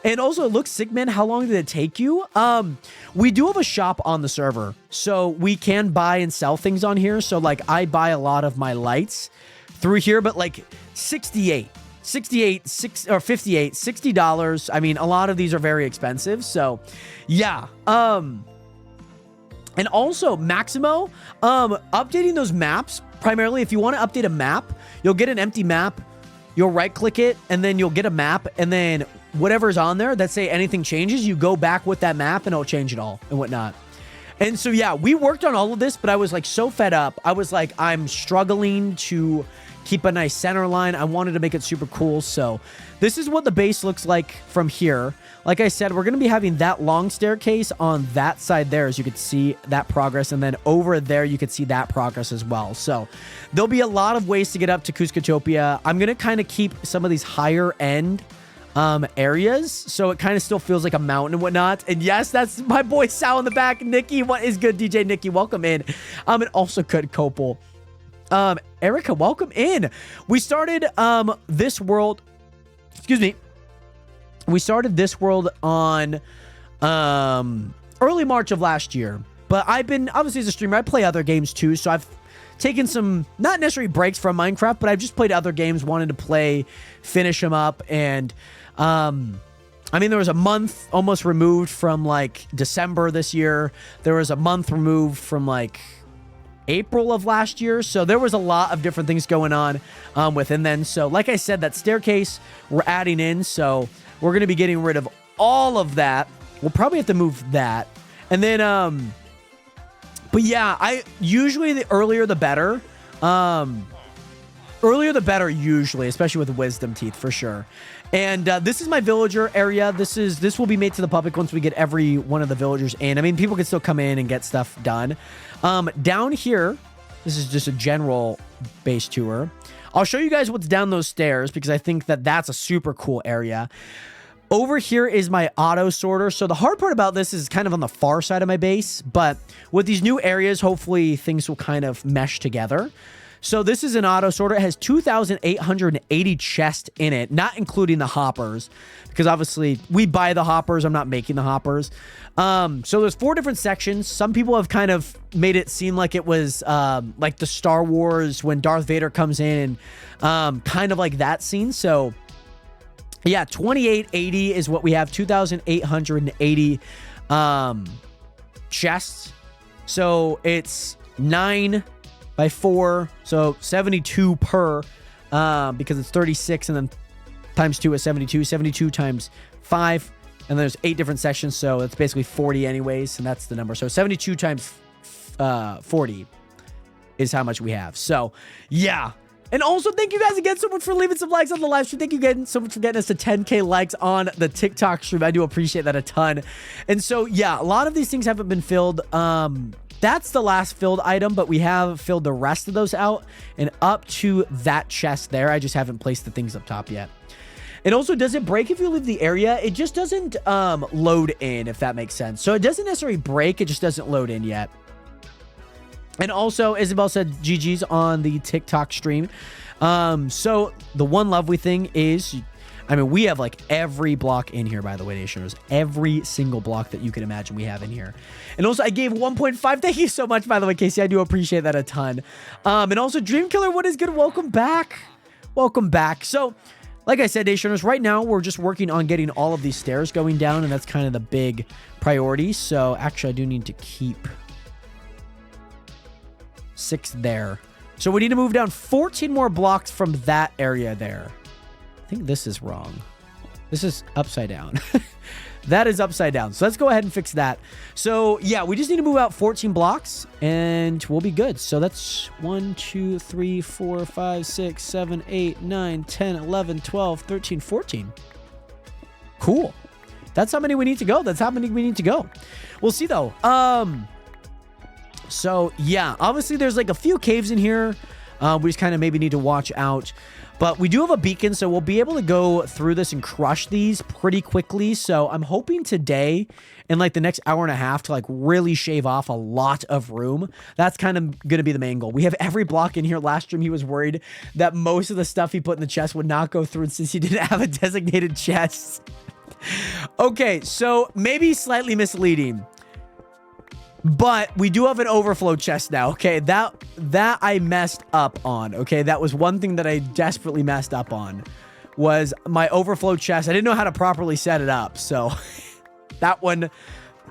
And also, it looks sick, man. How long did it take you? We do have a shop on the server, so we can buy and sell things on here. So, like, I buy a lot of my lights through here, but, like, $60. I mean, a lot of these are very expensive. So, yeah. And also, Maximo, updating those maps, primarily, if you want to update a map, you'll get an empty map, you'll right-click it, and then you'll get a map, and then whatever's on there that say anything changes, you go back with that map, and it'll change it all and whatnot. And so, yeah, we worked on all of this, but I was, like, so fed up. I was like, I'm struggling to keep a nice center line. I wanted to make it super cool. So this is what the base looks like from here. Like I said, we're going to be having that long staircase on that side there, as you can see that progress. And then over there, you can see that progress as well. So there'll be a lot of ways to get up to Kuzcotopia. I'm going to kind of keep some of these higher end areas, so it kind of still feels like a mountain and whatnot. And yes, that's my boy Sal in the back. Nikki, what is good, DJ Nikki? Welcome in. And also good, Copal. Erica, welcome in. We started this world, excuse me. We started this world on early March of last year. But I've been, obviously as a streamer, I play other games too. So I've taken some, not necessarily breaks from Minecraft, but I've just played other games, wanted to play, finish them up. And I mean, there was a month almost removed from like December this year. There was a month removed from like April of last year. So there was a lot of different things going on within then. So like I said, that staircase we're adding in. So we're going to be getting rid of all of that. We'll probably have to move that. And then, but yeah, I usually the earlier the better. Earlier the better usually, especially with wisdom teeth for sure. And this is my villager area. This will be made to the public once we get every one of the villagers in. I mean, people can still come in and get stuff done. Down here, this is just a general base tour. I'll show you guys what's down those stairs because I think that that's a super cool area. Over here is my auto sorter. So the hard part about this is kind of on the far side of my base, but with these new areas, hopefully things will kind of mesh together. So this is an auto sorter. It has 2,880 chests in it, not including the hoppers, because obviously we buy the hoppers. I'm not making the hoppers. So there's 4 different sections. Some people have kind of made it seem like it was like the Star Wars when Darth Vader comes in, and kind of like that scene. So yeah, 2,880 is what we have. 2,880 chests. So it's 9 by 4, so 72 per, because it's 36, and then times 2 is 72. 72 times 5, and there's 8 different sections, so it's basically 40 anyways, and that's the number. So 72 times 40 is how much we have. So yeah, And also, thank you guys again so much for leaving some likes on the live stream. Thank you again so much for getting us to 10K likes on the TikTok stream. I do appreciate that a ton. And so, yeah, a lot of these things haven't been filled. That's the last filled item, but we have filled the rest of those out and up to that chest there. I just haven't placed the things up top yet. And also, does it break if you leave the area? It just doesn't load in, if that makes sense. So it doesn't necessarily break. It just doesn't load in yet. And also, Isabel said GG's on the TikTok stream. So the one lovely thing is, I mean, we have like every block in here, by the way, Nationers. Every single block that you can imagine we have in here. And also, I gave 1.5. Thank you so much, by the way, Casey. I do appreciate that a ton. And also, Dreamkiller, what is good? Welcome back. Welcome back. So, like I said, Nationers, right now, we're just working on getting all of these stairs going down, and that's kind of the big priority. So, actually, I do need to keep 6 there. So we need to move down 14 more blocks from that area there. I think this is wrong. This is upside down. That is upside down. So let's go ahead and fix that. So yeah, we just need to move out 14 blocks and we'll be good. So that's 1, 2, 3, 4, 5, 6, 7, 8, 9, 10, 11, 12, 13, 14. Cool. That's how many we need to go. That's how many we need to go. We'll see though. So yeah, obviously there's like a few caves in here. We just kind of maybe need to watch out, but we do have a beacon, so we'll be able to go through this and crush these pretty quickly. So I'm hoping today in like the next hour and a half to like really shave off a lot of room. That's kind of going to be the main goal. We have every block in here. Last stream, he was worried that most of the stuff he put in the chest would not go through, and since he didn't have a designated chest. Okay, so maybe slightly misleading. But we do have an overflow chest now, okay? That I messed up on, okay? That was one thing that I desperately messed up on, was my overflow chest. I didn't know how to properly set it up, so that one,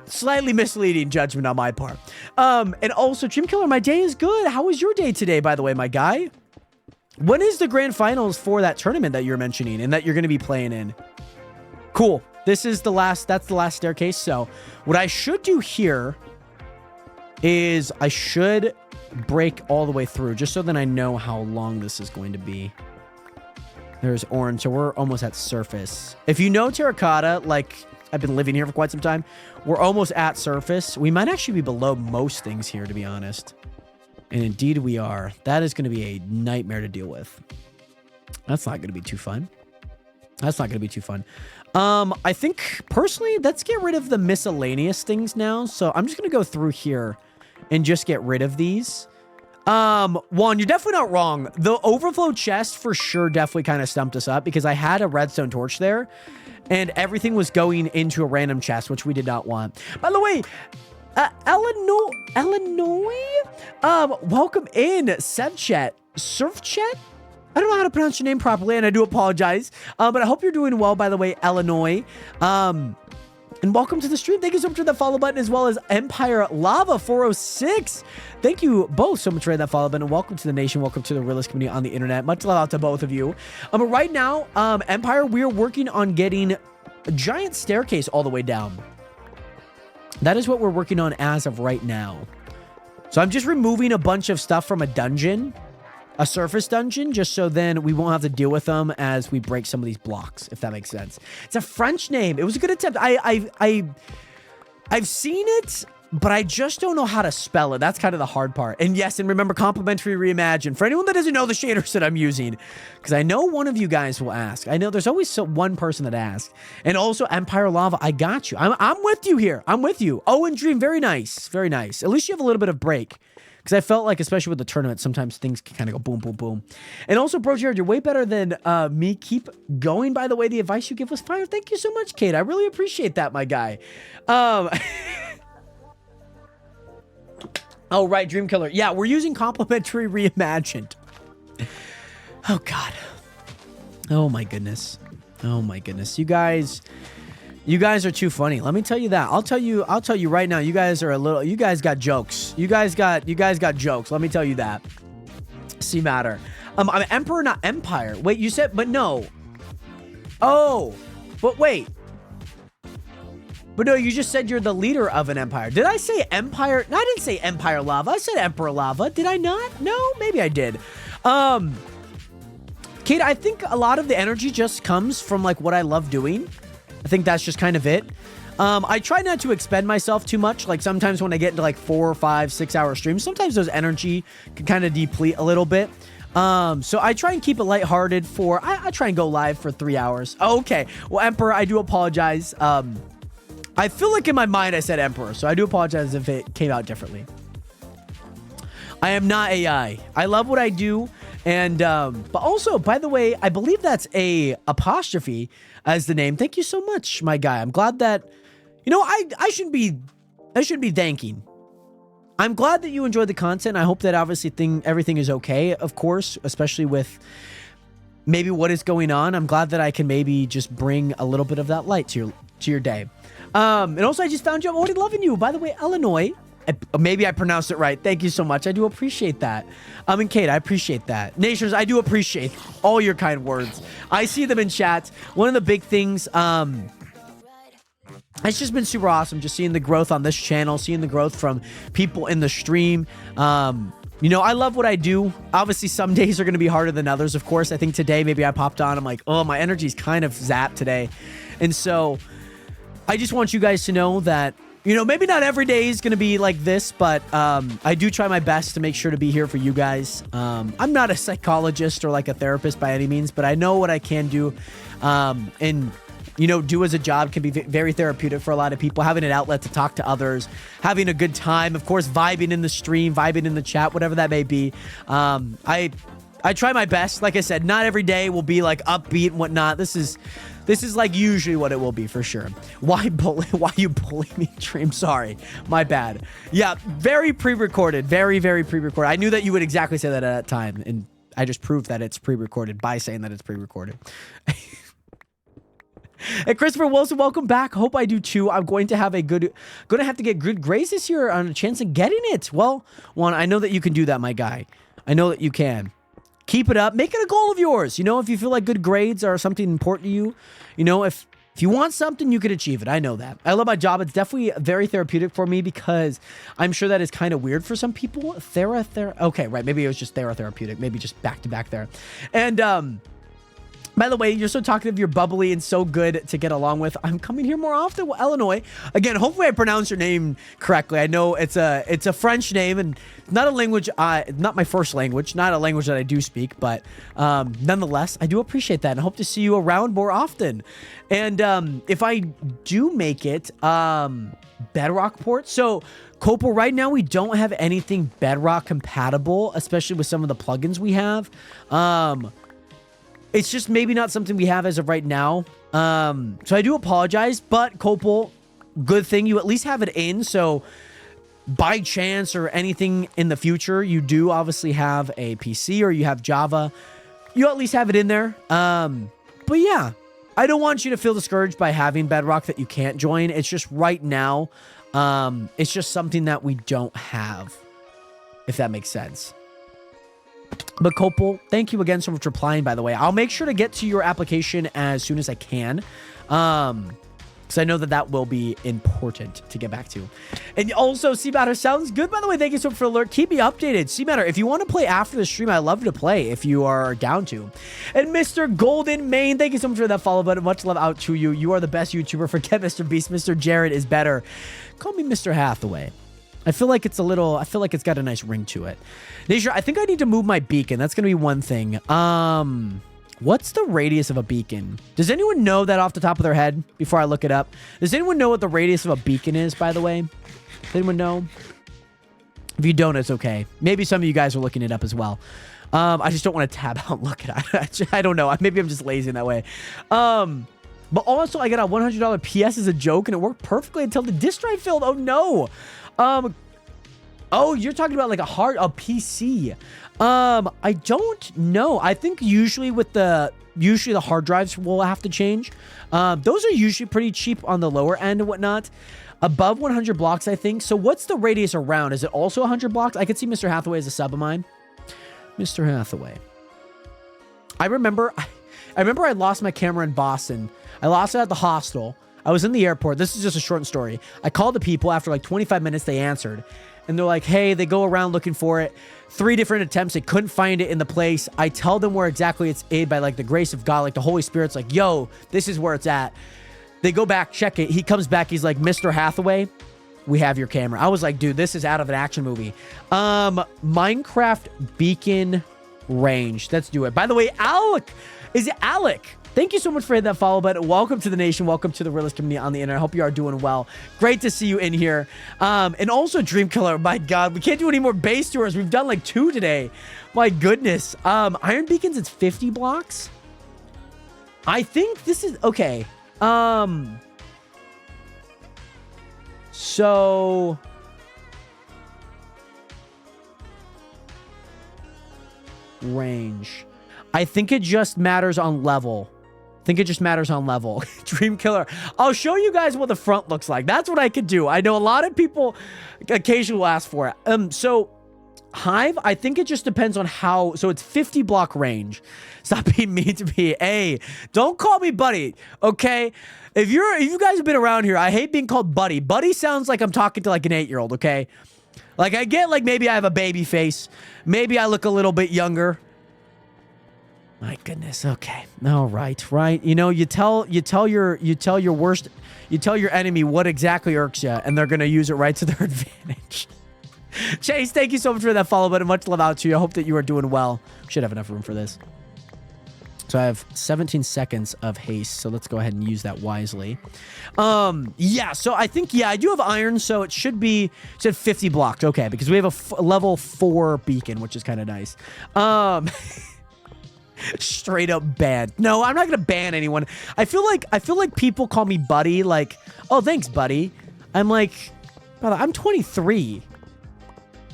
slightly misleading judgment on my part. And also, Dreamkiller, my day is good. How was your day today, by the way, my guy? When is the grand finals for that tournament that you're mentioning and that you're going to be playing in? Cool. This is the last, that's the last staircase. So what I should do here is I should break all the way through just so that I know how long this is going to be. There's orange, so we're almost at surface. If you know Terracotta, like I've been living here for quite some time, we're almost at surface. We might actually be below most things here, to be honest. And indeed we are. That is going to be a nightmare to deal with. That's not going to be too fun. That's not going to be too fun. I think personally, let's get rid of the miscellaneous things now. So I'm just going to go through here and just get rid of these. Juan, you're definitely not wrong. The overflow chest for sure definitely kind of stumped us up because I had a redstone torch there and everything was going into a random chest, which we did not want. By the way, Illinois, welcome in, Sevchet, Surfchet. I don't know how to pronounce your name properly, and I do apologize. But I hope you're doing well, by the way, Illinois. And welcome to the stream. Thank you so much for that follow button, as well as Empire Lava 406. Thank you both so much for that follow button. And welcome to the nation. Welcome to the realist community on the internet. Much love out to both of you. But right now, Empire, we are working on getting a giant staircase all the way down. That is what we're working on as of right now. So I'm just removing a bunch of stuff from a dungeon. A surface dungeon, just so then we won't have to deal with them as we break some of these blocks, if that makes sense. It's a French name. It was a good attempt. I've seen it, but I just don't know how to spell it. That's kind of the hard part. And yes, and remember, complimentary reimagine. For anyone that doesn't know the shaders that I'm using, because I know one of you guys will ask. I know there's always one person that asks. And also, Empire Lava, I got you. I'm with you here. I'm with you. Oh, and Dream, very nice. Very nice. At least you have a little bit of break. Because I felt like, especially with the tournament, sometimes things can kind of go boom, boom, boom. And also, Bro Jared, you're way better than me. Keep going, by the way. The advice you give was fire. Thank you so much, Kate. I really appreciate that, my guy. Oh, right, Dreamkiller. Yeah, we're using complimentary reimagined. Oh, God. Oh, my goodness. Oh, my goodness. You guys are too funny. Let me tell you that. I'll tell you right now, you guys got jokes. You guys got jokes. Let me tell you that. See matter. I'm Emperor, not Empire. Wait, you said, but no. Oh, but wait. But no, you just said you're the leader of an empire. Did I say Empire? No, I didn't say Empire Lava. I said Emperor Lava. Did I not? No, maybe I did. Kate, I think a lot of the energy just comes from like what I love doing. I think that's just kind of it. I try not to expend myself too much. Like sometimes when I get into like 4 or 5, 6 hour streams, sometimes those energy can kind of deplete a little bit. So I try and keep it lighthearted for, I try and go live for 3 hours. Oh, okay. Well, Emperor, I do apologize. I feel like in my mind I said Emperor, so I do apologize if it came out differently. I am not AI. I love what I do. And, but also, by the way, I believe that's a apostrophe as the name. Thank you so much, my guy. I'm glad that, you know, I shouldn't be thanking. I'm glad that you enjoyed the content. I hope that obviously everything is okay, of course, especially with maybe what is going on. I'm glad that I can maybe just bring a little bit of that light to your day. And also I just found you. I'm already loving you. By the way, Illinois. Maybe I pronounced it right. Thank you so much. I do appreciate that. And Kate, I appreciate that. Nations, I do appreciate all your kind words. I see them in chat. One of the big things, it's just been super awesome just seeing the growth on this channel, seeing the growth from people in the stream. You know, I love what I do. Obviously, some days are going to be harder than others, of course. I think today, maybe I popped on. I'm like, oh, my energy's kind of zapped today. And so I just want you guys to know that, you know, maybe not every day is going to be like this, but I do try my best to make sure to be here for you guys. I'm not a psychologist or like a therapist by any means, but I know what I can do. And, you know, do as a job can be very therapeutic for a lot of people. Having an outlet to talk to others, having a good time, of course, vibing in the stream, vibing in the chat, whatever that may be. I try my best. Like I said, not every day will be like upbeat and whatnot. This is like usually what it will be for sure. Why you bully me, Dream? Sorry. My bad. Yeah, very pre-recorded. Very, very pre-recorded. I knew that you would exactly say that at that time, and I just proved that it's pre-recorded by saying that it's pre-recorded. Hey, Christopher Wilson, welcome back. Hope I do too. I'm going to have to get good grades this year on a chance of getting it. Well, Juan, I know that you can do that, my guy. I know that you can. Keep it up. Make it a goal of yours. You know, if you feel like good grades are something important to you, you know, if you want something, you can achieve it. I know that. I love my job. It's definitely very therapeutic for me because I'm sure that is kind of weird for some people. Okay, right. Maybe it was just therapeutic. Maybe just back to back there. And, by the way, you're so talkative, you're bubbly, and so good to get along with. I'm coming here more often. Well, Illinois. Again, hopefully I pronounce your name correctly. I know it's a French name and not a language, not my first language, not a language that I do speak, but nonetheless, I do appreciate that and hope to see you around more often. And if I do make it, Bedrock port. So, Copal, right now we don't have anything Bedrock compatible, especially with some of the plugins we have. It's just maybe not something we have as of right now. So I do apologize, but Copal, good thing you at least have it in. So by chance or anything in the future, you do obviously have a PC or you have Java, you at least have it in there. But yeah, I don't want you to feel discouraged by having Bedrock that you can't join. It's just right now, it's just something that we don't have, if that makes sense. But Copal, thank you again so much for replying, by the way. I'll make sure to get to your application as soon as I can. Because I know that will be important to get back to. And also, C-Matter sounds good, by the way. Thank you so much for the alert. Keep me updated. C-Matter, if you want to play after the stream, I'd love to play if you are down to. And Mr. Golden Main, thank you so much for that follow button. Much love out to you. You are the best YouTuber. Forget Mr. Beast. Mr. Jared is better. Call me Mr. Hathaway. I feel like it's got a nice ring to it. Nature, I think I need to move my beacon. That's going to be one thing. What's the radius of a beacon? Does anyone know that off the top of their head before I look it up? Does anyone know what the radius of a beacon is, by the way? Does anyone know? If you don't, it's okay. Maybe some of you guys are looking it up as well. I just don't want to tab out and look at it. I don't know. Maybe I'm just lazy in that way. But also, I got a $100 PS as a joke, and it worked perfectly until the disk drive failed. Oh, no. Oh, you're talking about like a PC. I don't know. I think usually the hard drives will have to change. Those are usually pretty cheap on the lower end and whatnot. Above 100 blocks, I think. So what's the radius around? Is it also 100 blocks? I could see Mr. Hathaway as a sub of mine. Mr. Hathaway. I remember I lost my camera in Boston. I lost it at the hostel. I was in the airport. This is just a short story. I called the people. After like 25 minutes, they answered. and they're like, hey, they go around looking for it. 3 different attempts. They couldn't find it in the place. I tell them where exactly it's aid by like the grace of God, like the Holy Spirit's like, yo, this is where it's at. They go back, check it. He comes back. He's like, Mr. Hathaway, we have your camera. I was like, dude, this is out of an action movie. Minecraft beacon range. Let's do it. By the way, Alec, is it Alec? Thank you so much for hitting that follow button. Welcome to the nation. Welcome to the realist community on the internet. I hope you are doing well. Great to see you in here. And also Dream Killer. My God, we can't do any more base tours. We've done like 2 today. My goodness. Iron Beacons, it's 50 blocks. I think this is okay. So range. I think it just matters on level. Dream Killer. I'll show you guys what the front looks like. That's what I could do. I know a lot of people occasionally will ask for it. So Hive, I think it just depends on how. So it's 50 block range. Stop being mean to me. Hey, don't call me buddy, okay? If you guys have been around here, I hate being called buddy. Buddy sounds like I'm talking to like an 8-year-old, okay? Like I get like maybe I have a baby face. Maybe I look a little bit younger. My goodness. Okay. All right. Right. You know, you tell your enemy what exactly irks you, and they're gonna use it right to their advantage. Chase, thank you so much for that follow button. Much love out to you. I hope that you are doing well. Should have enough room for this. So I have 17 seconds of haste, so let's go ahead and use that wisely. Yeah, so I think, yeah, I do have iron, so it should be, it said 50 blocked. Okay, because we have a level 4 beacon, which is kind of nice. Straight up ban. No, I'm not gonna ban anyone. I feel like people call me buddy, like, oh, thanks, buddy. I'm like, brother, I'm 23.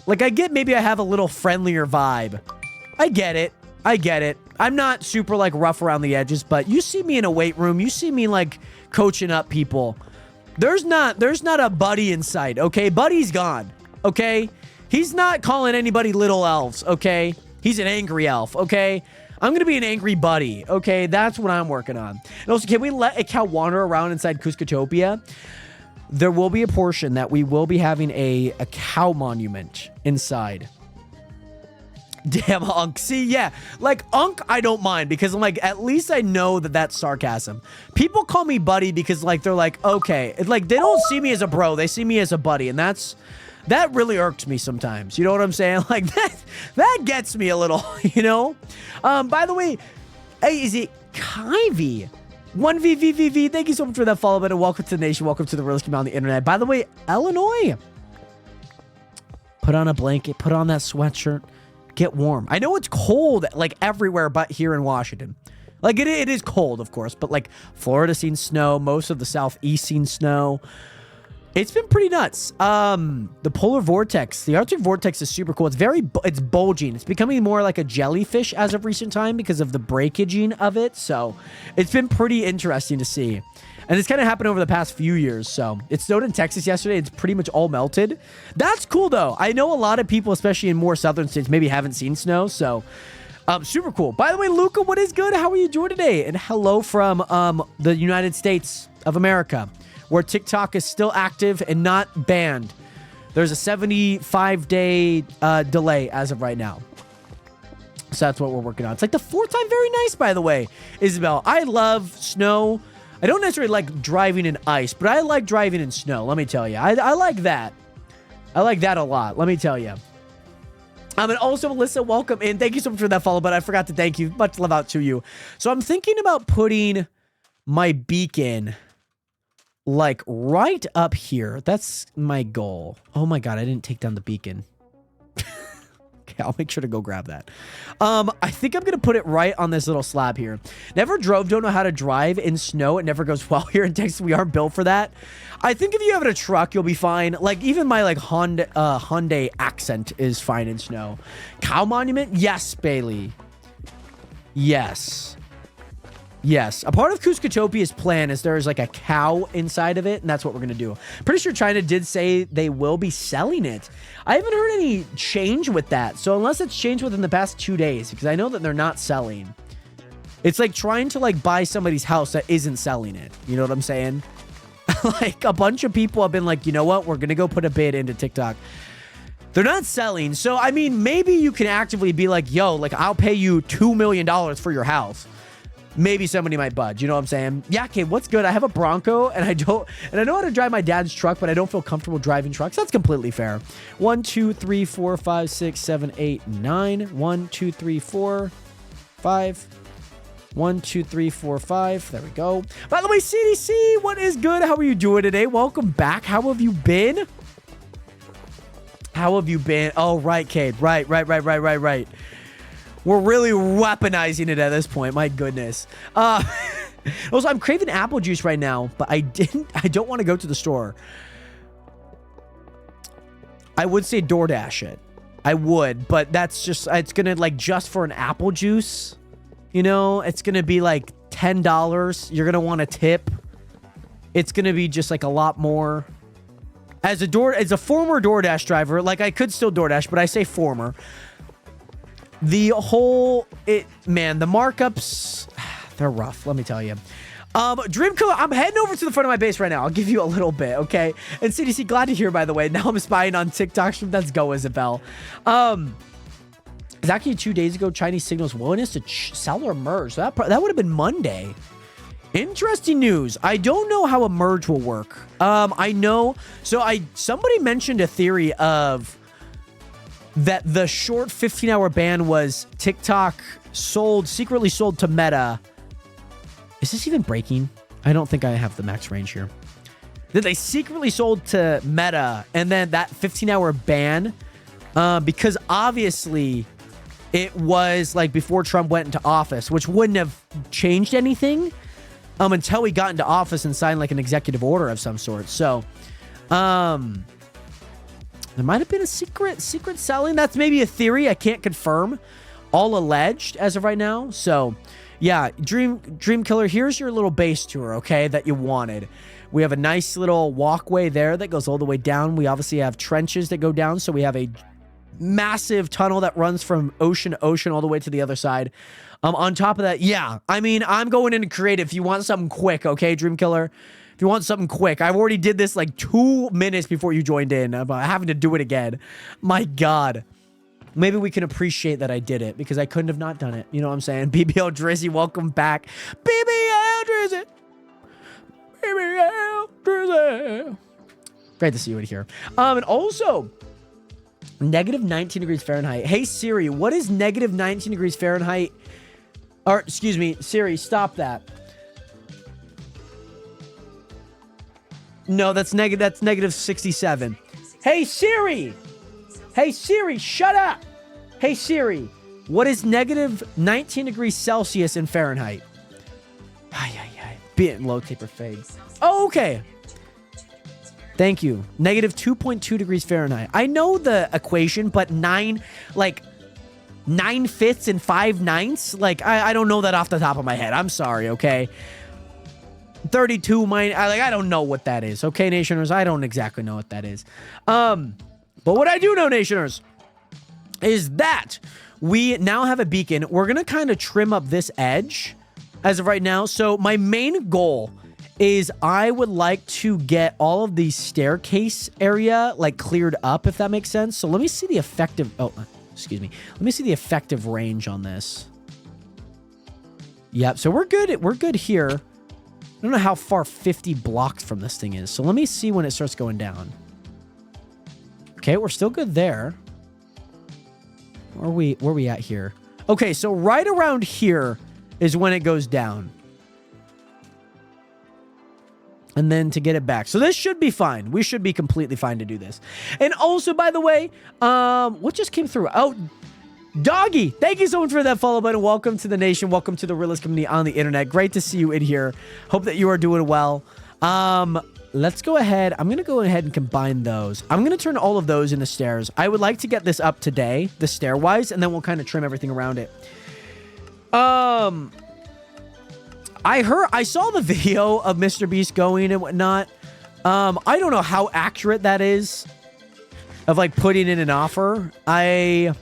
Like, I get maybe I have a little friendlier vibe. I get it. I'm not super, like, rough around the edges, but you see me in a weight room. You see me, like, coaching up people. There's not a buddy in sight, okay? Buddy's gone, okay? He's not calling anybody little elves, okay? He's an angry elf, okay? I'm gonna be an angry buddy, okay? That's what I'm working on. And also, can we let a cow wander around inside Kuzcotopia? There will be a portion that we will be having a cow monument inside. Damn, Unk. See, yeah. Like, Unk, I don't mind because I'm like, at least I know that that's sarcasm. People call me buddy because, like, they're like, okay. It's like, they don't see me as a bro. They see me as a buddy. And that really irks me sometimes. You know what I'm saying? Like, that gets me a little, you know? By the way, hey, is it Kyvie? 1VVVV, thank you so much for that follow button. Welcome to the nation. Welcome to the realest community on the internet. By the way, Illinois, put on a blanket, put on that sweatshirt, get warm. I know it's cold, like, everywhere but here in Washington. Like, it is cold, of course, but, like, Florida's seen snow. Most of the Southeast seen snow. It's been pretty nuts. The polar vortex, the Arctic vortex is super cool. It's bulging. It's becoming more like a jellyfish as of recent time because of the breakaging of it. So it's been pretty interesting to see. And it's kind of happened over the past few years. So it snowed in Texas yesterday. It's pretty much all melted. That's cool though. I know a lot of people, especially in more southern states, maybe haven't seen snow. So super cool. By the way, Luca, what is good? How are you doing today? And hello from the United States of America, where TikTok is still active and not banned. There's a 75-day delay as of right now. So that's what we're working on. It's like the 4th time. Very nice, by the way, Isabel. I love snow. I don't necessarily like driving in ice, but I like driving in snow. Let me tell you. I like that. I like that a lot. Let me tell you. And also, Melissa, welcome in. Thank you so much for that follow, but I forgot to thank you. Much love out to you. So I'm thinking about putting my beacon like right up here. That's my goal. Oh my God, I didn't take down the beacon. Okay, I'll make sure to go grab that. I think I'm gonna put it right on this little slab here. Never drove, don't know how to drive in snow. It never goes well here in Texas. We aren't built for that. I think if you have it a truck, you'll be fine. Like even my like Hyundai accent is fine in snow. Cow monument? Yes, Bailey. Yes. Yes, a part of Kuzcotopia's plan is there's like a cow inside of it, and that's what we're going to do. Pretty sure China did say they will be selling it. I haven't heard any change with that, so unless it's changed within the past 2 days, because I know that they're not selling. It's like trying to like buy somebody's house that isn't selling it. You know what I'm saying? Like a bunch of people have been like, you know what? We're going to go put a bid into TikTok. They're not selling. So, I mean, maybe you can actively be like, yo, like, I'll pay you $2 million for your house. Maybe somebody might budge. You know what I'm saying? Yeah, okay, what's good? I have a Bronco, and I know how to drive my dad's truck, but I don't feel comfortable driving trucks. That's completely fair. 1, 2, 3, 4, 5, 6, 7, 8, 9. 1, 2, 3, 4, 5. 1, 2, 3, 4, 5. There we go. By the way, CDC, what is good? How are you doing today? Welcome back. How have you been? How have you been? Oh, right, Cade. Right. We're really weaponizing it at this point. My goodness. Also, I'm craving apple juice right now, but I don't want to go to the store. I would say DoorDash it. I would, but that's just, it's going to like just for an apple juice, you know, it's going to be like $10. You're going to want a tip. It's going to be just like a lot more. As a former DoorDash driver, like I could still DoorDash, but I say former. The markups, they're rough, let me tell you. Dreamkiller, I'm heading over to the front of my base right now. I'll give you a little bit, okay? And CDC, glad to hear, by the way. Now I'm spying on TikTok. Let's go, Isabel. Exactly 2 days ago, Chinese signals willingness to sell or merge. So that would have been Monday. Interesting news. I don't know how a merge will work. I know. So somebody mentioned a theory of that the short 15-hour ban was TikTok secretly sold to Meta. Is this even breaking? I don't think I have the max range here. That they secretly sold to Meta, and then that 15-hour ban, because obviously it was like before Trump went into office, which wouldn't have changed anything until he got into office and signed like an executive order of some sort. So, there might have been a secret selling. That's maybe a theory. I can't confirm. All alleged as of right now. So, yeah, Dream Killer, here's your little base tour, okay, that you wanted. We have a nice little walkway there that goes all the way down. We obviously have trenches that go down, so we have a massive tunnel that runs from ocean to ocean all the way to the other side. On top of that, yeah, I mean, I'm going into creative if you want something quick, okay, Dream Killer? If you want something quick, I've already did this like 2 minutes before you joined in. I'm having to do it again. My God. Maybe we can appreciate that I did it because I couldn't have not done it. You know what I'm saying? BBL Drizzy, welcome back. BBL Drizzy. BBL Drizzy. Great to see you in here. And also, negative 19 degrees Fahrenheit. Hey, Siri, what is negative 19 degrees Fahrenheit? Or, excuse me, Siri, stop that. No, that's negative 67. Hey, Siri! Hey, Siri, shut up! Hey, Siri, what is negative 19 degrees Celsius in Fahrenheit? Being low taper fade. Oh, okay. Thank you. Negative 2.2 degrees Fahrenheit. I know the equation, but 9 fifths and 5 ninths? Like, I don't know that off the top of my head. I'm sorry, okay? 32 minus, I don't know what that is. Okay, Nationers, I don't exactly know what that is. But what I do know, Nationers, is that we now have a beacon. We're going to kind of trim up this edge as of right now. So my main goal is I would like to get all of the staircase area like cleared up, if that makes sense. So let me see the effective, excuse me. Let me see the effective range on this. Yep, so we're good. We're good here. I don't know how far 50 blocks from this thing is. So let me see when it starts going down. Okay, we're still good there. Where are we at here? Okay, so right around here is when it goes down. And then to get it back. So this should be fine. We should be completely fine to do this. And also, by the way, what just came through? Oh, Doggy, thank you so much for that follow button. Welcome to the nation. Welcome to the realist community on the internet. Great to see you in here. Hope that you are doing well. Let's go ahead. I'm going to go ahead and combine those. I'm going to turn all of those into stairs. I would like to get this up today, the stairwise, and then we'll kind of trim everything around it. I saw the video of Mr. Beast going and whatnot. I don't know how accurate that is of like putting in an offer. I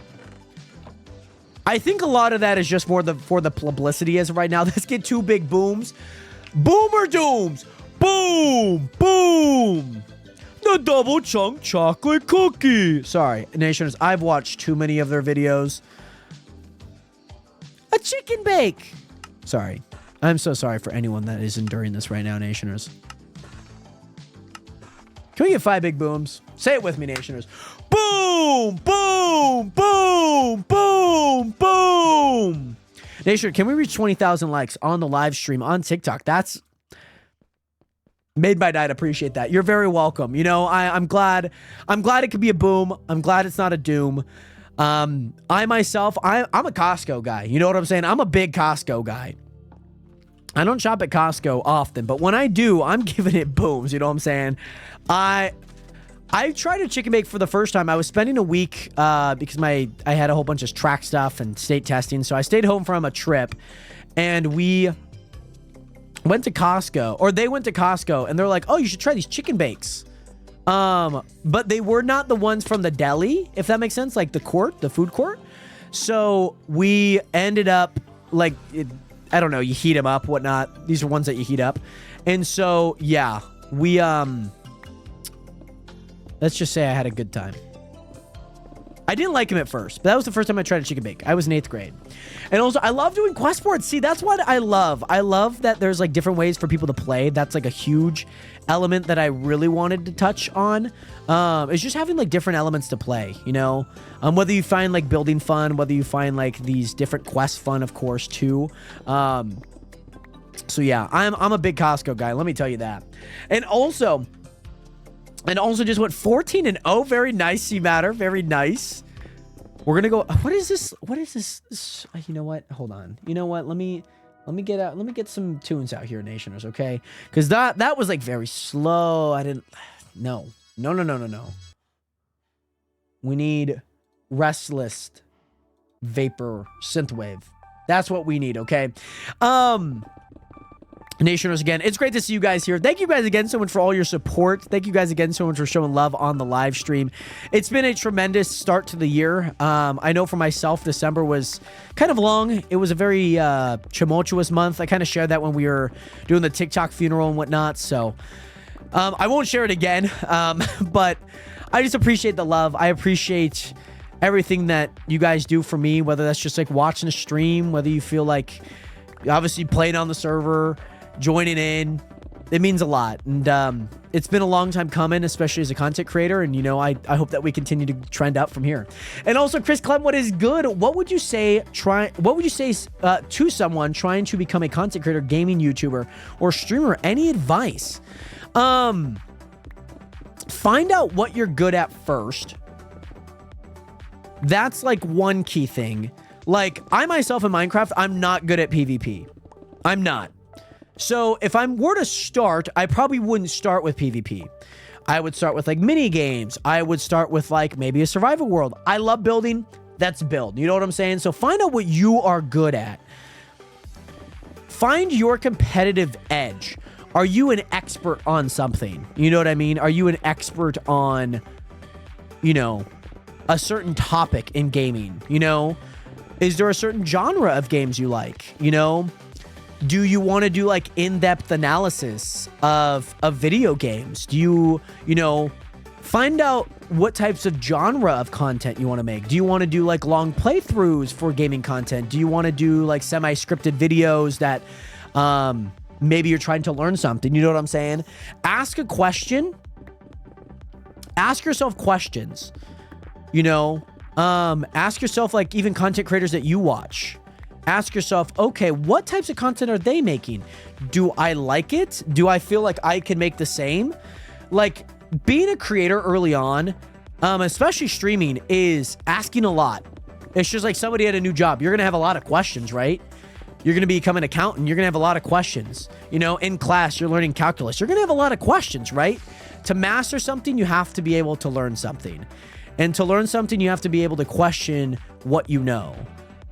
think a lot of that is just more for the publicity as of right now. Let's get 2 big booms. Boomer dooms. Boom. Boom. the double chunk chocolate cookie. Sorry, Nationers, I've watched too many of their videos. A chicken bake. Sorry. I'm so sorry for anyone that is enduring this right now, Nationers. Can we get 5 big booms? Say it with me, Nationers. Boom, boom, boom, boom, boom. Nation, can we reach 20,000 likes on the live stream on TikTok? That's made my night. Appreciate that. You're very welcome. You know, I'm glad it could be a boom. I'm glad it's not a doom. I myself, I'm a Costco guy. You know what I'm saying? I'm a big Costco guy. I don't shop at Costco often, but when I do, I'm giving it booms. You know what I'm saying? I tried a chicken bake for the first time. I was spending a week because I had a whole bunch of track stuff and state testing. So I stayed home from a trip, and we went to Costco, or they went to Costco, and they're like, "Oh, you should try these chicken bakes." But they were not the ones from the deli, if that makes sense, like the food court. So we ended up like, I don't know, you heat them up, whatnot. These are ones that you heat up. And so, yeah, we, let's just say I had a good time. I didn't like him at first, but that was the first time I tried a chicken bake. I was in 8th grade. And also, I love doing quest boards. See, that's what I love. I love that there's like different ways for people to play. That's like a huge element that I really wanted to touch on. It's just having like different elements to play, you know? Whether you find like building fun, whether you find like these different quests fun, of course, too. So yeah, I'm a big Costco guy. Let me tell you that. And also just went 14-0. Very nice, C-Matter. Very nice. We're gonna go. What is this? What is this? You know what? Hold on. You know what? Let me get out. Let me get some tunes out here, Nationers. Okay? Because that was like very slow. I didn't. No. We need Restless Vapor Synthwave. That's what we need. Okay. Nationers, again, it's great to see you guys here. Thank you guys again so much for all your support. Thank you guys again so much for showing love on the live stream. It's been a tremendous start to the year. I know for myself, December was kind of long. It was a very tumultuous month. I kind of shared that when we were doing the TikTok funeral and whatnot. So I won't share it again, but I just appreciate the love. I appreciate everything that you guys do for me, whether that's just like watching a stream, whether you feel like obviously playing on the server, joining in. It means a lot. And it's been a long time coming, especially as a content creator. And, you know, I hope that we continue to trend up from here. And also, Chris Clem, what is good? What would you say to someone trying to become a content creator, gaming YouTuber, or streamer? Any advice? Find out what you're good at first. That's like one key thing. Like, I myself in Minecraft, I'm not good at PvP. I'm not. So if I were to start, I probably wouldn't start with PvP. I would start with like mini games. I would start with like maybe a survival world. I love building. That's build. You know what I'm saying? So find out what you are good at. Find your competitive edge. Are you an expert on something? You know what I mean? Are you an expert on, you know, a certain topic in gaming? You know, is there a certain genre of games you like? You know, do you want to do like in-depth analysis of video games? Do you know, find out what types of genre of content you want to make. Do you want to do like long playthroughs for gaming content? Do you want to do like semi-scripted videos that maybe you're trying to learn something? You know what I'm saying? Ask a question. Ask yourself questions. You know, ask yourself, like, even content creators that you watch. Ask yourself, okay, what types of content are they making? Do I like it? Do I feel like I can make the same? Like, being a creator early on, especially streaming, is asking a lot. It's just like somebody at a new job. You're going to have a lot of questions, right? You're going to become an accountant. You're going to have a lot of questions. You know, in class, you're learning calculus. You're going to have a lot of questions, right? To master something, you have to be able to learn something. And to learn something, you have to be able to question what you know.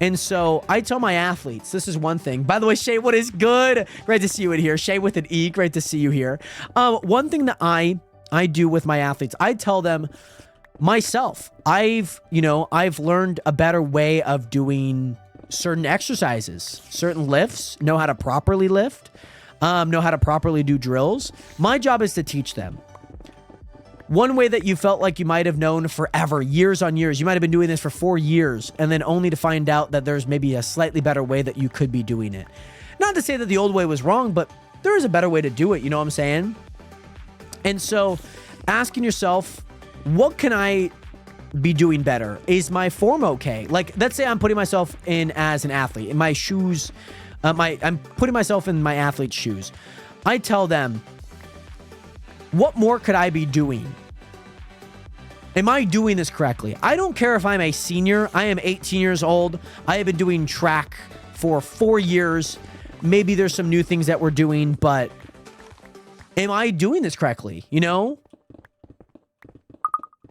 And so I tell my athletes, this is one thing. By the way, Shay, what is good? Great to see you in here. Shay with an E, great to see you here. One thing that I do with my athletes, I tell them myself, I've learned a better way of doing certain exercises, certain lifts, know how to properly lift, know how to properly do drills. My job is to teach them. One way that you felt like you might have known forever, years on years. You might have been doing this for 4 years, and then only to find out that there's maybe a slightly better way that you could be doing it. Not to say that the old way was wrong, but there is a better way to do it, you know what I'm saying? And so asking yourself, what can I be doing better? Is my form okay? Like, let's say I'm putting myself in as an athlete, in my shoes, I'm putting myself in my athlete's shoes. I tell them, what more could I be doing? Am I doing this correctly? I don't care if I'm a senior. I am 18 years old. I have been doing track for 4 years. Maybe there's some new things that we're doing, but am I doing this correctly? You know?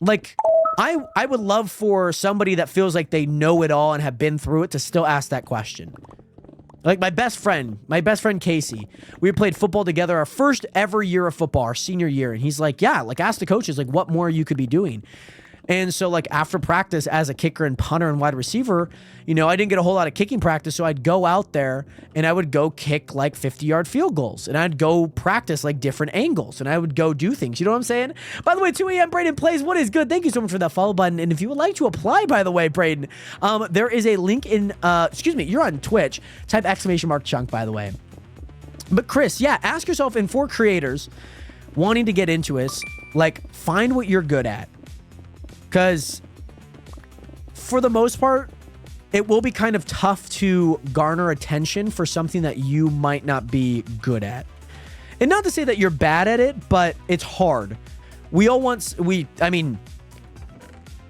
Like, I would love for somebody that feels like they know it all and have been through it to still ask that question. Like my best friend Casey, we played football together our first ever year of football, our senior year. And he's like, yeah, like ask the coaches, like what more you could be doing. And so like after practice as a kicker and punter and wide receiver, you know, I didn't get a whole lot of kicking practice. So I'd go out there and I would go kick like 50-yard field goals and I'd go practice like different angles and I would go do things. You know what I'm saying? By the way, 2 a.m. Braden Plays. What is good? Thank you so much for that follow button. And if you would like to apply, by the way, Braden, there is a link in, you're on Twitch. Type !chunk, by the way. But Chris, yeah, ask yourself, and for creators wanting to get into it, like find what you're good at. Because for the most part, it will be kind of tough to garner attention for something that you might not be good at. And not to say that you're bad at it, but it's hard. I mean,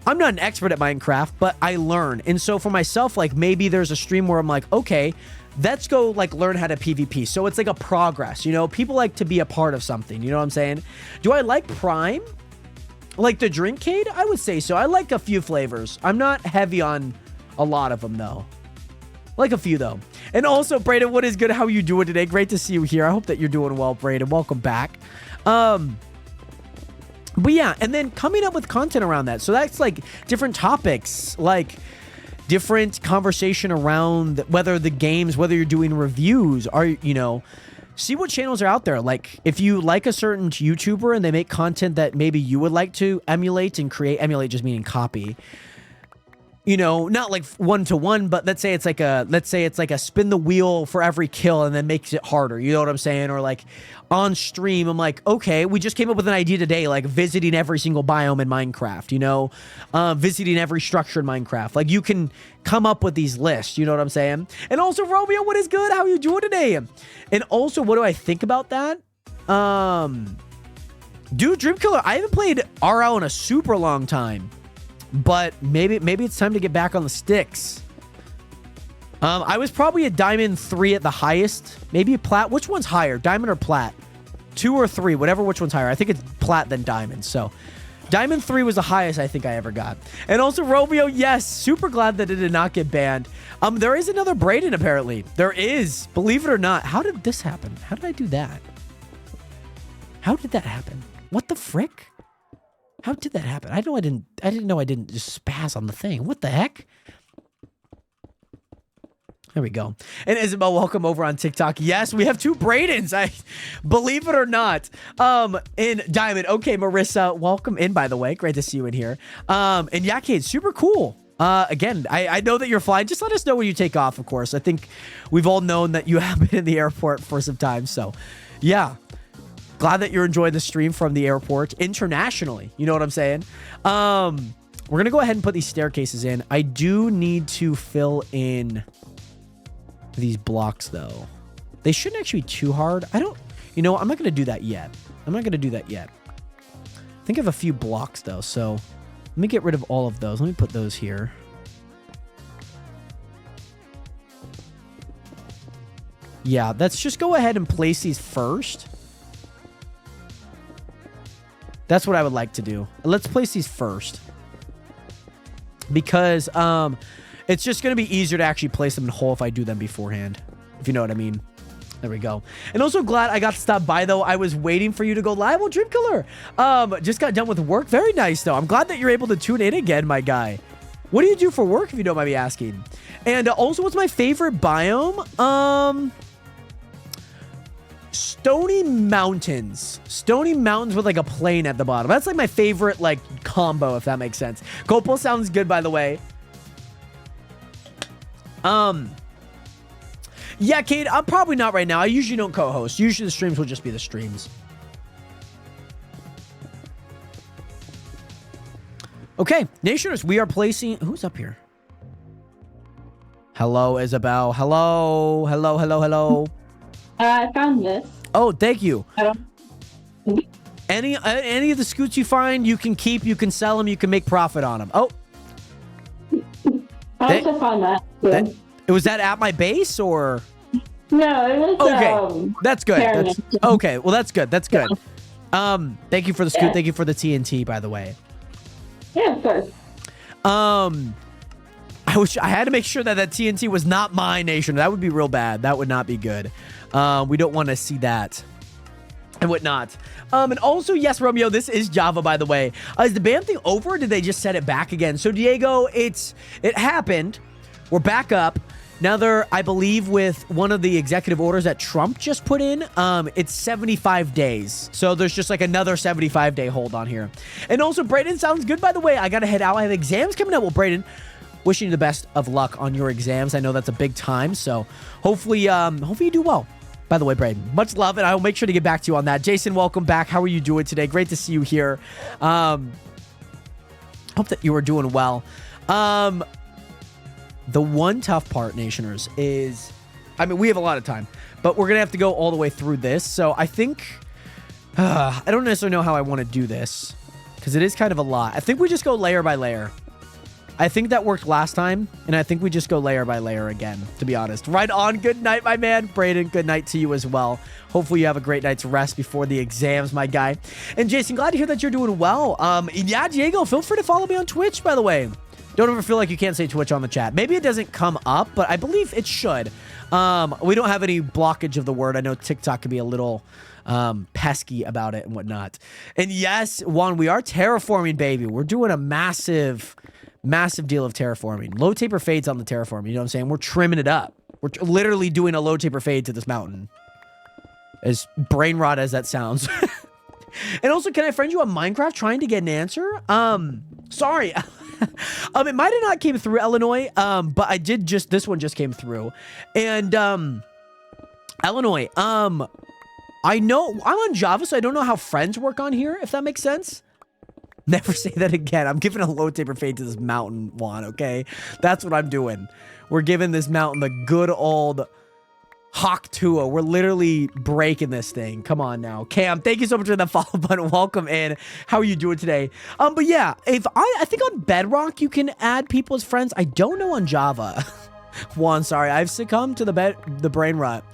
I'm not an expert at Minecraft, but I learn. And so for myself, like maybe there's a stream where I'm like, okay, let's go like learn how to PvP. So it's like a progress, you know, people like to be a part of something. You know what I'm saying? Do I like Prime? Like the Drinkade? I would say so. I like a few flavors. I'm not heavy on a lot of them, though. Like a few, though. And also, Braden, what is good? How are you doing today? Great to see you here. I hope that you're doing well, Braden. Welcome back. But yeah, and then coming up with content around that. So that's like different topics, like different conversation around whether the games, whether you're doing reviews, are, you know, see what channels are out there. Like if you like a certain YouTuber and they make content that maybe you would like to emulate and create, emulate just meaning copy, you know, not like one-to-one, but let's say it's like a spin the wheel for every kill and then makes it harder. You know what I'm saying? Or like on stream, I'm like, okay, we just came up with an idea today, like visiting every single biome in Minecraft, you know, visiting every structure in Minecraft. Like you can come up with these lists, you know what I'm saying? And also, Romeo, what is good? How are you doing today? And also, what do I think about that? Dude, Dreamkiller, I haven't played RL in a super long time. But maybe it's time to get back on the sticks. I was probably a Diamond 3 at the highest. Maybe a Plat. Which one's higher? Diamond or Plat? 2 or 3, whatever, which one's higher. I think it's Plat than Diamond. So Diamond 3 was the highest I think I ever got. And also Romeo, yes, super glad that it did not get banned. There is another Braden apparently. There is. Believe it or not. How did this happen? How did I do that? How did that happen? What the frick? How did that happen? I didn't know I didn't just spaz on the thing. What the heck? There we go. And Isabel, welcome over on TikTok. Yes, we have 2 Bradens. I believe it or not. In Diamond. Okay, Marissa, welcome in, by the way. Great to see you in here. And Yakade, super cool. Again, I know that you're flying. Just let us know when you take off, of course. I think we've all known that you have been in the airport for some time. So, yeah. Glad that you're enjoying the stream from the airport internationally. You know what I'm saying? We're going to go ahead and put these staircases in. I do need to fill in these blocks, though. They shouldn't actually be too hard. You know, I'm not going to do that yet. I think I have a few blocks, though. So let me get rid of all of those. Let me put those here. Yeah, let's just go ahead and place these first. That's what I would like to do. Let's place these first. Because it's just going to be easier to actually place them in whole if I do them beforehand. If you know what I mean. There we go. And also glad I got to stop by, though. I was waiting for you to go live. Well, Dreamkiller. Just got done with work. Very nice, though. I'm glad that you're able to tune in again, my guy. What do you do for work, if you don't mind me asking? And also, what's my favorite biome? Stony Mountains. Stony Mountains with like a plane at the bottom. That's like my favorite like combo, if that makes sense. Copal sounds good, by the way. Yeah, Kate, I'm probably not right now. I usually don't co-host. Usually the streams will just be the streams. Okay, Nationers, we are placing... Who's up here? Hello, Isabel. Hello. Hello, hello, hello. I found this. Oh, thank you. I don't... Any of the scoots you find, you can keep, you can sell them, you can make profit on them. Oh. I also found that. Was that at my base or? No, it was. Okay, that's good. That's, okay, well that's good. That's good. Thank you for the scoot. Yeah. Thank you for the TNT, by the way. Yeah, of course. I had to make sure that that TNT was not my nation. That would be real bad. That would not be good. We don't want to see that. And whatnot. And also, yes, Romeo, this is Java, by the way. Is the ban thing over, or did they just set it back again? So, Diego, it happened. We're back up. Now they're, I believe, with one of the executive orders that Trump just put in, it's 75 days. So there's just like another 75-day hold on here. And also, Brayden, sounds good, by the way. I got to head out. I have exams coming up. Well, Brayden, wishing you the best of luck on your exams. I know that's a big time, so hopefully you do well. By the way, Brayden, much love, and I will make sure to get back to you on that. Jason, welcome back. How are you doing today? Great to see you here. Hope that you are doing well. The one tough part, Nationers, is, I mean, we have a lot of time, but we're going to have to go all the way through this. So I think, I don't necessarily know how I want to do this, because it is kind of a lot. I think we just go layer by layer. I think that worked last time, and I think we just go layer by layer again, to be honest. Right on. Good night, my man. Brayden, good night to you as well. Hopefully you have a great night's rest before the exams, my guy. And Jason, glad to hear that you're doing well. Yeah, Diego, feel free to follow me on Twitch, by the way. Don't ever feel like you can't say Twitch on the chat. Maybe it doesn't come up, but I believe it should. We don't have any blockage of the word. I know TikTok can be a little pesky about it and whatnot. And yes, Juan, we are terraforming, baby. We're doing a massive deal of terraforming. Low taper fades on the terraform. You know what I'm saying? We're trimming it up. We're literally doing a low taper fade to this mountain. As brain rot as that sounds. And also, can I friend you on Minecraft trying to get an answer? Sorry. It might have not came through, Illinois. But I did this one just came through. And, Illinois, I know I'm on Java, so I don't know how friends work on here, if that makes sense. Never say that again. I'm giving a low taper fade to this mountain, Juan, okay? That's what I'm doing. We're giving this mountain the good old Hawk Tua. We're literally breaking this thing. Come on now. Cam, thank you so much for that follow button. Welcome in. How are you doing today? But yeah, if I think on Bedrock you can add people as friends. I don't know on Java. Juan, sorry. I've succumbed to the brain rot.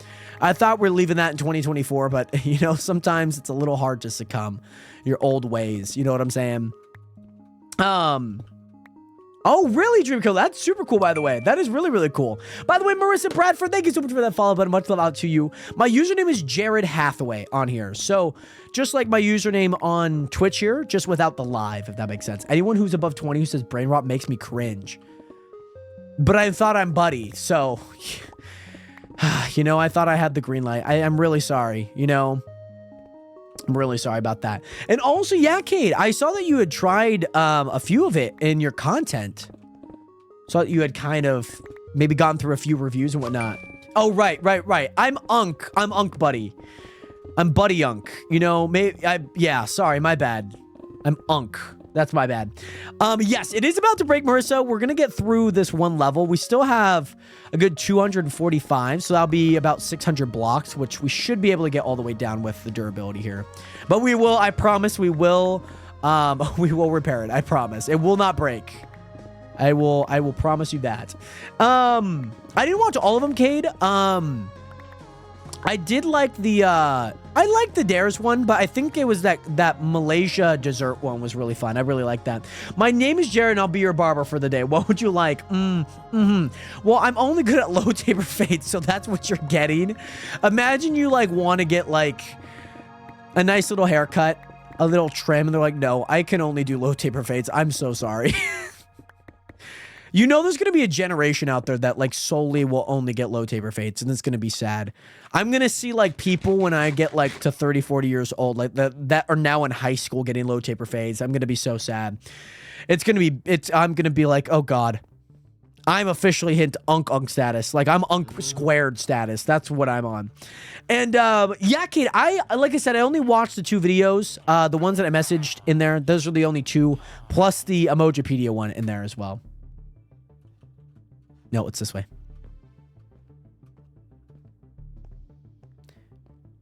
I thought we're leaving that in 2024, but you know, sometimes it's a little hard to succumb your old ways. You know what I'm saying? Oh, really, Dreamkill? That's super cool, by the way. That is really, really cool. By the way, Marissa Bradford, thank you so much for that follow button. Much love out to you. My username is Jared Hathaway on here. So just like my username on Twitch here, just without the live, if that makes sense. Anyone who's above 20 who says brain rot makes me cringe. But I thought I'm buddy, so... You know, I thought I had the green light. I'm really sorry, you know. I'm really sorry about that. And also, yeah, Kate, I saw that you had tried a few of it in your content. Saw that you had kind of maybe gone through a few reviews and whatnot. Oh, right. I'm Unk. I'm Unk Buddy. I'm Buddy Unk. You know, yeah, sorry, my bad. I'm Unk. That's my bad. Yes, it is about to break, Marissa. We're going to get through this one level. We still have a good 245, so that'll be about 600 blocks, which we should be able to get all the way down with the durability here. But we will, I promise we will repair it. I promise. It will not break. I will promise you that. I didn't watch all of them, Cade. I did like the, I liked the Dares one, but I think it was that Malaysia dessert one was really fun. I really like that. My name is Jared, and I'll be your barber for the day. What would you like? Well, I'm only good at low taper fades, so that's what you're getting. Imagine you, like, want to get, like, a nice little haircut, a little trim, and they're like, no, I can only do low taper fades. I'm so sorry. You know, there's going to be a generation out there that like solely will only get low taper fades, and it's going to be sad. I'm going to see like people when I get like to 30, 40 years old, like that are now in high school getting low taper fades. I'm going to be so sad. I'm going to be like, oh God, I'm officially hit unk status. Like I'm unk squared status. That's what I'm on. And yeah, Kate, like I said, I only watched the 2 videos. The ones that I messaged in there, those are the only 2, plus the Emojipedia one in there as well. No, it's this way.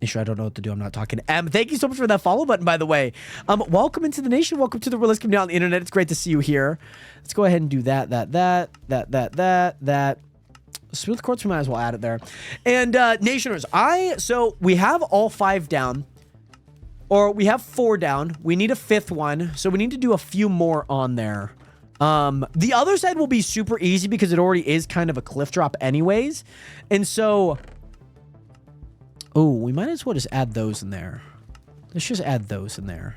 Sure, I don't know what to do. I'm not talking. Thank you so much for that follow button, by the way. Welcome into the nation. Welcome to the realist community on the internet. It's great to see you here. Let's go ahead and do that. Smooth quartz, we might as well add it there. And nationers, so we have all 5 down, or we have 4 down. We need a 5th one, so we need to do a few more on there. The other side will be super easy because it already is kind of a cliff drop anyways. And so, oh, we might as well just add those in there. Let's just add those in there.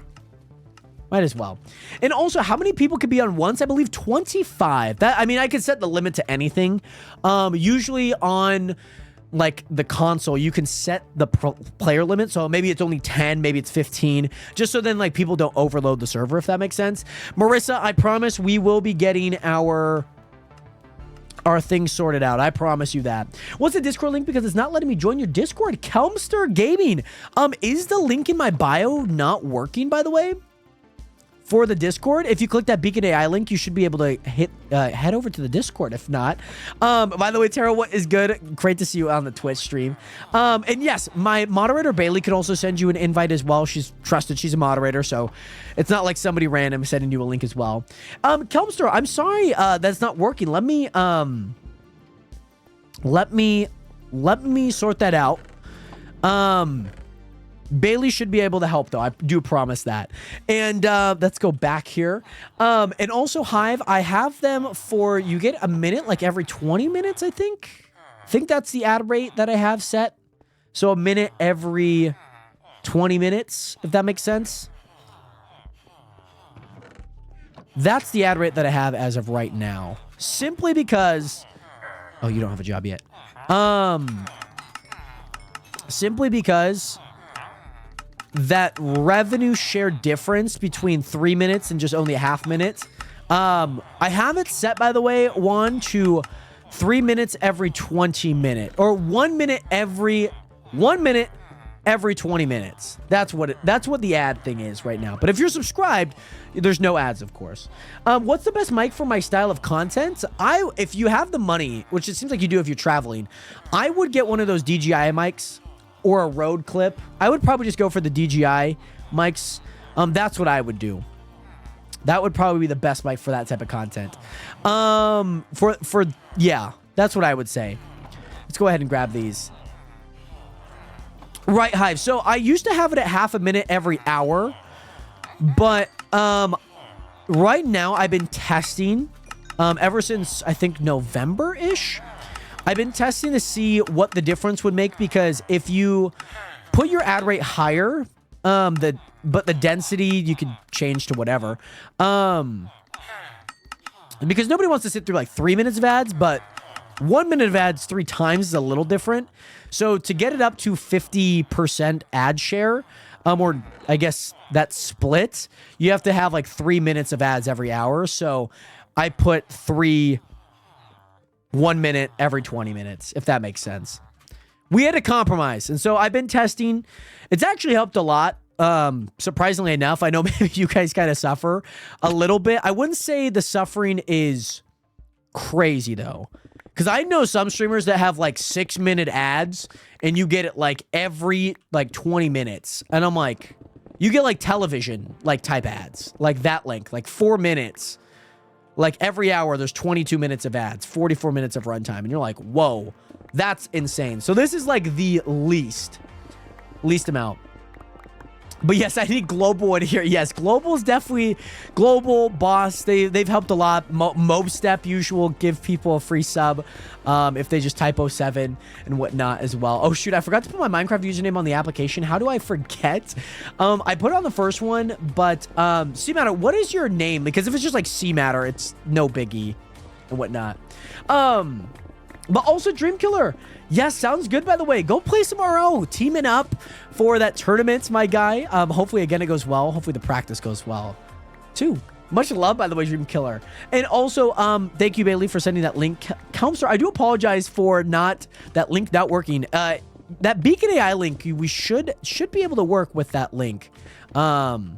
Might as well. And also, how many people could be on once? I believe 25. I mean, I could set the limit to anything. Usually on like the console, you can set the player limit. So maybe it's only 10, maybe it's 15, just so then like people don't overload the server, if that makes sense. Marissa, I promise we will be getting our things sorted out. I promise you that. What's the Discord link? Because it's not letting me join your Discord. Kelmster Gaming. Is the link in my bio not working, by the way? For the Discord, if you click that Beacon AI link, you should be able to head over to the Discord. If not, by the way, Tara, what is good? Great to see you on the Twitch stream. And yes, my moderator Bailey can also send you an invite as well. She's trusted. She's a moderator, so it's not like somebody random sending you a link as well. Kelmster, I'm sorry that's not working. Let me sort that out. Bailey should be able to help, though. I do promise that. And let's go back here. And also, Hive, I have them for, you get a minute, like every 20 minutes, I think. I think that's the ad rate that I have set. So a minute every 20 minutes, if that makes sense. That's the ad rate that I have as of right now. Simply because... Oh, you don't have a job yet. Simply because... that revenue share difference between 3 minutes and just only a half minute. I have it set, by the way, Juan, to 3 minutes every 20 minutes, or 1 minute every 20 minutes. That's what the ad thing is right now. But if you're subscribed, there's no ads, of course. What's the best mic for my style of content? If you have the money, which it seems like you do if you're traveling, I would get one of those DJI mics. Or a Rode clip. I would probably just go for the DJI mics. That's what I would do. That would probably be the best mic for that type of content. Yeah, that's what I would say. Let's go ahead and grab these. Right, Hive. So I used to have it at half a minute every hour, but right now I've been testing ever since I think November-ish. I've been testing to see what the difference would make, because if you put your ad rate higher, but the density you can change to whatever. Because nobody wants to sit through like 3 minutes of ads, but 1 minute of ads 3 times is a little different. So to get it up to 50% ad share, or I guess that split, you have to have like 3 minutes of ads every hour. So I put 1 minute every 20 minutes, if that makes sense. We had to compromise. And so I've been testing. It's actually helped a lot. Surprisingly enough, I know maybe you guys kind of suffer a little bit. I wouldn't say the suffering is crazy though. Because I know some streamers that have like 6 minute ads and you get it like every like 20 minutes. And I'm like, you get like television like type ads, like that length, like 4 minutes. Like every hour, there's 22 minutes of ads, 44 minutes of runtime. And you're like, whoa, that's insane. So this is like the least amount. But yes, I need Global in here. Yes, Global is definitely Global, Boss. They've helped a lot. Mobstep usual give people a free sub if they just type 07 and whatnot as well. Oh shoot, I forgot to put my Minecraft username on the application. How do I forget? I put it on the first one, but C Matter, what is your name? Because if it's just like C Matter, it's no biggie. and whatnot. But also Dream Killer. Yes, sounds good, by the way. Go play some RO. Teaming up for that tournament, my guy. Hopefully, again, it goes well. Hopefully, the practice goes well, too. Much love, by the way, Dream Killer. And also, thank you, Bailey, for sending that link. Counselor, I do apologize for that link not working. That Beacon AI link, we should be able to work with that link. I'll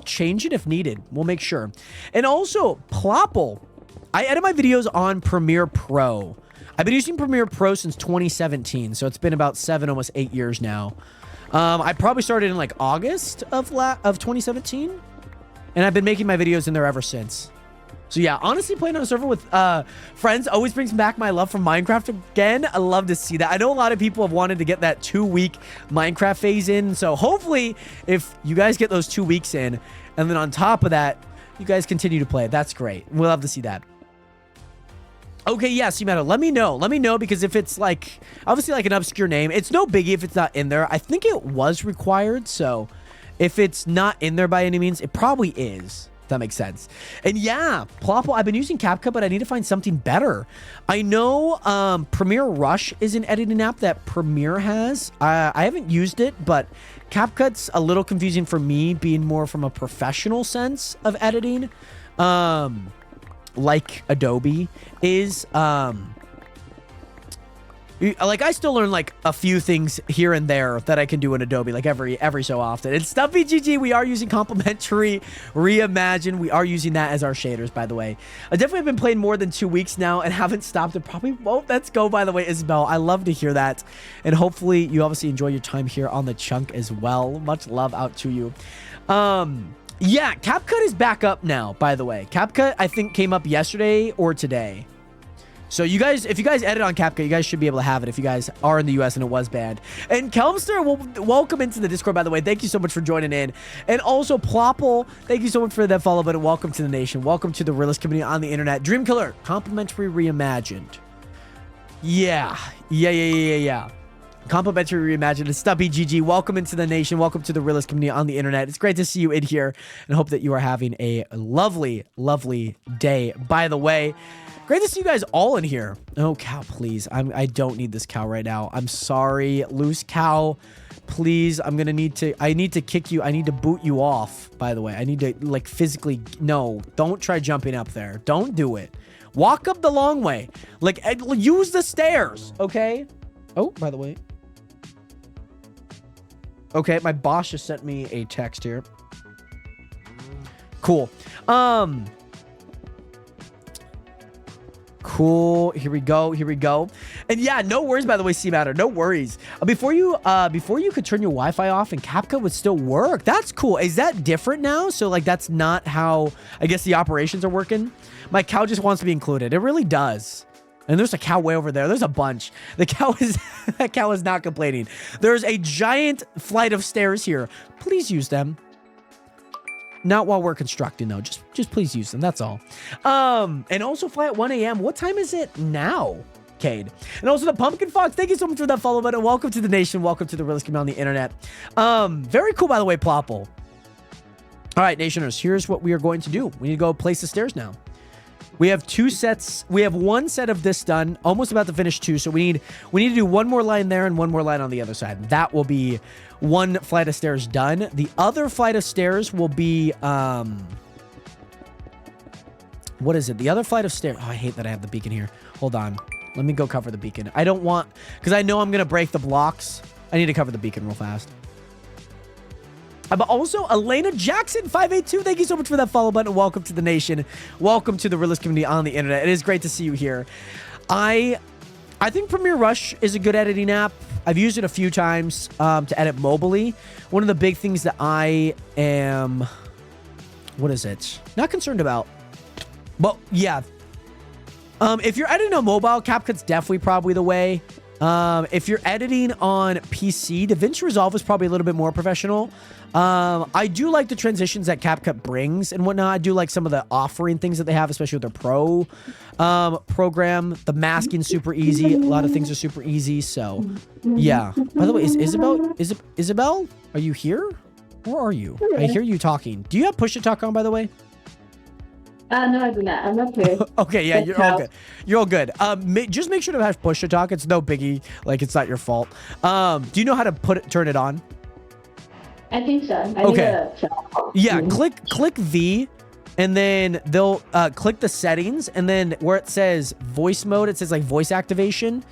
change it if needed. We'll make sure. And also, Plopple. I edit my videos on Premiere Pro. I've been using Premiere Pro since 2017, so it's been about 7, almost 8 years now. I probably started in like August of 2017, and I've been making my videos in there ever since. So yeah, honestly, playing on a server with friends always brings back my love for Minecraft again. I love to see that. I know a lot of people have wanted to get that 2-week Minecraft phase in, so hopefully, if you guys get those 2 weeks in, and then on top of that, you guys continue to play. That's great. We'll love to see that. Okay, yeah, C-Matter, let me know. Let me know, because if it's like, obviously like an obscure name, it's no biggie if it's not in there. I think it was required, so if it's not in there by any means, it probably is. If that makes sense. And yeah, Plopple, I've been using CapCut, but I need to find something better. I know Premiere Rush is an editing app that Premiere has. I haven't used it, but CapCut's a little confusing for me, being more from a professional sense of editing. Like Adobe is, like I still learn like a few things here and there that I can do in Adobe, like every so often. And Stumpy GG, we are using Complementary Reimagine. We are using that as our shaders, by the way. I definitely have been playing more than 2 weeks now and haven't stopped. It probably won't. Let's go, by the way, Isabel. I love to hear that. And hopefully you obviously enjoy your time here on the chunk as well. Much love out to you. Yeah, CapCut is back up now, by the way. CapCut, I think, came up yesterday or today. So you guys, if you guys edit on CapCut, you guys should be able to have it if you guys are in the US and it was banned. And Kelmster, welcome into the Discord, by the way. Thank you so much for joining in. And also, Plopple, thank you so much for that follow button. Welcome to the nation. Welcome to the realist community on the internet. Dream Killer, Complimentary Reimagined. Yeah. Complimentary Reimagined. And Stubby GG, welcome into the nation. Welcome to the realist community on the internet. It's great to see you in here and hope that you are having a lovely, lovely day. By the way, great to see you guys all in here. Oh, cow, please. I don't need this cow right now. I'm sorry. Loose cow, please. I need to kick you. I need to boot you off, by the way. I need to, like, physically. No, don't try jumping up there. Don't do it. Walk up the long way. Like, use the stairs, okay? Oh, by the way. Okay, my boss just sent me a text here. Cool. Cool. Here we go. And yeah, no worries, by the way, C-Matter. No worries. Before you could turn your Wi-Fi off and CapCut would still work. That's cool. Is that different now? So like that's not how I guess the operations are working. My cow just wants to be included. It really does. And there's a cow way over there. There's a bunch. The cow is that cow is not complaining. There's a giant flight of stairs here. Please use them. Not while we're constructing, though. Just please use them. That's all. And also fly at 1 a.m. What time is it now, Cade? And also the Pumpkin Fox. Thank you so much for that follow button. Welcome to the nation. Welcome to the realest community on the internet. Very cool, by the way, Plopple. All right, nationers. Here's what we are going to do. We need to go place the stairs now. We have 2 sets. We have 1 set of this done. Almost about to finish 2. So we need to do 1 more line there and 1 more line on the other side. That will be 1 flight of stairs done. The other flight of stairs will be what is it? The other flight of stairs. Oh, I hate that I have the beacon here. Hold on. Let me go cover the beacon. I don't want, because I know I'm gonna break the blocks. I need to cover the beacon real fast. But also, Elena Jackson 582. Thank you so much for that follow button. Welcome to the nation. Welcome to the realist community on the internet. It is great to see you here. I think Premiere Rush is a good editing app. I've used it a few times to edit mobily. One of the big things that I am, what is it? Not concerned about. But yeah. If you're editing on mobile, CapCut's definitely probably the way. If you're editing on PC, DaVinci Resolve is probably a little bit more professional. I do like the transitions that CapCut brings and whatnot. I do like some of the offering things that they have, especially with their Pro program. The masking super easy. A lot of things are super easy. So, yeah. By the way, is Isabel? Are you here? Where are you? I hear you talking. Do you have push to talk on, by the way? No, I do not. I'm okay. Okay, yeah, That's you're all how- good. You're all good. Just make sure to have push to talk. It's no biggie. Like, it's not your fault. Do you know how to turn it on? I think so. I Okay. need to Yeah, click V, and then they'll click the settings, and then where it says voice mode, it says like voice activation.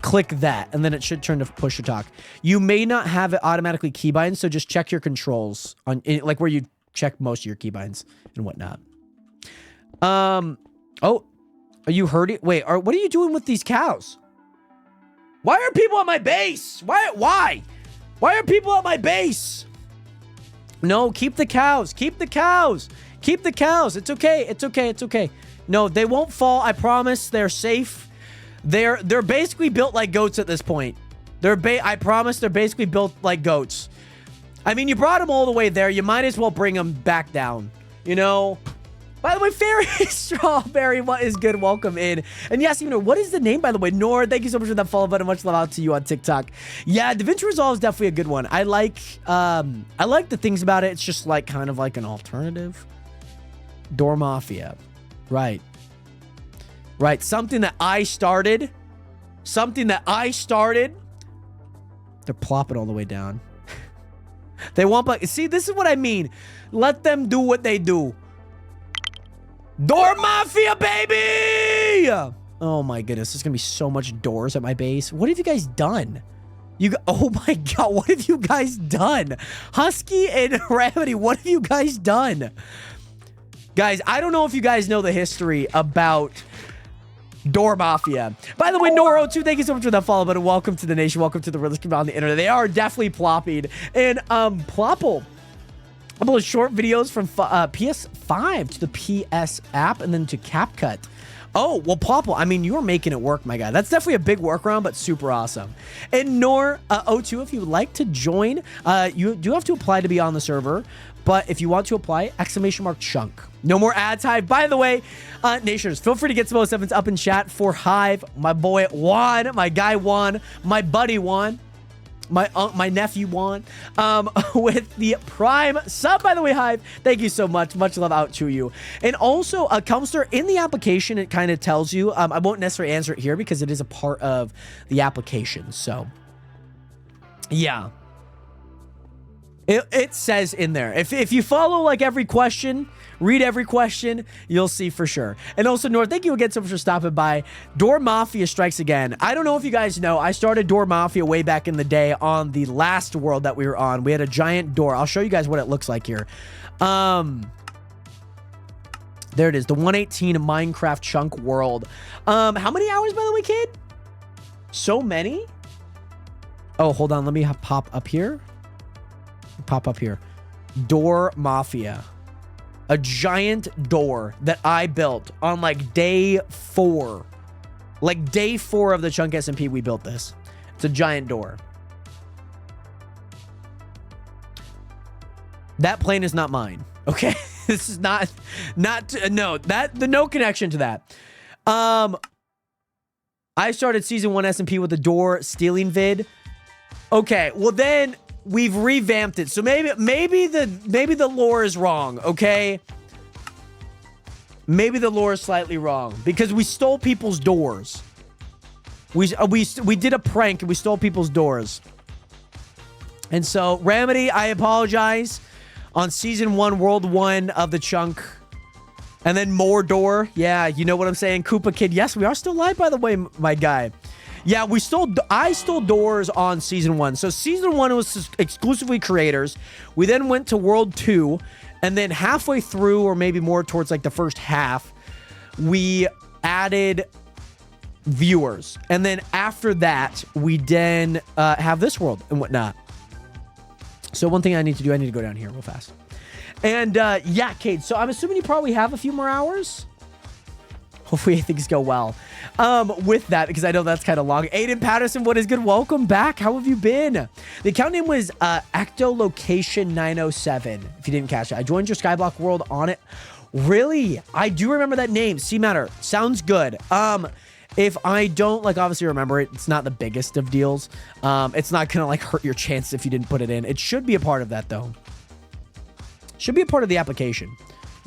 Click that, and then it should turn to push to talk. You may not have it automatically keybind, so just check your controls on like where you check most of your keybinds and whatnot. Oh, are you hurting? Wait, what are you doing with these cows? Why are people at my base? Why are people at my base? No, keep the cows. Keep the cows. Keep the cows. It's okay. It's okay. It's okay. No, they won't fall. I promise. They're safe. They're basically built like goats at this point. I promise they're basically built like goats. I mean, you brought them all the way there. You might as well bring them back down. You know? By the way, Fairy Strawberry, what is good? Welcome in. And yes, you know, what is the name, by the way? Nor, thank you so much for that follow button. Much love out to you on TikTok. Yeah, DaVinci Resolve is definitely a good one. I like the things about it. It's just like kind of like an alternative. Door Mafia. Right. Right. Something that I started. Something that I started. They're plopping all the way down. They want, but see, this is what I mean. Let them do what they do. Door Mafia, baby! Oh my goodness, there's gonna be so much doors at my base. What have you guys done? Oh my god, what have you guys done? Husky and Remedy, what have you guys done? Guys, I don't know if you guys know the history about Door Mafia. By the way, Noro2, thank you so much for that follow button. Welcome to the nation. Welcome to the realest community on the internet. They are definitely plopping. And Plopple. A couple of short videos from PS5 to the PS app and then to CapCut. Oh, well, Plopple, I mean, you're making it work, my guy. That's definitely a big workaround, but super awesome. And Nor02, if you would like to join, you do have to apply to be on the server. But if you want to apply, !chunk. No more ads, Hive. By the way, Nationers, feel free to get some 07s up in chat for Hive, my boy Juan, my guy Juan, my buddy Juan, my nephew Juan, with the Prime sub. By the way, Hive, thank you so much. Much love out to you. And also, Counselor, in the application, it kind of tells you, I won't necessarily answer it here because it is a part of the application. So, yeah. It says in there, if you follow like every question, read every question, you'll see for sure. And also, North, thank you again so much for stopping by. Door Mafia strikes again. I don't know if you guys know, I started Door Mafia way back in the day on the last world that we were on. We had a giant door. I'll show you guys what it looks like here. There it is, the 118 Minecraft chunk world. How many hours, by the way, kid? So many? Oh, hold on. Let me pop up here. Pop up here. Door Mafia. A giant door that I built on like day 4. Like day 4 of the Chunk SMP, we built this. It's a giant door. That plane is not mine. Okay? This is no, no connection to that. I started season 1 SMP with the door stealing vid. Okay, well then we've revamped it. So maybe the lore is wrong, okay? Maybe the lore is slightly wrong because we stole people's doors. We did a prank and we stole people's doors. And so, Remedy, I apologize. On season 1, world 1 of the Chunk. And then more door. Yeah, you know what I'm saying? Koopa Kid. Yes, we are still live, by the way, my guy. Yeah, I stole doors on season 1. So season 1 was exclusively creators. We then went to world 2. And then halfway through, or maybe more towards like the first half, we added viewers. And then after that, we then have this world and whatnot. So one thing I need to do, I need to go down here real fast. And yeah, Cade, so I'm assuming you probably have a few more hours. Hopefully things go well with that, because I know that's kind of long. Aiden Patterson, what is good? Welcome back. How have you been? The account name was Ectolocation 907, if you didn't catch it. I joined your Skyblock world on it. Really? I do remember that name. C-Matter. Sounds good. If I don't, like, obviously remember it, it's not the biggest of deals. It's not going to, like, hurt your chance if you didn't put it in. It should be a part of that, though. Should be a part of the application.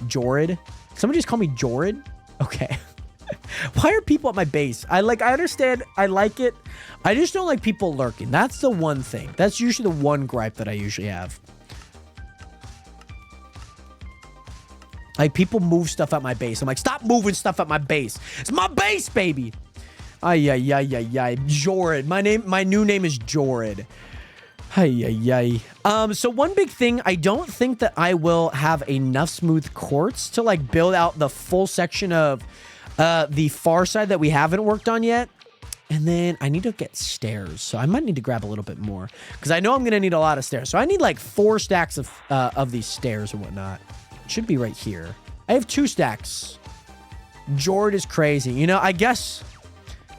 Jorid. Somebody just call me Jorid? Okay. Why are people at my base? I understand. I like it. I just don't like people lurking. That's the one thing. That's usually the one gripe that I usually have. Like, people move stuff at my base. I'm like, stop moving stuff at my base. It's my base, baby. Ay, ay, ay, ay, ay. Jorid. My new name is Jorid. Ay, ay, ay. So one big thing, I don't think that I will have enough smooth quartz to, like, build out the full section of the far side that we haven't worked on yet. And then I need to get stairs. So I might need to grab a little bit more, because I know I'm going to need a lot of stairs. So I need, like, 4 stacks of these stairs and whatnot. Should be right here. I have 2 stacks. Jord is crazy. You know, I guess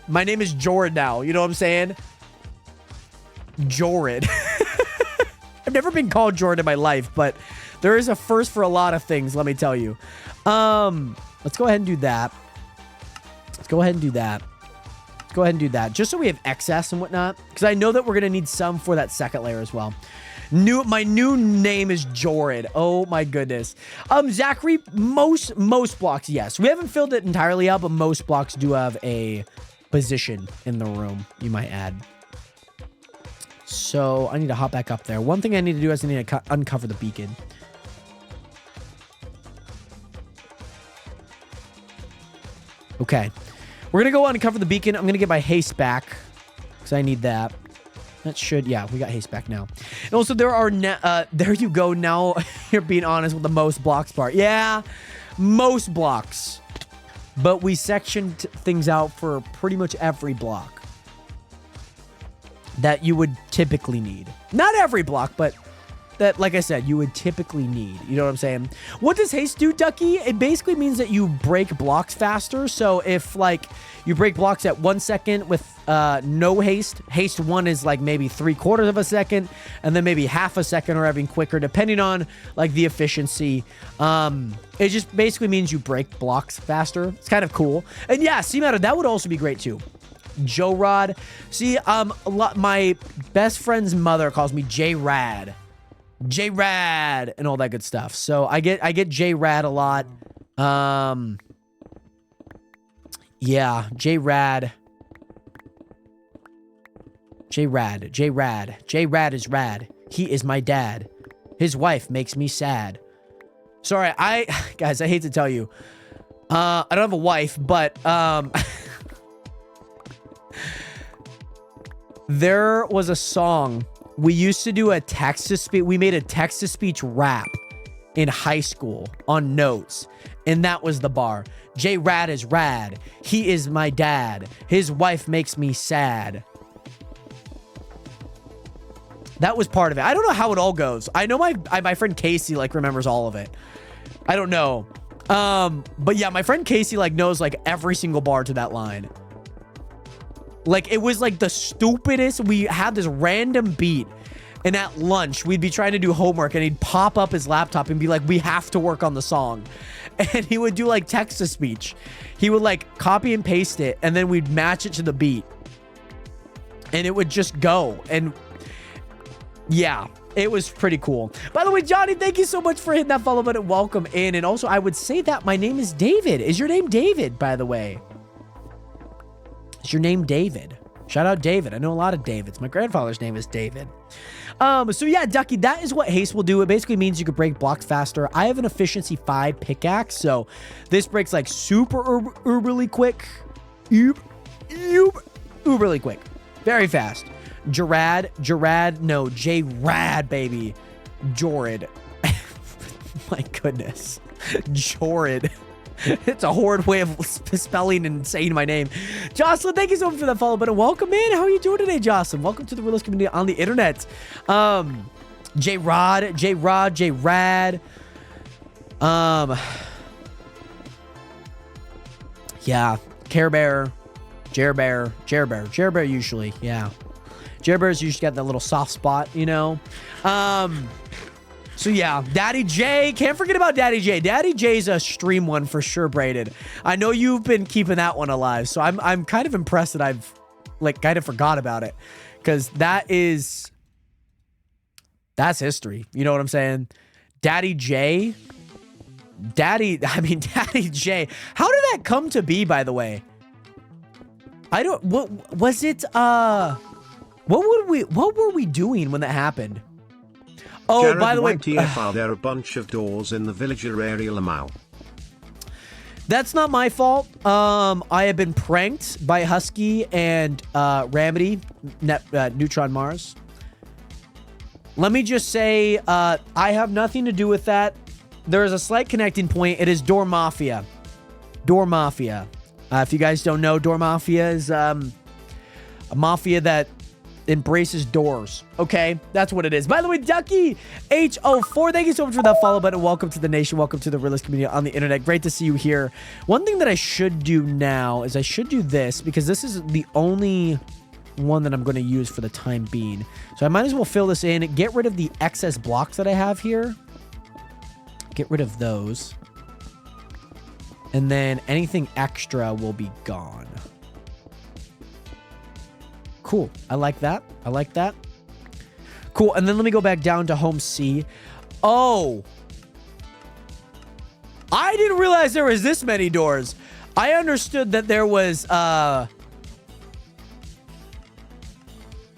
my name is Jord now. You know what I'm saying? Jorid. I've never been called Jord in my life, but there is a first for a lot of things, let me tell you. Let's go ahead and do that. Let's go ahead and do that. Let's go ahead and do that, just so we have excess and whatnot, because I know that we're going to need some for that second layer as well. My new name is Jorid. Oh my goodness. Zachary, most blocks, yes. We haven't filled it entirely out, but most blocks do have a position in the room, you might add. So I need to hop back up there. One thing I need to do is I need to uncover the beacon. Okay. We're going to go uncover the beacon. I'm going to get my haste back, because I need that. That should, yeah, we got haste back now. And also, there are, there you go. Now you're being honest with the most blocks part. Yeah, most blocks. But we sectioned things out for pretty much every block that you would typically need. Not every block, but that, like I said, you would typically need. You know what I'm saying? What does haste do, Ducky? It basically means that you break blocks faster. So if, like, you break blocks at 1 second with no haste, haste 1 is like maybe 3/4 of a second, and then maybe half a second or even quicker, depending on, like, the efficiency. It just basically means you break blocks faster. It's kind of cool. And yeah, C-Matter, that would also be great too. Joe Rod. See, my best friend's mother calls me J-Rad. J-Rad and all that good stuff. So I get J-Rad a lot. Yeah, J-Rad. J-Rad. J-Rad. J-Rad is rad. He is my dad. His wife makes me sad. Sorry, guys, I hate to tell you. I don't have a wife, but there was a song. We used to do a text-to-speech. We made a text-to-speech rap in high school on notes, and that was the bar. J-Rad is rad. He is my dad. His wife makes me sad. That was part of it. I don't know how it all goes. I know my friend Casey, like, remembers all of it. I don't know. But yeah, my friend Casey, like, knows, like, every single bar to that line. Like, it was, like, the stupidest. We had this random beat, and at lunch, we'd be trying to do homework, and he'd pop up his laptop and be like, we have to work on the song. And he would do, like, text-to-speech. He would, like, copy and paste it, and then we'd match it to the beat. And it would just go. And yeah, it was pretty cool. By the way, Johnny, thank you so much for hitting that follow button. Welcome in. And also, I would say that my name is David. Is your name David, by the way? Is your name David? Shout out David. I know a lot of Davids. My grandfather's name is David. So yeah, Ducky, that is what haste will do. It basically means you can break blocks faster. I have an efficiency 5 pickaxe, so this breaks like super uberly quick. Uberly quick. Very fast. Jarad, no, J-Rad, baby. Jorid. My goodness. Jorid. It's a horrid way of spelling and saying my name. Jocelyn, thank you so much for that follow button. Welcome in. How are you doing today, Jocelyn? Welcome to the realist community on the internet. J-Rad. Yeah. Care Bear. Jer Bear usually. Yeah. Jer Bear's usually got that little soft spot, you know? So yeah, Daddy J. Can't forget about Daddy J. Daddy J's a stream one for sure, Braided. I know you've been keeping that one alive, so I'm kind of impressed that I've like kind of forgot about it, because that's history. You know what I'm saying? Daddy J. Daddy J. How did that come to be, by the way? I don't, what was it? What were we doing when that happened? Oh, Jared by the way, YTF, there are a bunch of doors in the villager area, Lamau. that's not my fault. I have been pranked by Husky and Ramity, Neutron Mars. Let me just say, I have nothing to do with that. There is a slight connecting point. It is Door Mafia. Door Mafia. If you guys don't know, Door Mafia is a mafia that embraces doors. Okay, that's what it is. By the way, Ducky H04, thank you so much for that follow button. Welcome to the nation. Welcome to the realist community on the internet. Great to see you here. One thing that I should do now is I should do this, because this is the only one that I'm going to use for the time being. So I might as well fill this in, get rid of the excess blocks that I have here. Get rid of those. And then anything extra will be gone. Cool. I like that. I like that. Cool. And then let me go back down to home C. Oh. I didn't realize there was this many doors. I understood that there was, I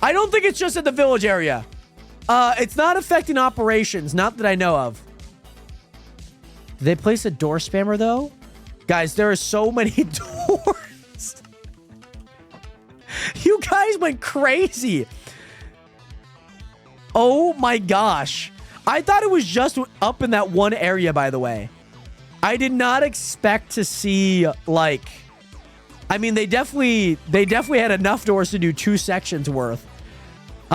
don't think it's just in the village area. It's not affecting operations. Not that I know of. Did they place a door spammer, though? Guys, there are so many doors. You guys went crazy. Oh my gosh. I thought it was just up in that one area, by the way. I did not expect to see, like... I mean, they definitely had enough doors to do 2 sections worth. Yet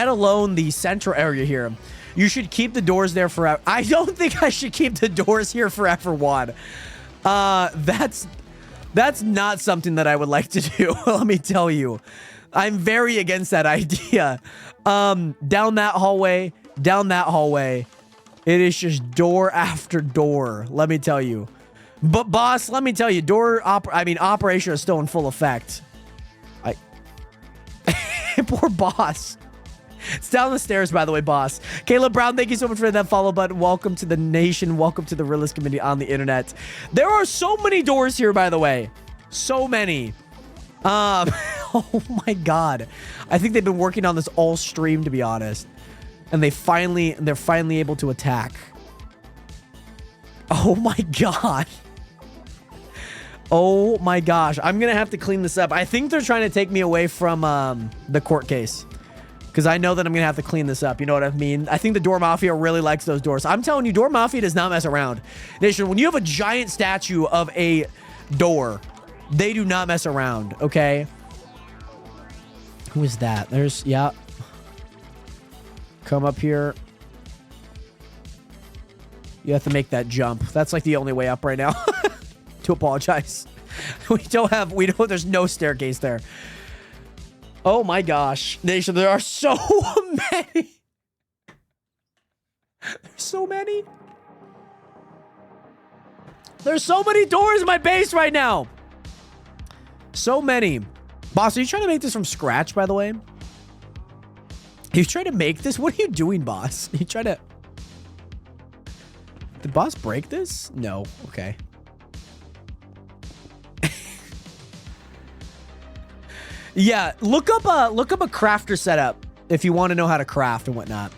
alone the central area here. You should keep the doors there forever. I don't think I should keep the doors here forever, Juan. That's not something that I would like to do. Let me tell you. I'm very against that idea. Down that hallway. It is just door after door. Let me tell you. But boss, let me tell you, operation is still in full effect. Poor boss. It's down the stairs, by the way, boss. Caleb Brown, thank you so much for that follow button. Welcome to the nation. Welcome to the realist community on the internet. There are so many doors here, by the way. So many. Oh my god. I think they've been working on this all stream, to be honest. And they're finally able to attack. Oh my god. Oh my gosh. I'm gonna have to clean this up. I think they're trying to take me away from the court case. Because I know that I'm going to have to clean this up. You know what I mean? I think the Door Mafia really likes those doors. I'm telling you, Door Mafia does not mess around. Nation, when you have a giant statue of a door, they do not mess around, okay? Who is that? There's, yeah. Come up here. You have to make that jump. That's like the only way up right now. To apologize. There's no staircase there. Oh my gosh. Nation, there are so many. There's so many. There's so many doors in my base right now. So many. Boss, are you trying to make this from scratch, by the way? Are you trying to make this? What are you doing, boss? Are you trying to... Did boss break this? No. Okay. Yeah, look up a crafter setup if you want to know how to craft and whatnot.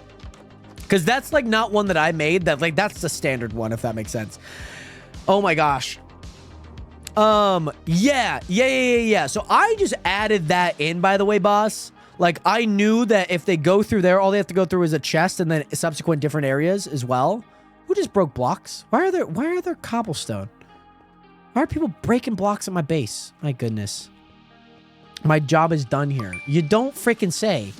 Because that's like not one that I made. That's the standard one, if that makes sense. Oh my gosh. Yeah. So I just added that in, by the way, boss. Like, I knew that if they go through there, all they have to go through is a chest and then subsequent different areas as well. Who just broke blocks? Why are there cobblestone? Why are people breaking blocks at my base? My goodness. My job is done here. You don't freaking say.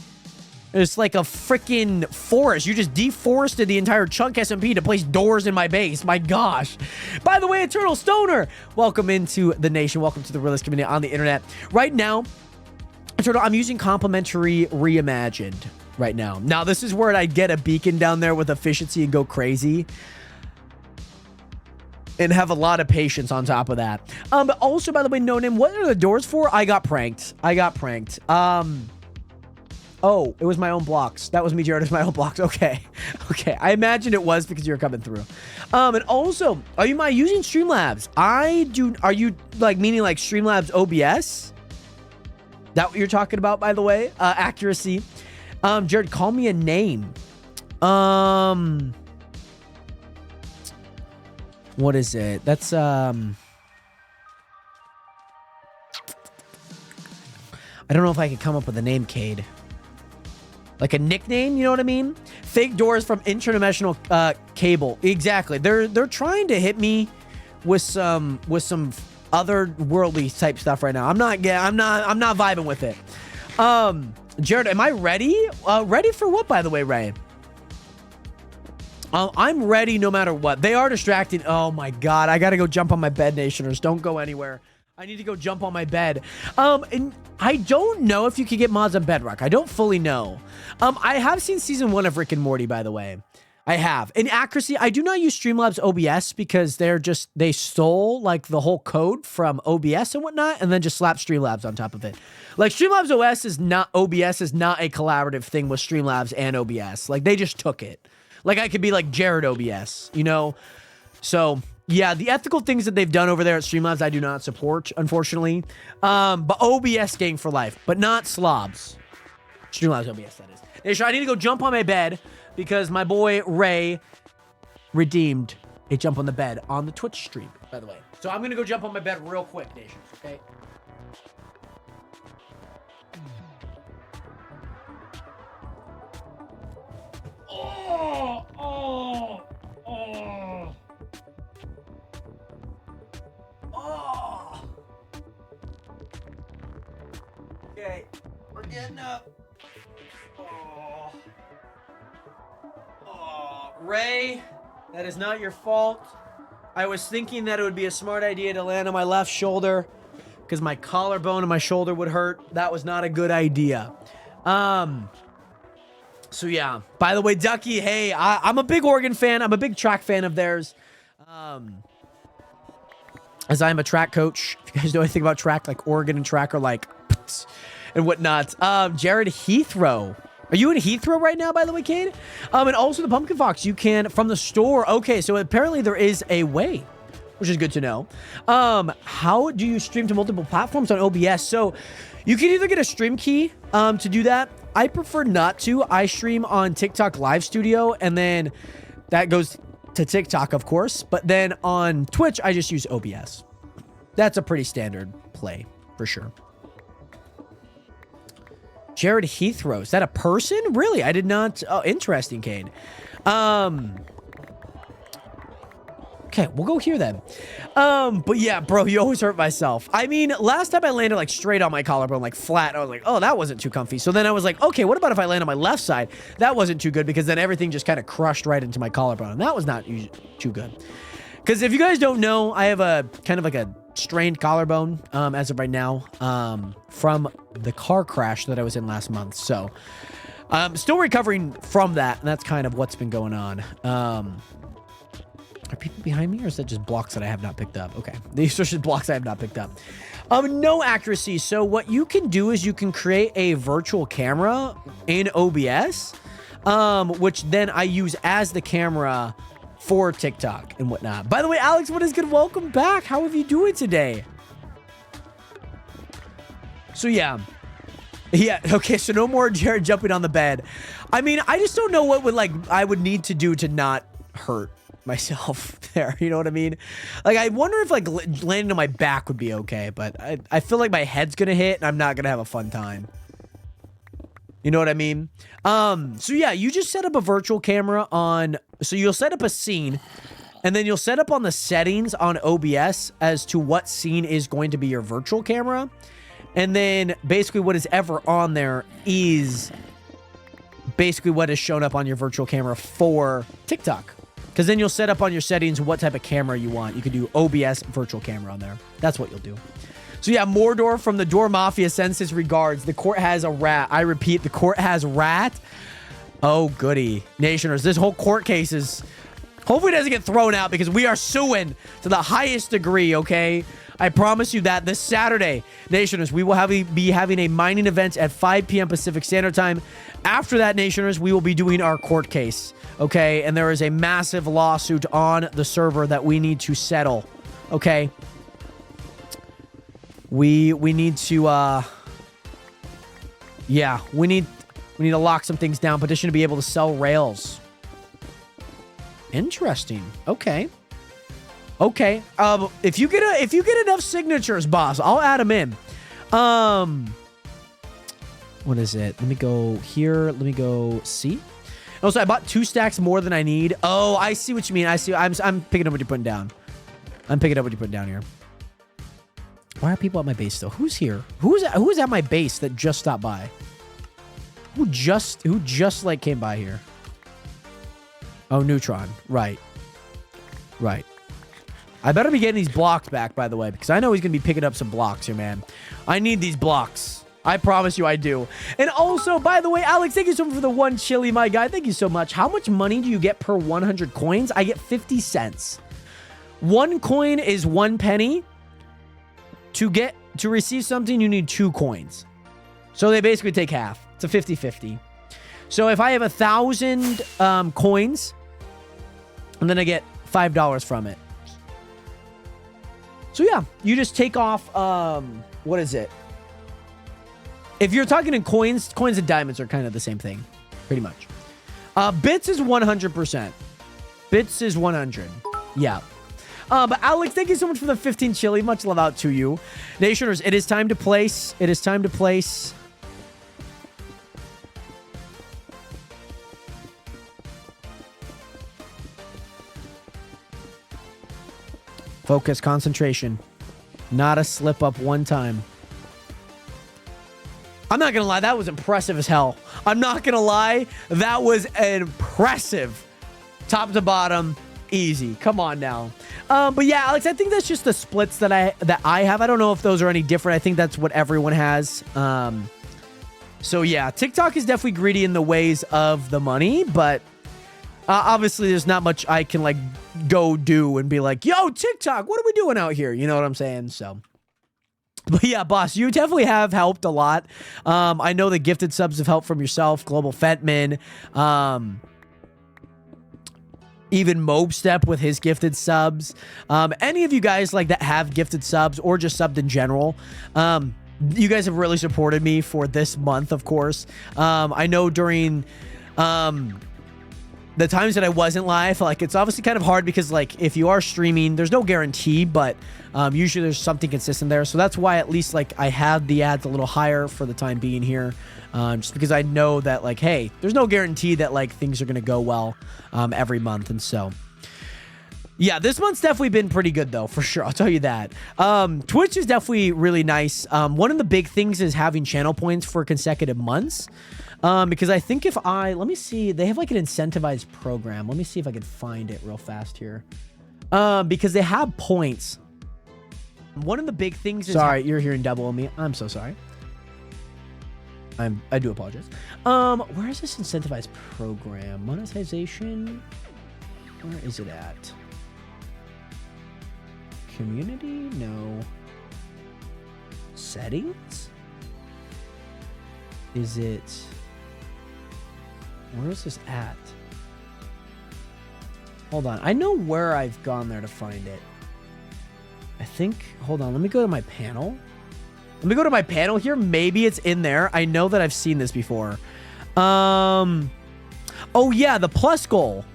It's like a freaking forest. You just deforested the entire chunk SMP to place doors in my base. My gosh. By the way, Eternal Stoner, welcome into the nation. Welcome to the realist community on the internet. Right now, Eternal, I'm using Complimentary Reimagined right now. Now, this is where I'd get a beacon down there with efficiency and go crazy. And have a lot of patience on top of that. But also, by the way, no name, what are the doors for? I got pranked. Oh, it was my own blocks. That was me, Jared. It was my own blocks. Okay. Okay. I imagined it was because you were coming through. And also, are you using Streamlabs? Are you like meaning like Streamlabs OBS? That what you're talking about, by the way? Accuracy. Jared, call me a name. What is it? That's, I don't know if I could come up with a name, Cade. Like a nickname, you know what I mean? Fake doors from international cable. Exactly. They're trying to hit me with some otherworldly type stuff right now. I'm not vibing with it. Jared, am I ready? Ready for what, by the way, Ray? I'm ready no matter what. They are distracting. Oh my God. I gotta go jump on my bed, Nationers. Don't go anywhere. I need to go jump on my bed. And I don't know if you could get mods on Bedrock. I don't fully know. I have seen season 1 of Rick and Morty, by the way. I have. In accuracy, I do not use Streamlabs OBS because they stole like the whole code from OBS and whatnot, and then just slapped Streamlabs on top of it. Like Streamlabs OBS is not a collaborative thing with Streamlabs and OBS. Like they just took it. Like I could be like Jared OBS, you know? So yeah, the ethical things that they've done over there at Streamlabs, I do not support, unfortunately. But OBS gang for life, but not slobs. Streamlabs OBS, that is. Nation, I need to go jump on my bed because my boy Ray redeemed a jump on the bed on the Twitch stream, by the way. So I'm going to go jump on my bed real quick, Nation, okay? Okay, we're getting up. Ray, that is not your fault. I was thinking that it would be a smart idea to land on my left shoulder because my collarbone and my shoulder would hurt. That was not a good idea. So yeah, by the way, Ducky, hey, I'm a big organ fan. I'm a big track fan of theirs. As I'm a track coach. If you guys know anything about track, like organ and track are like and whatnot. Jared Heathrow. Are you in Heathrow right now, by the way, Cade? And also the Pumpkin Fox, you can, from the store. Okay, so apparently there is a way, which is good to know. How do you stream to multiple platforms on OBS? So you can either get a stream key to do that. I prefer not to. I stream on TikTok Live Studio, and then that goes to TikTok, of course. But then on Twitch, I just use OBS. That's a pretty standard play, for sure. Jared Heathrow. Is that a person? Really? I did not. Oh, interesting, Kane. Okay, we'll go here then. But yeah, bro, you always hurt myself. I mean, last time I landed like straight on my collarbone, like flat. I was like, oh, that wasn't too comfy. So then I was like, okay, what about if I land on my left side? That wasn't too good because then everything just kind of crushed right into my collarbone. And that was not too good. Because if you guys don't know, I have a kind of like a strained collarbone as of right now from the car crash that I was in last month. So I'm still recovering from that, and that's kind of what's been going on. Are people behind me, or is that just blocks that I have not picked up? Okay, these are just blocks I have not picked up. No accuracy. So what you can do is you can create a virtual camera in OBS, which then I use as the camera for TikTok and whatnot. By the way, Alex, what is good? Welcome back. How are you doing today? So yeah. Okay, so no more Jared jumping on the bed. I mean, I just don't know what I would need to do to not hurt myself there. You know what I mean? Like, I wonder if like landing on my back would be okay, but I feel like my head's gonna hit and I'm not gonna have a fun time. You know what I mean? So yeah, you just set up a virtual camera on, so you'll set up a scene and then you'll set up on the settings on OBS as to what scene is going to be your virtual camera. And then basically what is ever on there is basically what is shown up on your virtual camera for TikTok. Because then you'll set up on your settings what type of camera you want. You can do OBS virtual camera on there. That's what you'll do. So yeah, Mordor from the Door Mafia sends his regards. The court has a rat. I repeat, the court has rat. Oh, goody. Nationers, this whole court case is... Hopefully it doesn't get thrown out because we are suing to the highest degree, okay? I promise you that this Saturday, Nationers, we will be having a mining event at 5 p.m. Pacific Standard Time. After that, Nationers, we will be doing our court case, okay? And there is a massive lawsuit on the server that we need to settle, okay? We need to, yeah, we need to lock some things down. Petition to be able to sell rails. Interesting. Okay. Okay. If you get enough signatures, boss, I'll add them in. What is it? Let me go here. Let me go C. Also, I bought 2 stacks more than I need. Oh, I see what you mean. I see. I'm picking up what you're putting down. I'm picking up what you're putting down here. Why are people at my base still? Who's here? Who's at my base that just stopped by? Who just like came by here? Oh, Neutron. Right. Right. I better be getting these blocks back, by the way, because I know he's going to be picking up some blocks here, man. I need these blocks. I promise you I do. And also, by the way, Alex, thank you so much for the 1 chili, my guy. Thank you so much. How much money do you get per 100 coins? I get 50 cents. 1 coin is 1 penny. To receive something, you need 2 coins. So they basically take half. It's a 50-50. So if I have 1,000 coins, and then I get $5 from it. So yeah, you just take off, what is it? If you're talking in coins and diamonds are kind of the same thing, pretty much. Bits is 100%. Bits is 100. Yeah. But Alex, thank you so much for the 15 chili. Much love out to you. Nationers, it is time to place. It is time to place. Focus, concentration. Not a slip up one time. I'm not going to lie. That was impressive as hell. I'm not going to lie. That was impressive. Top to bottom. Easy. Come on now. But yeah, Alex, I think that's just the splits that I have. I don't know if those are any different. I think that's what everyone has. So yeah, TikTok is definitely greedy in the ways of the money, but obviously there's not much I can like go do and be like, yo, TikTok, what are we doing out here? You know what I'm saying? So, but yeah, boss, you definitely have helped a lot. I know the gifted subs have helped from yourself, Global Fetman, even Mobstep with his gifted subs. Any of you guys like that have gifted subs or just subbed in general, you guys have really supported me for this month, of course. I know during the times that I wasn't live, like it's obviously kind of hard because like if you are streaming, there's no guarantee, but usually there's something consistent there. So that's why at least like I had the ads a little higher for the time being here. Just because I know that like, hey, there's no guarantee that like things are going to go well every month. And so, yeah, this month's definitely been pretty good though, for sure. I'll tell you that. Twitch is definitely really nice. One of the big things is having channel points for consecutive months. Because I think if let me see, they have like an incentivized program. Let me see if I can find it real fast here. Because they have points. One of the big things is... Sorry, you're hearing double on me. I'm so sorry. I do apologize. Where is this incentivized program? Monetization? Where is it at? Community? No. Settings? Is it... Where is this at? Hold on. I know where I've gone there to find it. I think... Hold on. Let me go to my panel. Let me go to my panel here. Maybe it's in there. I know that I've seen this before. Oh, yeah. The plus goal.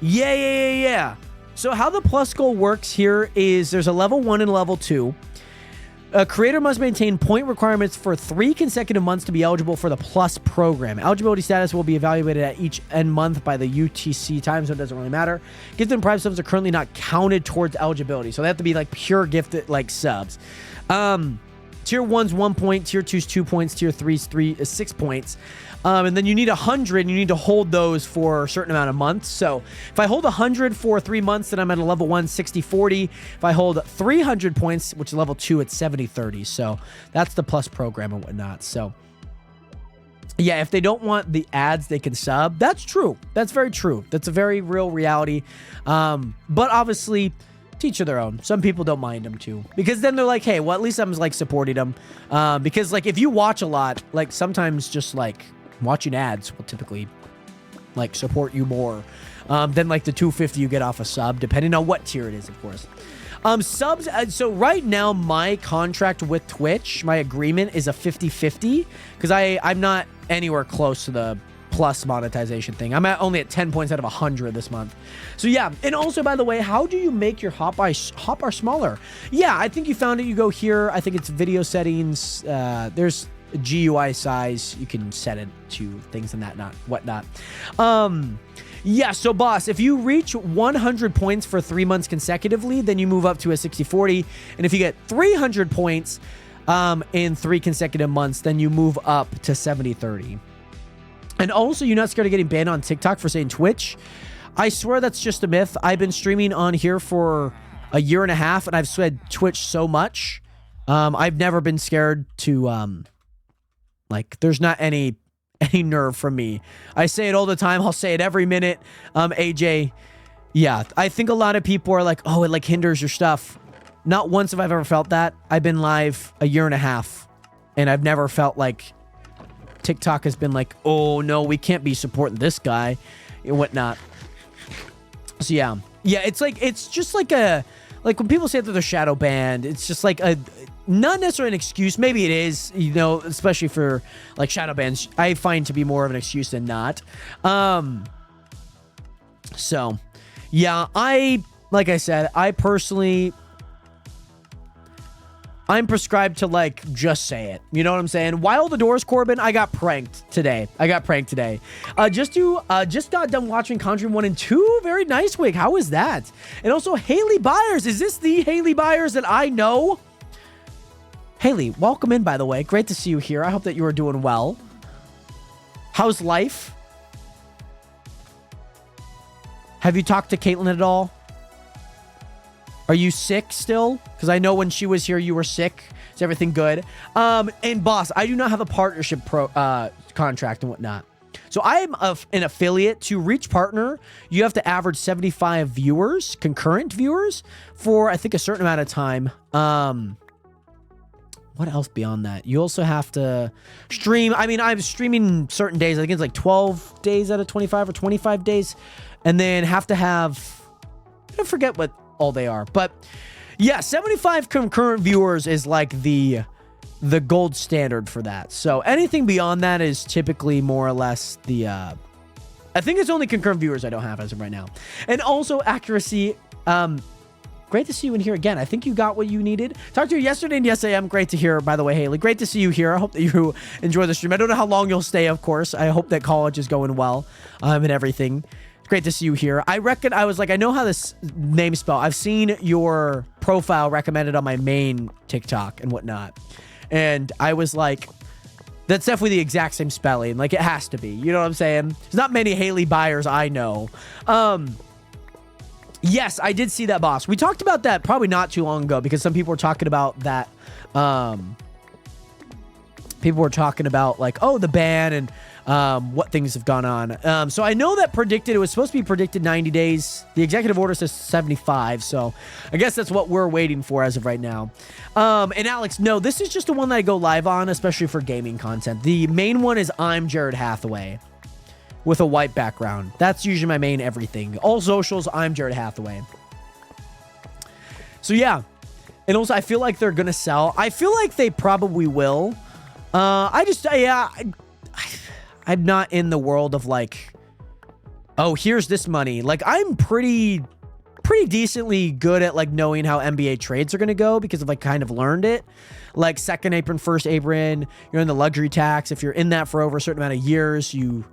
Yeah. So how the plus goal works here is there's a level 1 and level 2. A creator must maintain point requirements for 3 consecutive months to be eligible for the Plus program. Eligibility status will be evaluated at each end month by the UTC time, so it doesn't really matter. Gifted and private subs are currently not counted towards eligibility, so they have to be like pure gifted like subs. Tier 1's 1 point, Tier 2's 2 points, Tier 3's 6 points. And then you need 100, and you need to hold those for a certain amount of months. So if I hold 100 for 3 months, then I'm at a level 1, 60-40. If I hold 300 points, which is level 2, it's 70-30. So that's the Plus program and whatnot. So yeah, if they don't want the ads, they can sub. That's true. That's very true. That's a very real reality. But obviously, teach their own. Some people don't mind them too, because then they're like, hey, well, at least I'm like supporting them. Because like if you watch a lot, like sometimes just like watching ads will typically like support you more than like the $2.50 you get off a sub, depending on what tier it is, of course. Subs. So right now, my contract with Twitch, my agreement is a 50-50 because I'm not anywhere close to the plus monetization thing. I'm only at 10 points out of 100 this month. So yeah. And also, by the way, how do you make your hotbar smaller? Yeah, I think you found it. You go here. I think it's video settings. There's GUI size. You can set it to things and whatnot. Yeah, so boss, if you reach 100 points for 3 months consecutively, then you move up to a 60-40. And if you get 300 points in 3 consecutive months, then you move up to 70-30. And also, you're not scared of getting banned on TikTok for saying Twitch. I swear that's just a myth. I've been streaming on here for a year and a half, and I've said Twitch so much. I've never been scared to, like, there's not any nerve from me. I say it all the time. I'll say it every minute. AJ, yeah, I think a lot of people are like, oh, it like hinders your stuff. Not once have I ever felt that. I've been live a year and a half, and I've never felt like TikTok has been like, oh no, we can't be supporting this guy and whatnot. So yeah, it's like, it's just like when people say that they're shadow banned, it's just like not necessarily an excuse. Maybe it is, you know, especially for like shadow bans, I find to be more of an excuse than not. So yeah, like I said, I personally, I'm prescribed to like just say it. You know what I'm saying? While the doors, Corbin, I got pranked today. Just got done watching Conjuring 1 and 2. Very nice, Wig. How is that? And also Haley Byers. Is this the Haley Byers that I know? Haley, welcome in, by the way. Great to see you here. I hope that you are doing well. How's life? Have you talked to Caitlin at all? Are you sick still? Because I know when she was here, you were sick. Is everything good? And boss, I do not have a partnership contract and whatnot. So I am an affiliate. To reach partner, you have to average 75 viewers, concurrent viewers, for I think a certain amount of time. What else beyond that? You also have to stream. I mean, I'm streaming certain days. I think it's like 12 days out of 25 or 25 days. And then have to have, I forget what all they are, but yeah, 75 concurrent viewers is like the gold standard for that. So anything beyond that is typically more or less the I think it's only concurrent viewers I don't have as of right now. And also accuracy. Great to see you in here again. I think you got what you needed. Talked to you yesterday and yes, I am. Great to hear, by the way, Haley. Great to see you here. I hope that you enjoy the stream. I don't know how long you'll stay, of course. I hope that college is going well and everything. Great to see you here. I was like, I know how this name spelled. I've seen your profile recommended on my main TikTok and whatnot. And I was like, that's definitely the exact same spelling. Like, it has to be. You know what I'm saying? There's not many Haley Byers I know. Yes, I did see that, boss. We talked about that probably not too long ago because some people were talking about that. People were talking about like, oh, the ban and what things have gone on. So I know that it was supposed to be predicted 90 days. The executive order says 75. So I guess that's what we're waiting for as of right now. And Alex, no, this is just the one that I go live on, especially for gaming content. The main one is I'm Jared Hathaway with a white background. That's usually my main everything. All socials, I'm Jared Hathaway. So yeah. And also I feel like they're going to sell. I feel like they probably will. I'm not in the world of like, oh, here's this money. Like, I'm pretty decently good at like knowing how NBA trades are going to go because I've like kind of learned it. Like second apron, first apron, you're in the luxury tax. If you're in that for over a certain amount of years, you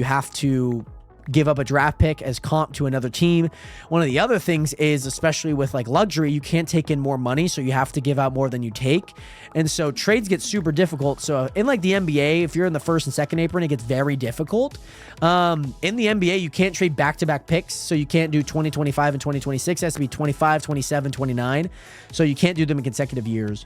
have to give up a draft pick as comp to another team. One of the other things is, especially with like luxury, you can't take in more money, so you have to give out more than you take. And so trades get super difficult. So in like the NBA, if you're in the first and second apron, it gets very difficult. In the NBA, you can't trade back-to-back picks, so you can't do 2025 and 2026. It has to be 25, 27, 29. So you can't do them in consecutive years.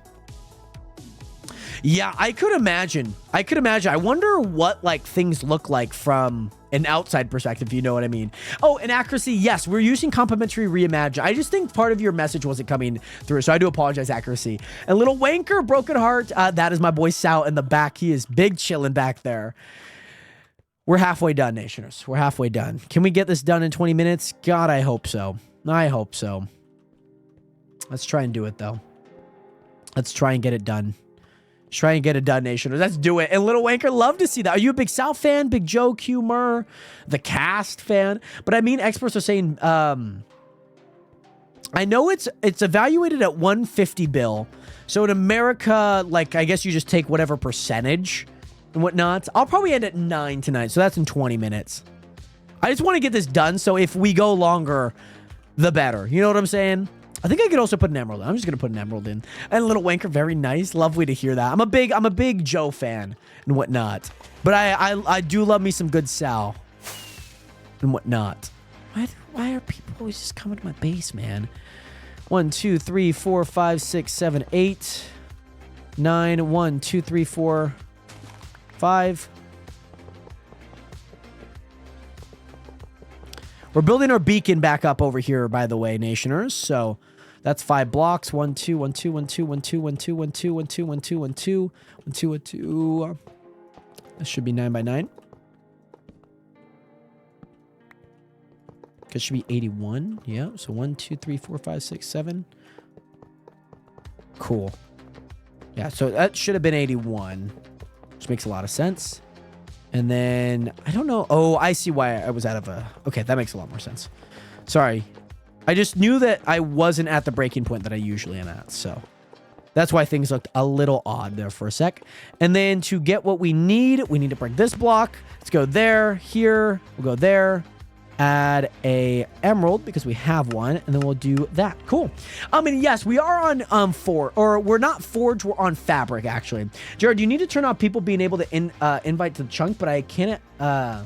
Yeah, I could imagine. I wonder what like things look like from an outside perspective, you know what I mean? Oh, and accuracy, yes, we're using complimentary reimagine. I just think part of your message wasn't coming through, so I do apologize, accuracy. And little wanker, broken heart, that is my boy Sal in the back. He is big chilling back there. We're halfway done, Nationers. We're halfway done. Can we get this done in 20 minutes? God, I hope so. I hope so. Let's try and do it, though. Let's try and get it done. Try and get it done, Nationers. Let's do it. And Little Wanker, love to see that. Are you a big Sal fan? Big Joe Q Murr? The cast fan? But I mean, experts are saying, I know it's evaluated at 150 bill. So in America, like, I guess you just take whatever percentage and whatnot. I'll probably end at 9 tonight. So that's in 20 minutes. I just want to get this done. So if we go longer, the better. You know what I'm saying? I think I could also put an emerald in. I'm just going to put an emerald in. And Little Wanker, very nice. Lovely to hear that. I'm a big Joe fan and whatnot. But I do love me some good Sal and whatnot. Why are people always just coming to my base, man? 1, 2, 3, 4, 5, 6, 7, 8, 9. 1, 2, 3, 4, 5. We're building our beacon back up over here, by the way, Nationers. So that's 5 blocks. 1, 2, 1, 2, 1, 2, 1, 2, 1, 2, 1, 2, 1, 2, 1, 2, 1, 2, 1, 2, 1, 2. This should be 9 by 9. It should be 81. Yeah. So 1, 2, 3, 4, 5, 6, 7. Cool. Yeah. So that should have been 81, which makes a lot of sense. And then, I don't know. Oh, I see why I was out of a... Okay, that makes a lot more sense. Sorry. I just knew that I wasn't at the breaking point that I usually am at. So, that's why things looked a little odd there for a sec. And then, to get what we need to break this block. Let's go there, here. We'll go there. Add a emerald, because we have one. And then we'll do that. Cool. And yes, we are on we're not forge, we're on fabric, actually. Jared, you need to turn off people being able to invite to the chunk, but I can't... I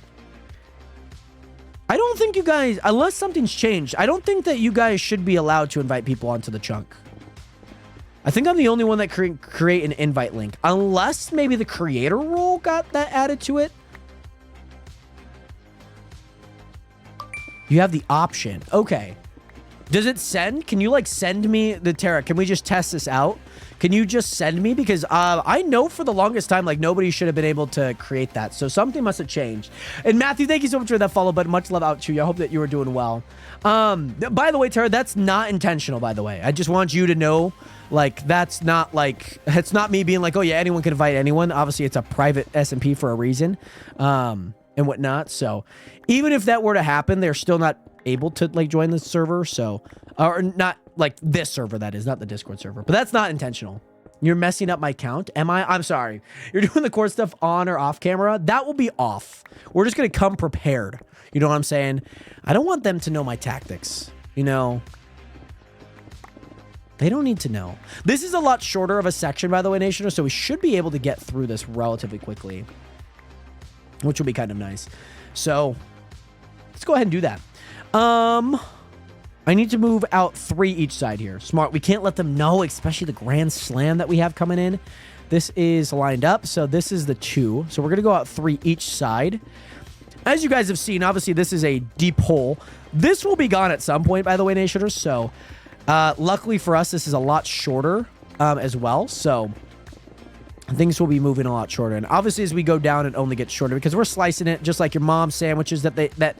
don't think you guys... Unless something's changed, I don't think that you guys should be allowed to invite people onto the chunk. I think I'm the only one that create an invite link. Unless maybe the creator rule got that added to it. You have the option. Okay. Does it send? Can you like send me the Terra? Can we just test this out? Can you just send me? Because I know for the longest time, like nobody should have been able to create that. So something must have changed. And Matthew, thank you so much for that follow, but much love out to you. I hope that you are doing well. By the way, Terra, that's not intentional, by the way. I just want you to know, like, that's not like, it's not me being like, oh yeah, anyone can invite anyone. Obviously it's a private SMP for a reason. And whatnot. So even if that were to happen, they're still not able to like join the server. So, or not like this server, that is not the Discord server, but that's not intentional. You're messing up my count. Am I? I'm sorry. You're doing the core stuff on or off camera. That will be off. We're just going to come prepared. You know what I'm saying? I don't want them to know my tactics. You know, they don't need to know. This is a lot shorter of a section, by the way, Nation. So we should be able to get through this relatively quickly, which will be kind of nice. So let's go ahead and do that. I need to move out 3 each side here. Smart. We can't let them know, especially the Grand Slam that we have coming in. This is lined up. So this is the 2. So we're going to go out 3 each side. As you guys have seen, obviously this is a deep hole. This will be gone at some point, by the way, Nationers. So luckily for us, this is a lot shorter as well. So things will be moving a lot shorter. And obviously as we go down, it only gets shorter because we're slicing it just like your mom's sandwiches that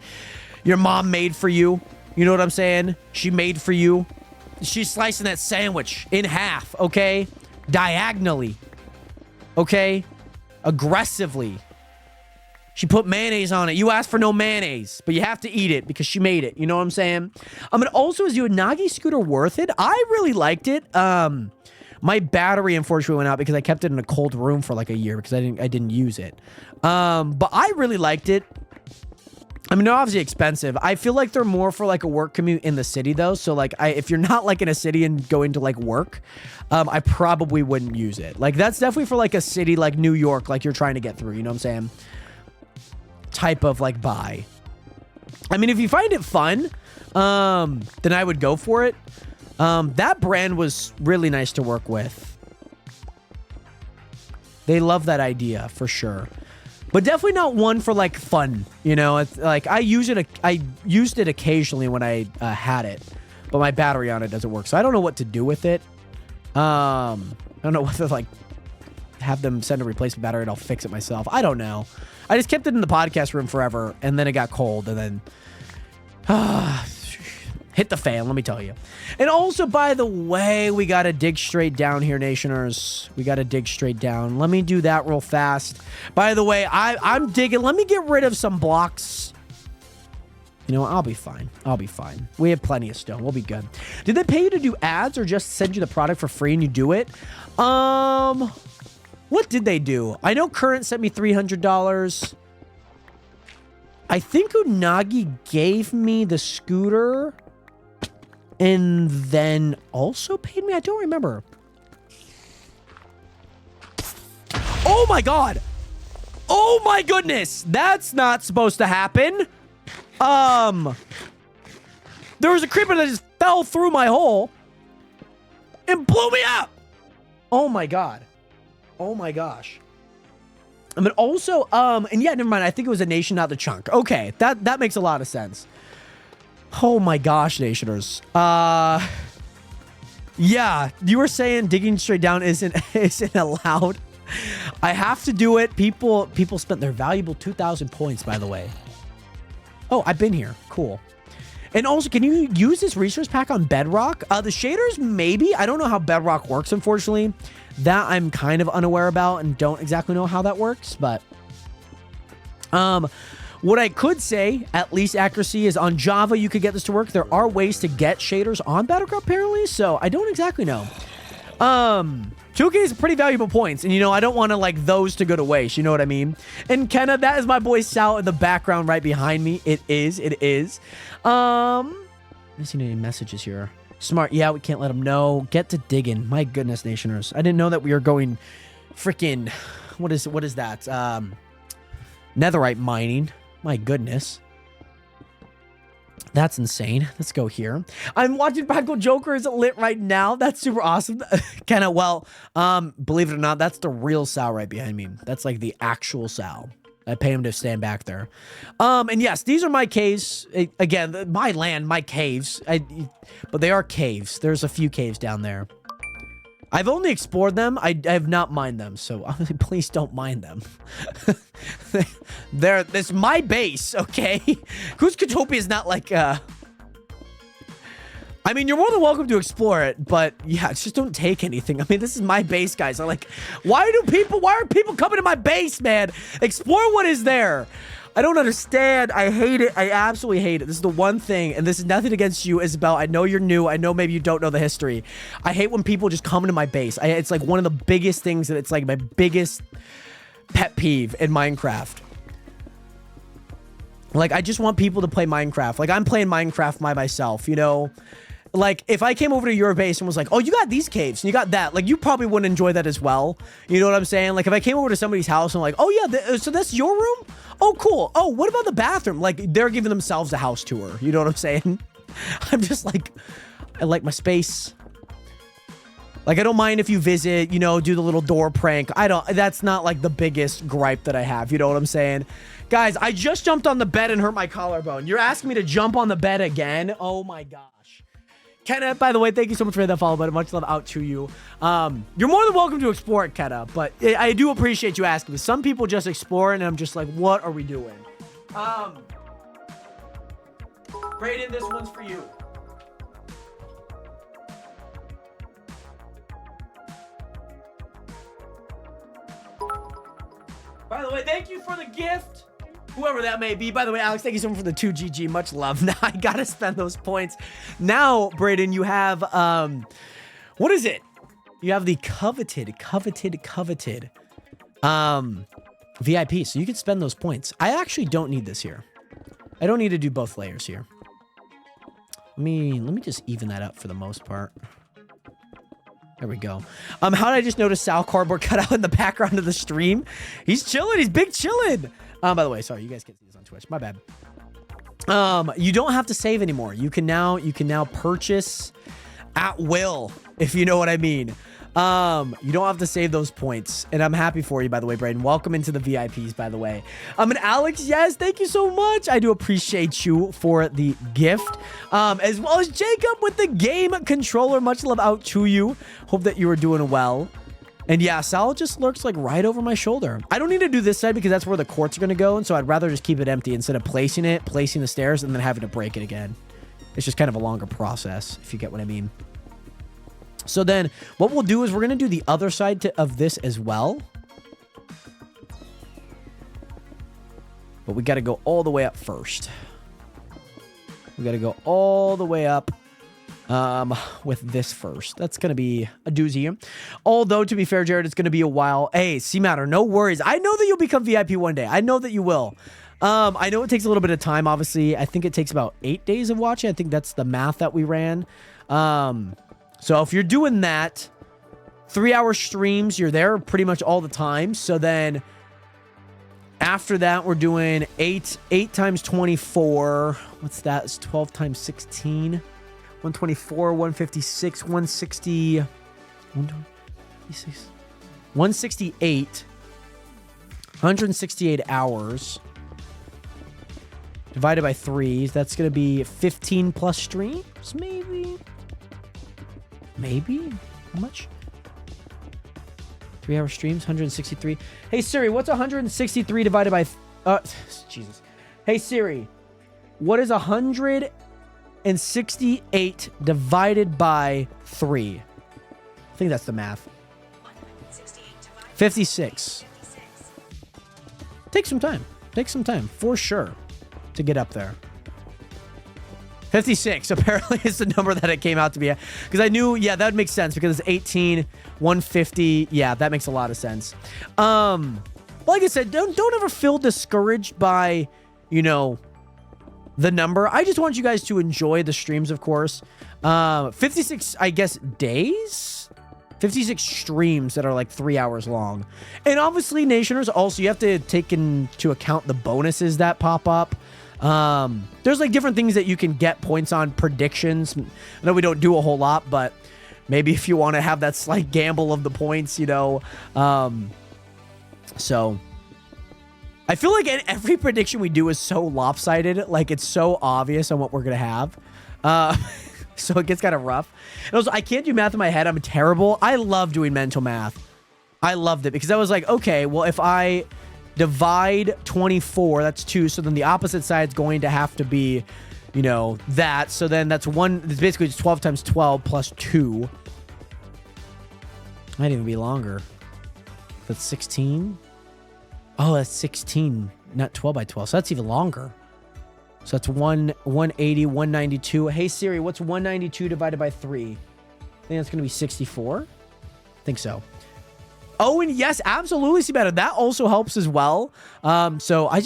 your mom made for you. You know what I'm saying? She made for you. She's slicing that sandwich in half, okay? Diagonally. Okay? Aggressively. She put mayonnaise on it. You asked for no mayonnaise, but you have to eat it because she made it. You know what I'm saying? And also, is your Nagi scooter worth it? I really liked it. My battery unfortunately went out because I kept it in a cold room for like a year because I didn't use it. But I really liked it. I mean, they're obviously expensive. I feel like they're more for like a work commute in the city though. So like if you're not like in a city and going to like work, I probably wouldn't use it. Like that's definitely for like a city like New York, like you're trying to get through, you know what I'm saying? Type of like buy. I mean, if you find it fun, then I would go for it. That brand was really nice to work with. They love that idea for sure. But definitely not one for like fun, you know. It's like I used it occasionally when I had it, but my battery on it doesn't work, so I don't know what to do with it. I don't know whether like have them send a replacement battery and I'll fix it myself. I don't know. I just kept it in the podcast room forever, and then it got cold, and then hit the fan, let me tell you. And also, by the way, we got to dig straight down here, Nationers. We got to dig straight down. Let me do that real fast. By the way, I'm digging. Let me get rid of some blocks. You know, I'll be fine. I'll be fine. We have plenty of stone. We'll be good. Did they pay you to do ads or just send you the product for free and you do it? What did they do? I know Current sent me $300. I think Unagi gave me the scooter and then also paid me. I don't remember. Oh my God. Oh my goodness. That's not supposed to happen. There was a creeper that just fell through my hole and blew me up. Oh my God. Oh my gosh. But also, and yeah, never mind. I think it was a nation, not the chunk. Okay, that makes a lot of sense. Oh my gosh, Nationers. Yeah, you were saying digging straight down isn't allowed. I have to do it. People spent their valuable 2,000 points, by the way. Oh, I've been here. Cool. And also, can you use this resource pack on Bedrock? The shaders, maybe. I don't know how Bedrock works, unfortunately. That I'm kind of unaware about and don't exactly know how that works, but what I could say, at least accuracy, is on Java you could get this to work. There are ways to get shaders on Bedrock apparently, so I don't exactly know. 2K is pretty valuable points, and you know, I don't want to like those to go to waste, you know what I mean? And Kenna, that is my boy Sal in the background right behind me. It is. Missing any messages here. Smart. Yeah, we can't let them know. Get to digging. My goodness, Nationers. I didn't know that we were going freaking, what is that? Netherite mining. My goodness. That's insane. Let's go here. I'm watching Practical Joker. Is it lit right now? That's super awesome. Kenna, well, believe it or not, that's the real Sal right behind me. That's like the actual Sal. I pay him to stand back there. And yes, these are my caves. Again, my land, my caves. But they are caves. There's a few caves down there. I've only explored them. I have not mined them, so obviously, please don't mine them. This is my base, okay? Kuzcotopia is not like, I mean, you're more than welcome to explore it, but yeah, just don't take anything. I mean, this is my base, guys. I'm like, why are people coming to my base, man? Explore what is there. I don't understand. I hate it. I absolutely hate it. This is the one thing, and this is nothing against you, Isabel. I know you're new. I know maybe you don't know the history. I hate when people just come into my base. It's like one of the biggest things that it's like my biggest pet peeve in Minecraft. Like, I just want people to play Minecraft. Like, I'm playing Minecraft by myself, you know? Like, if I came over to your base and was like, oh, you got these caves and you got that, like, you probably wouldn't enjoy that as well. You know what I'm saying? Like, if I came over to somebody's house and like, oh, yeah, so that's your room? Oh, cool. Oh, what about the bathroom? Like, they're giving themselves a house tour. You know what I'm saying? I'm just like, I like my space. Like, I don't mind if you visit, you know, do the little door prank. That's not like the biggest gripe that I have. You know what I'm saying? Guys, I just jumped on the bed and hurt my collarbone. You're asking me to jump on the bed again? Oh my gosh. Kenna, by the way, thank you so much for that follow, but much love out to you. You're more than welcome to explore it, Kenna, but I do appreciate you asking me. Some people just explore it, and I'm just like, what are we doing? Brayden, this one's for you. By the way, thank you for the gift. Whoever that may be. By the way, Alex, thank you so much for the 2GG. Much love. Now I gotta spend those points. Now, Brayden, you have, what is it? You have the coveted VIP, so you can spend those points. I actually don't need this here. I don't need to do both layers here. Let me just even that up for the most part. There we go. How did I just notice Sal cardboard cut out in the background of the stream? He's chilling. He's big chilling. By the way, sorry, you guys can't see this on Twitch. My bad. You don't have to save anymore. You can now purchase at will, if you know what I mean. You don't have to save those points. And I'm happy for you, by the way, Brayden. Welcome into the VIPs, by the way. And Alex, yes, thank you so much. I do appreciate you for the gift. As well as Jacob with the game controller. Much love out to you. Hope that you are doing well. And yeah, Sal just lurks like right over my shoulder. I don't need to do this side because that's where the quartz are going to go. And so I'd rather just keep it empty instead of placing the stairs, and then having to break it again. It's just kind of a longer process, if you get what I mean. So then what we'll do is we're going to do the other side of this as well. But we got to go all the way up first. We got to go all the way up with this first. That's going to be a doozy. Although, to be fair, Jared, it's going to be a while. Hey, C-Matter, no worries. I know that you'll become VIP one day. I know that you will. I know it takes a little bit of time, obviously. I think it takes about 8 days of watching. I think that's the math that we ran. So if you're doing that, 3-hour streams, you're there pretty much all the time. So then after that, we're doing 8 times 24. What's that? It's 12 times 16. 124, 156, 160, 126, 168, 168 hours divided by 3. That's going to be 15 plus streams, maybe? Maybe? How much? 3-hour streams, 163. Hey, Siri, what's 163 divided by... Jesus. Hey, Siri, what is 168 divided by 3? I think that's the math. 56. Take some time. Take some time, for sure, to get up there. 56 apparently is the number that it came out to be. Because I knew, yeah, that would make sense because it's 18, 150. Yeah, that makes a lot of sense. Like I said, don't ever feel discouraged by, you know, the number. I just want you guys to enjoy the streams, of course. 56, I guess, days? 56 streams that are like 3 hours long. And obviously, Nationers, also, you have to take into account the bonuses that pop up. There's like different things that you can get points on. Predictions. I know we don't do a whole lot, but maybe if you want to have that slight gamble of the points, you know. So I feel like every prediction we do is so lopsided. Like, it's so obvious on what we're going to have. So it gets kind of rough. And also, I can't do math in my head. I'm terrible. I love doing mental math. I loved it because I was like, okay, well, if I divide 24, that's 2. So then the opposite side's going to have to be, you know, that. So then that's 1. It's basically just 12 times 12 plus 2. Might even be longer. That's 16. Oh, that's 16, not 12 by 12. So that's even longer. So that's 180, 192. Hey, Siri, what's 192 divided by 3? I think that's going to be 64. I think so. Oh, and yes, absolutely, see better. That also helps as well. So I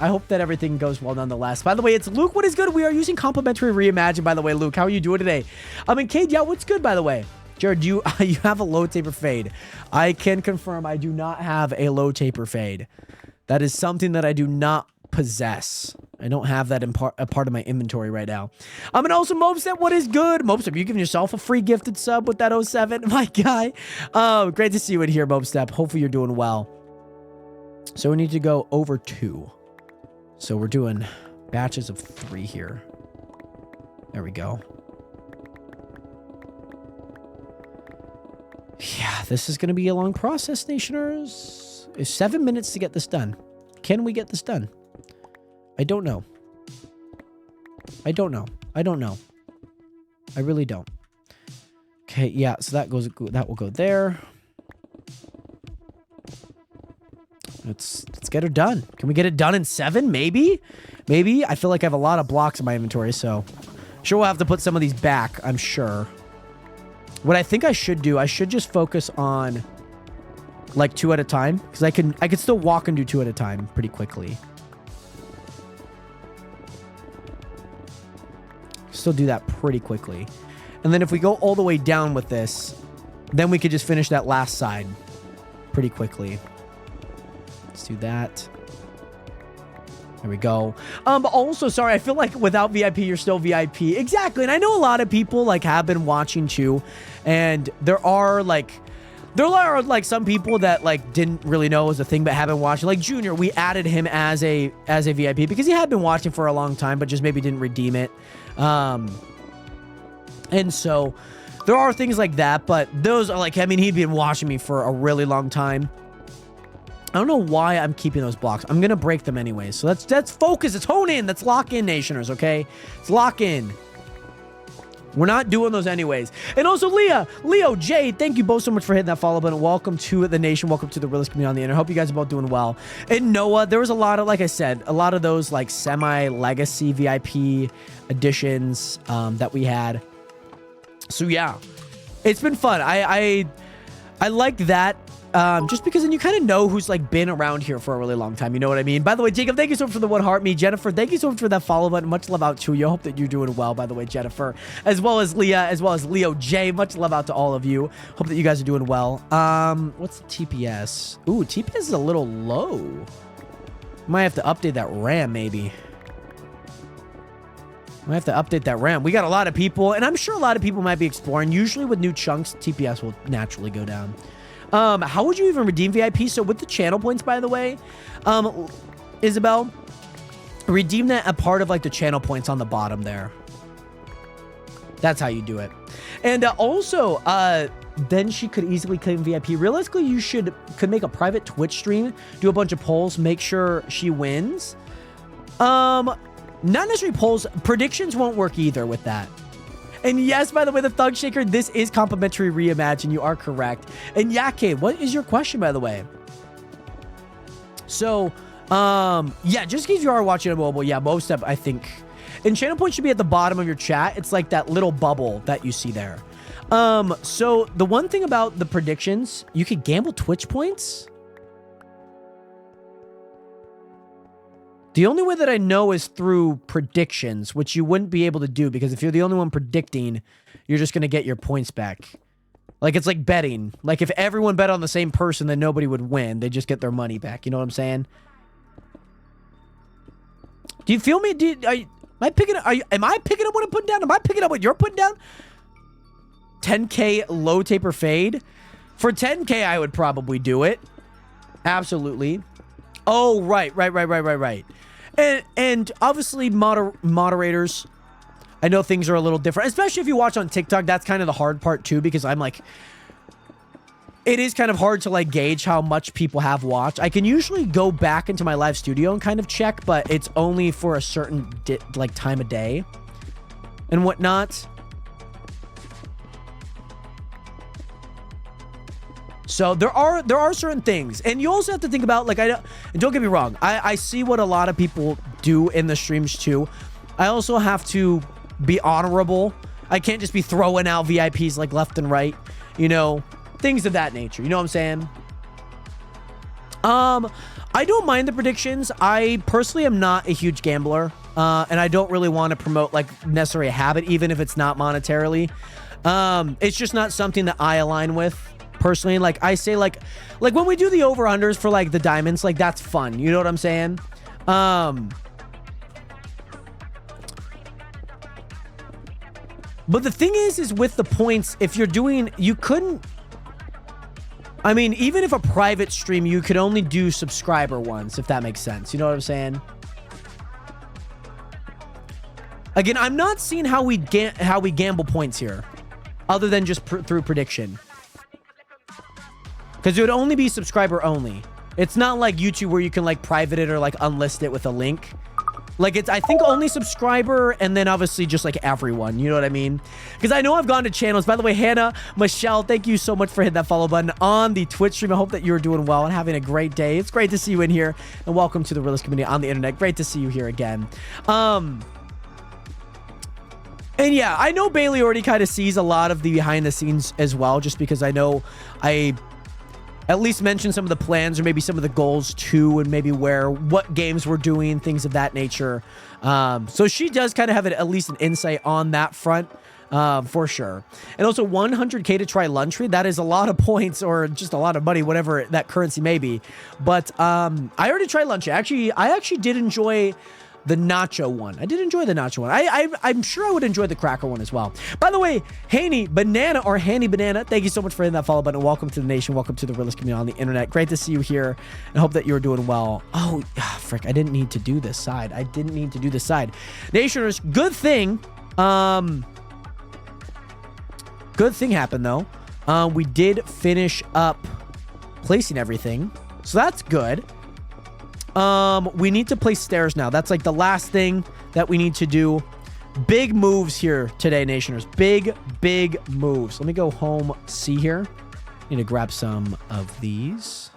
hope that everything goes well nonetheless. By the way, it's Luke. What is good? We are using complimentary reimagine, by the way, Luke. How are you doing today? And Kate, yeah, what's good, by the way? Jared, you have a low taper fade. I can confirm I do not have a low taper fade. That is something that I do not possess. I don't have that in a part of my inventory right now. And also, Mobstep, what is good? Mobstep, you giving yourself a free gifted sub with that 07, my guy. Great to see you in here, Mobstep. Hopefully you're doing well. So we need to go over 2. So we're doing batches of 3 here. There we go. Yeah, this is going to be a long process, Nationers. It's 7 minutes to get this done. Can we get this done? I don't know. I don't know. I don't know. I really don't. Okay, yeah, so that will go there. Let's get her done. Can we get it done in 7? Maybe? Maybe? I feel like I have a lot of blocks in my inventory, so sure we'll have to put some of these back, I'm sure. What I think I should do, I should just focus on like 2 at a time, because I could still walk and do 2 at a time pretty quickly. Still do that pretty quickly. And then if we go all the way down with this, then we could just finish that last side pretty quickly. Let's do that. There we go. Also, sorry, I feel like without VIP, you're still VIP. Exactly. And I know a lot of people like have been watching too. And there are like some people that like didn't really know it was a thing, but have been watching. Like Junior, we added him as a VIP because he had been watching for a long time, but just maybe didn't redeem it. And so there are things like that, but those are like, I mean, he'd been watching me for a really long time. I don't know why I'm keeping those blocks. I'm going to break them anyway. So let's focus. Let's hone in. Let's lock in, Nationers, okay? Let's lock in. We're not doing those anyways. And also, Leo, Jay, thank you both so much for hitting that follow button. Welcome to the nation. Welcome to the realest community on the internet. Hope you guys are both doing well. And Noah, there was a lot of, like I said, a lot of those like semi-legacy VIP editions that we had. So yeah, it's been fun. I like that. Just because then you kind of know who's like been around here for a really long time. You know what I mean? By the way, Jacob, thank you so much for the 1 heart. Me, Jennifer, thank you so much for that follow button. Much love out to you. I hope that you're doing well, by the way, Jennifer, as well as Leah, as well as Leo J. Much love out to all of you. Hope that you guys are doing well. What's the TPS? Ooh, TPS is a little low. Might have to update that RAM, maybe. Might have to update that RAM. We got a lot of people, and I'm sure a lot of people might be exploring. Usually with new chunks, TPS will naturally go down. How would you even redeem VIP? So with the channel points, by the way, Isabel, redeem that a part of like the channel points on the bottom there. That's how you do it. And also, then she could easily claim VIP. Realistically, you could make a private Twitch stream, do a bunch of polls, make sure she wins. Not necessarily polls. Predictions won't work either with that. And yes, by the way, the Thug Shaker, this is complimentary reimagine. You are correct. And Yake, what is your question, by the way? So, yeah, just in case you are watching on mobile, yeah, most of, I think. And channel points should be at the bottom of your chat. It's like that little bubble that you see there. So the one thing about the predictions, you could gamble Twitch points. The only way that I know is through predictions, which you wouldn't be able to do because if you're the only one predicting, you're just going to get your points back. Like, it's like betting. Like, if everyone bet on the same person, then nobody would win. They just get their money back. You know what I'm saying? Do you feel me? Am I picking up what I'm putting down? Am I picking up what you're putting down? 10K low taper fade? For 10K, I would probably do it. Absolutely. Oh, right. And obviously moderators, I know things are a little different, especially if you watch on TikTok. That's kind of the hard part too, because I'm like, it is kind of hard to like gauge how much people have watched. I can usually go back into my live studio and kind of check, but it's only for a certain like time of day and whatnot. So there are certain things, and you also have to think about, like, and don't get me wrong, I see what a lot of people do in the streams too. I also have to be honorable. I can't just be throwing out VIPs like left and right, you know, things of that nature. You know what I'm saying? I don't mind the predictions. I personally am not a huge gambler, and I don't really want to promote like necessarily a habit, even if it's not monetarily. It's just not something that I align with. Personally, like I say, like when we do the over-unders for like the diamonds, like that's fun. You know what I'm saying? But the thing is with the points, if you're doing, you couldn't, I mean, even if a private stream, you could only do subscriber ones, if that makes sense. You know what I'm saying? Again, I'm not seeing how we gamble points here, other than just through prediction. Because it would only be subscriber only. It's not like YouTube where you can like private it or like unlist it with a link. Like it's, I think only subscriber and then obviously just like everyone. You know what I mean? Because I know I've gone to channels. By the way, Hannah, Michelle, thank you so much for hitting that follow button on the Twitch stream. I hope that you're doing well and having a great day. It's great to see you in here. And welcome to the realest community on the internet. Great to see you here again. And yeah, I know Bailey already kind of sees a lot of the behind the scenes as well, just because I know I at least mention some of the plans or maybe some of the goals too, and maybe what games we're doing, things of that nature. So she does kind of have at least an insight on that front. for sure. And also 100K to try lunch tree. That is a lot of points or just a lot of money, whatever that currency may be. But I already tried lunch. I actually did enjoy the nacho one. I did enjoy the nacho one. I'm sure I would enjoy the cracker one as well. By the way, Haney Banana or Handy Banana, thank you so much for hitting that follow button. Welcome to the nation. Welcome to the realest community on the internet. Great to see you here and hope that you're doing well. Oh, frick. I didn't need to do this side. Nationers, good thing. Good thing happened though. We did finish up placing everything. So that's good. We need to place stairs now. That's like the last thing that we need to do. Big moves here today, Nationers. Big moves. Let me go home, see here. Need to grab some of these.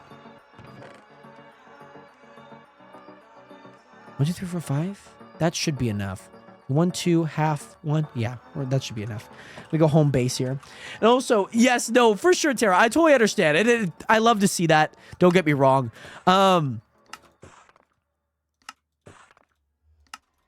1, 2, 3, 4, 5. That should be enough. 1, 2, half, 1. Yeah, that should be enough. We go home base here. And also, yes, no, for sure, Tara. I totally understand. I love to see that. Don't get me wrong.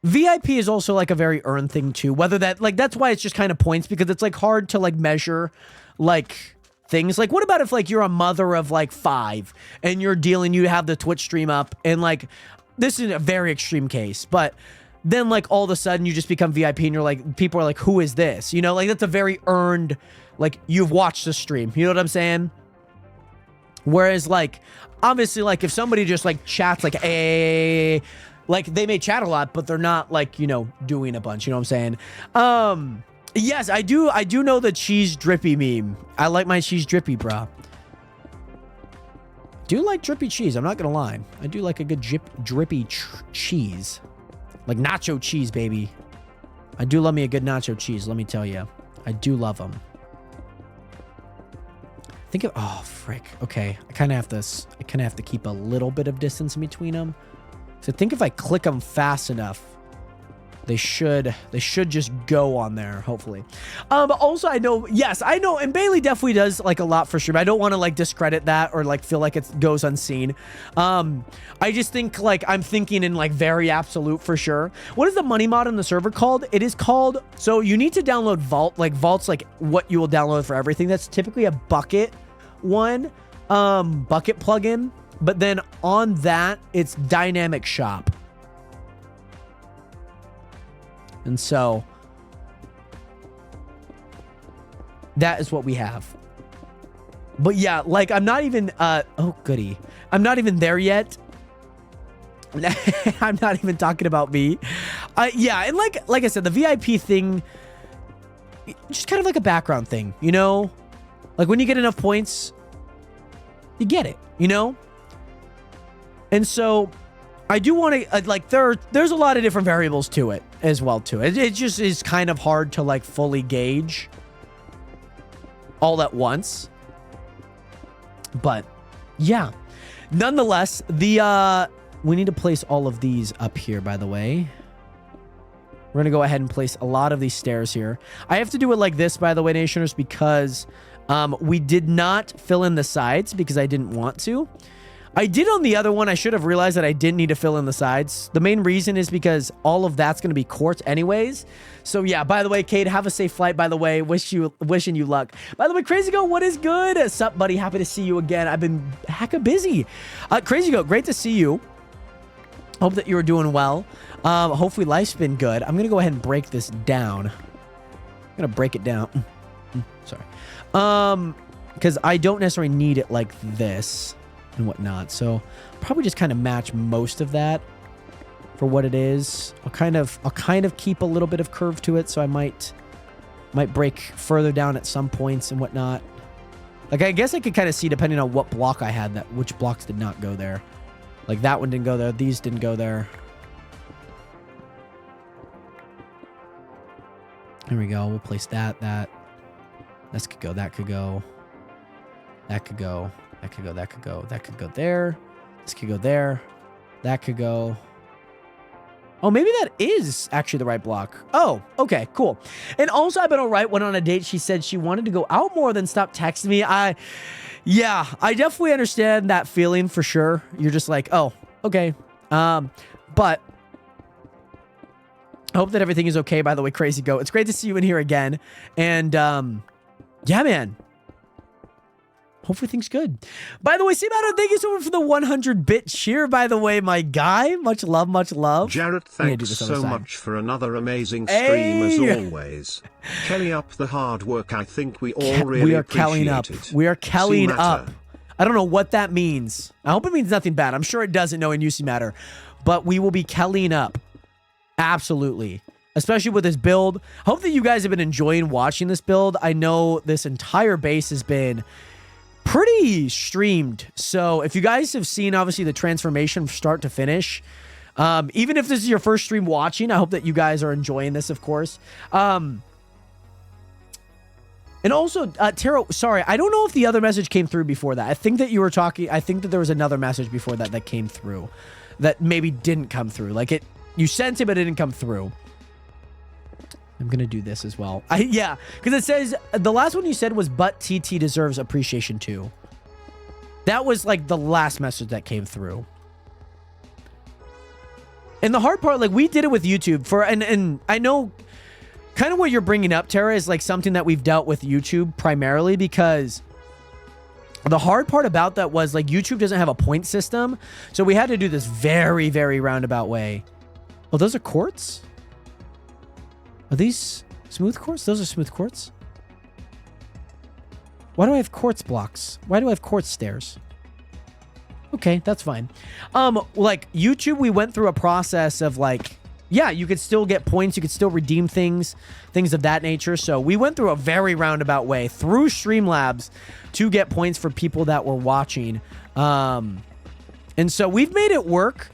VIP is also like a very earned thing too. Whether that like that's why it's just kind of points because it's like hard to like measure like things. Like what about if like you're a mother of like 5 and you have the Twitch stream up and like this is a very extreme case, but then like all of a sudden you just become VIP and you're like people are like who is this? You know, like that's a very earned like you've watched the stream. You know what I'm saying? Whereas like obviously like if somebody just like chats like hey, like they may chat a lot, but they're not like, you know, doing a bunch. You know what I'm saying? Yes, I do know the cheese drippy meme. I like my cheese drippy, brah. Do like drippy cheese. I'm not gonna lie. I do like a good drippy cheese, like nacho cheese, baby. I do love me a good nacho cheese. Let me tell you, I do love them. Think of oh frick. Okay, I kind of have to keep a little bit of distance in between them. So I think if I click them fast enough, they should just go on there, hopefully. But also I know, and Bailey definitely does like a lot for sure. But I don't want to like discredit that or like feel like it goes unseen. I just think like I'm thinking in like very absolute for sure. What is the money mod on the server called? It is called, so you need to download Vault. Like Vault's like what you will download for everything. That's typically a bucket one, bucket plugin. But then on that, it's dynamic shop. And so that is what we have. But yeah, like I'm not even, oh goody. I'm not even there yet. I'm not even talking about me. Yeah, and like I said, the VIP thing, just kind of like a background thing, you know? Like when you get enough points, you get it, you know? And so I do want to like there's a lot of different variables to it as well too. It just is kind of hard to like fully gauge all at once. But yeah, nonetheless, the we need to place all of these up here, by the way. We're going to go ahead and place a lot of these stairs here. I have to do it like this, by the way, Nationers, because we did not fill in the sides because I didn't want to. I did on the other one. I should have realized that I didn't need to fill in the sides. The main reason is because all of that's going to be quartz anyways. So yeah, by the way, Kate, have a safe flight, by the way. Wishing you luck. By the way, Crazy Goat, what is good? Sup, buddy? Happy to see you again. I've been hecka busy. Crazy Goat, great to see you. Hope that you are doing well. Hopefully life's been good. I'm going to go ahead and break this down. I'm going to break it down. Sorry. Because I don't necessarily need it like this and whatnot. So probably just kind of match most of that for what it is. I'll kind of keep a little bit of curve to it. So I might break further down at some points and whatnot. Like, I guess I could kind of see depending on what block I had that which blocks did not go there. Like that one didn't go there. These didn't go there. There we go. We'll place that. This could go. That could go. That could go. That could go. That could go. That could go there. This could go there. That could go. Oh, maybe that is actually the right block. Oh, okay, cool. And also, I've been all right. Went on a date. She said she wanted to go out more than stop texting me. Yeah, I definitely understand that feeling for sure. You're just like, oh, okay. But I hope that everything is okay, by the way, Crazy Goat. It's great to see you in here again. And, yeah, man. Hopefully things good. By the way, Seabato, thank you so much for the 100-bit cheer, by the way, my guy. Much love, much love. Jarrett, thanks so much for another amazing stream as always. Kelly up the hard work. I think we all really appreciate it. We are Kellying up. I don't know what that means. I hope it means nothing bad. I'm sure it doesn't know in UC Matter. But we will be Kellying up. Absolutely. Especially with this build. Hope that you guys have been enjoying watching this build. I know this entire base has been pretty streamed. So if you guys have seen, obviously, the transformation from start to finish, even if this is your first stream watching, I hope that you guys are enjoying this, of course. And also, Taro, sorry, I don't know if the other message came through before that. I think that you were talking, I think that there was another message before that that came through that maybe didn't come through. Like you sent it, but it didn't come through. I'm going to do this as well. Yeah, because it says, the last one you said was, but TT deserves appreciation too. That was like the last message that came through. And the hard part, like we did it with YouTube and I know kind of what you're bringing up, Tara, is like something that we've dealt with YouTube primarily because the hard part about that was like YouTube doesn't have a point system. So we had to do this very, very roundabout way. Oh, those are quartz? Are these smooth quartz? Those are smooth quartz. Why do I have quartz blocks? Why do I have quartz stairs? Okay, that's fine. Like YouTube, we went through a process of like, yeah, you could still get points. You could still redeem things of that nature. So we went through a very roundabout way through Streamlabs to get points for people that were watching. And so we've made it work.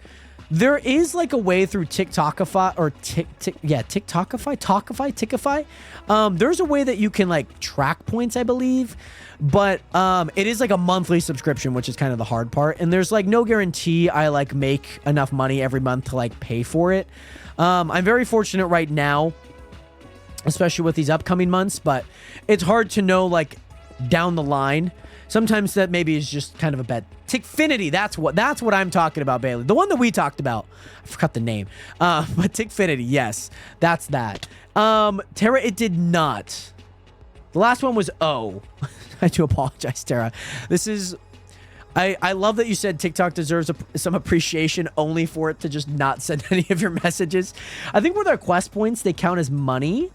There is like a way through TikTokify or Talkify. There's a way that you can like track points, I believe, but it is like a monthly subscription, which is kind of the hard part. And there's like no guarantee I like make enough money every month to like pay for it. I'm very fortunate right now, especially with these upcoming months, but it's hard to know like down the line. Sometimes that maybe is just kind of a bet. Tickfinity, that's what I'm talking about, Bailey. The one that we talked about. I forgot the name. But Tickfinity, yes. That's that. Tara, it did not. The last one was O. I do apologize, Tara. This is... I love that you said TikTok deserves some appreciation only for it to just not send any of your messages. I think with our quest points, they count as money.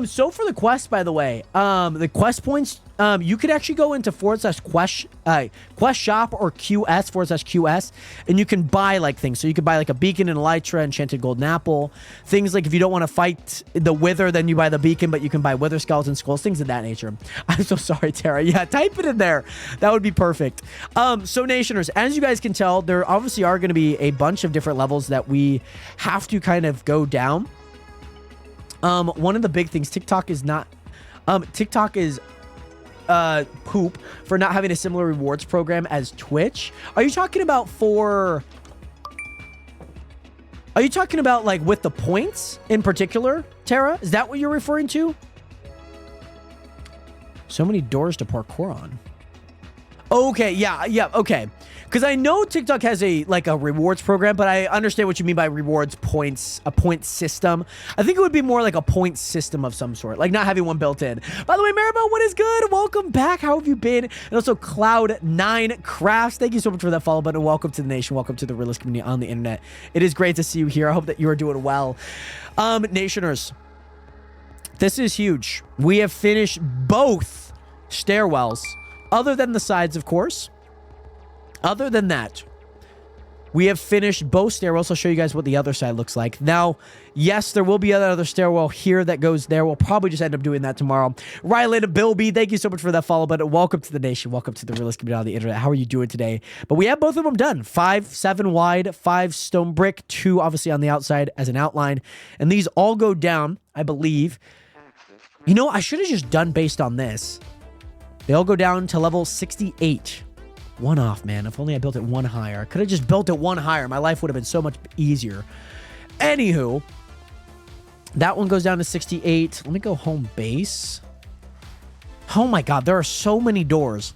So for the quest, by the way, the quest points, you could actually go into /quest shop or QS/QS, and you can buy like things. So you could buy like a beacon and elytra, enchanted golden apple, things like if you don't want to fight the wither, then you buy the beacon, but you can buy wither skeleton skulls, things of that nature. I'm so sorry, Tara. Yeah, type it in there. That would be perfect. So Nationers, as you guys can tell, there obviously are going to be a bunch of different levels that we have to kind of go down. One of the big things, TikTok is poop for not having a similar rewards program as Twitch. Are you talking about like with the points in particular, Tara? Is that what you're referring to? So many doors to parkour on. Okay, yeah, okay. Because I know TikTok has a rewards program, but I understand what you mean by rewards points, a point system. I think it would be more like a point system of some sort, like not having one built in. By the way, Maribel, what is good? Welcome back. How have you been? And also Cloud9 Crafts, thank you so much for that follow button. Welcome to the nation. Welcome to the realist community on the internet. It is great to see you here. I hope that you are doing well. Nationers, this is huge. We have finished both stairwells, other than the sides, of course. Other than that, we have finished both stairwells. I'll show you guys what the other side looks like. Now, yes, there will be another stairwell here that goes there. We'll probably just end up doing that tomorrow. Riley to Bill B, thank you so much for that follow button. Welcome to the nation. Welcome to the realist community on the internet. How are you doing today? But we have both of them done. 5, 7 wide, 5 stone brick, 2 obviously on the outside as an outline. And these all go down, I believe. You know, I should have just done based on this. They all go down to level 68. One off, man. If only I built it one higher. I could have just built it one higher. My life would have been so much easier. Anywho, that one goes down to 68. Let me go home base. Oh my god, there are so many doors.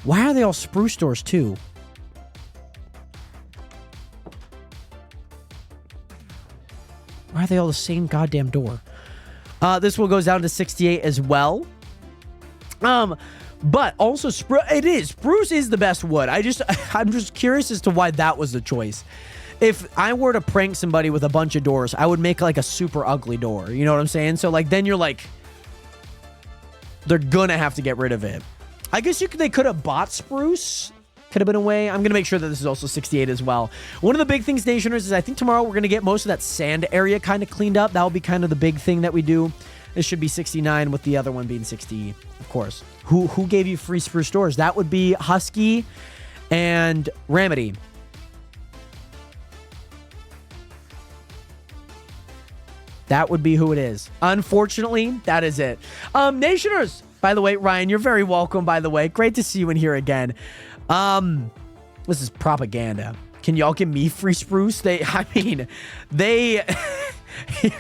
Why are they all spruce doors too? Why are they all the same goddamn door? This one goes down to 68 as well. But also spruce is the best wood. I'm just curious as to why that was the choice. If I were to prank somebody with a bunch of doors, I would make like a super ugly door. You know what I'm saying? So like, then you're like, they're gonna have to get rid of it. I guess they could have bought spruce. Could have been a way. I'm gonna make sure that this is also 68 as well. One of the big things, Nationers, is I think tomorrow we're gonna get most of that sand area kind of cleaned up. That will be kind of the big thing that we do. This should be 69 with the other one being 60, of course. Who gave you free spruce doors? That would be Husky and Ramedy. That would be who it is. Unfortunately, that is it. Nationers, by the way, Ryan, you're very welcome, by the way. Great to see you in here again. This is propaganda. Can y'all give me free spruce? You're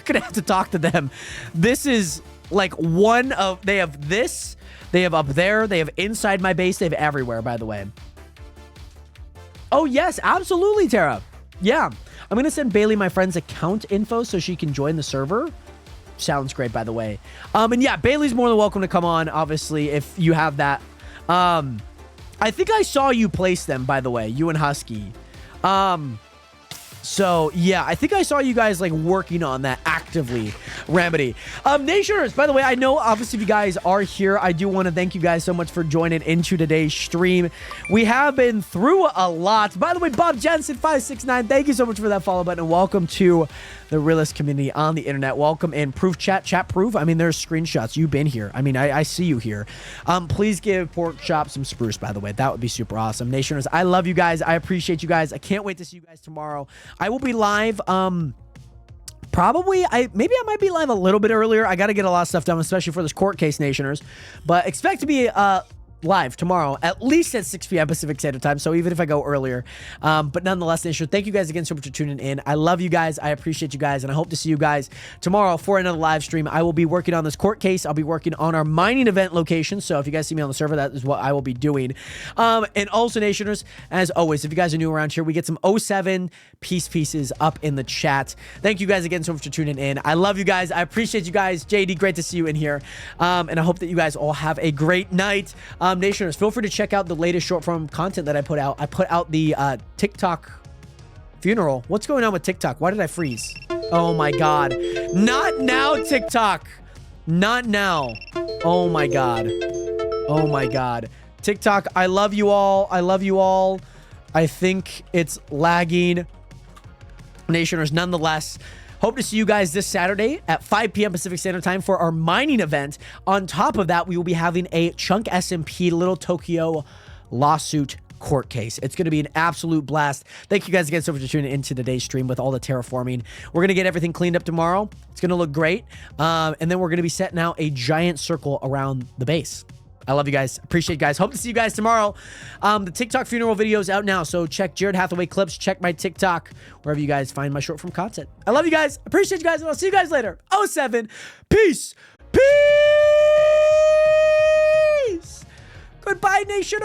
gonna have to talk to them. This is like they have this, they have up there, they have inside my base, they have everywhere, by the way. Oh, yes, absolutely, Tara. Yeah. I'm going to send Bailey my friend's account info so she can join the server. Sounds great, by the way. And yeah, Bailey's more than welcome to come on, obviously, if you have that. I think I saw you place them, by the way, you and Husky. So, yeah, I think I saw you guys, like, working on that actively, Ramedy. Nationers, by the way, I know, obviously, if you guys are here, I do want to thank you guys so much for joining into today's stream. We have been through a lot. By the way, Bob Jensen 569, thank you so much for that follow button, and welcome to the realist community on the internet. Welcome in Proof Chat Proof. I mean, there's screenshots. You've been here. I mean, I see you here. Please give Pork Chop some spruce, by the way. That would be super awesome. Nationers, I love you guys. I appreciate you guys. I can't wait to see you guys tomorrow. I will be live. Probably, maybe I might be live a little bit earlier. I got to get a lot of stuff done, especially for this court case, Nationers. But expect to be live tomorrow, at least at 6 p.m. Pacific Standard Time. So even if I go earlier, but nonetheless, Nation, thank you guys again so much for tuning in. I love you guys. I appreciate you guys, and I hope to see you guys tomorrow for another live stream. I will be working on this court case. I'll be working on our mining event location. So if you guys see me on the server, that is what I will be doing. And also, Nationers, as always, if you guys are new around here, we get some 07 pieces up in the chat. Thank you guys again so much for tuning in. I love you guys. I appreciate you guys. JD, great to see you in here. And I hope that you guys all have a great night. Nationers, feel free to check out the latest short form content that I put out. I put out the TikTok funeral. What's going on with TikTok? Why did I freeze? Oh my God. Not now, TikTok. Not now. Oh my God. Oh my God. TikTok, I love you all. I love you all. I think it's lagging. Nationers, nonetheless, hope to see you guys this Saturday at 5 p.m. Pacific Standard Time for our mining event. On top of that, we will be having a Chunk SMP Little Tokyo lawsuit court case. It's going to be an absolute blast. Thank you guys again so much for tuning into today's stream with all the terraforming. We're going to get everything cleaned up tomorrow. It's going to look great. And then we're going to be setting out a giant circle around the base. I love you guys. Appreciate you guys. Hope to see you guys tomorrow. The TikTok funeral video is out now, so check Jared Hathaway clips. Check my TikTok, wherever you guys find my short form content. I love you guys. Appreciate you guys, and I'll see you guys later. 07. Peace. Peace. Goodbye, Nation.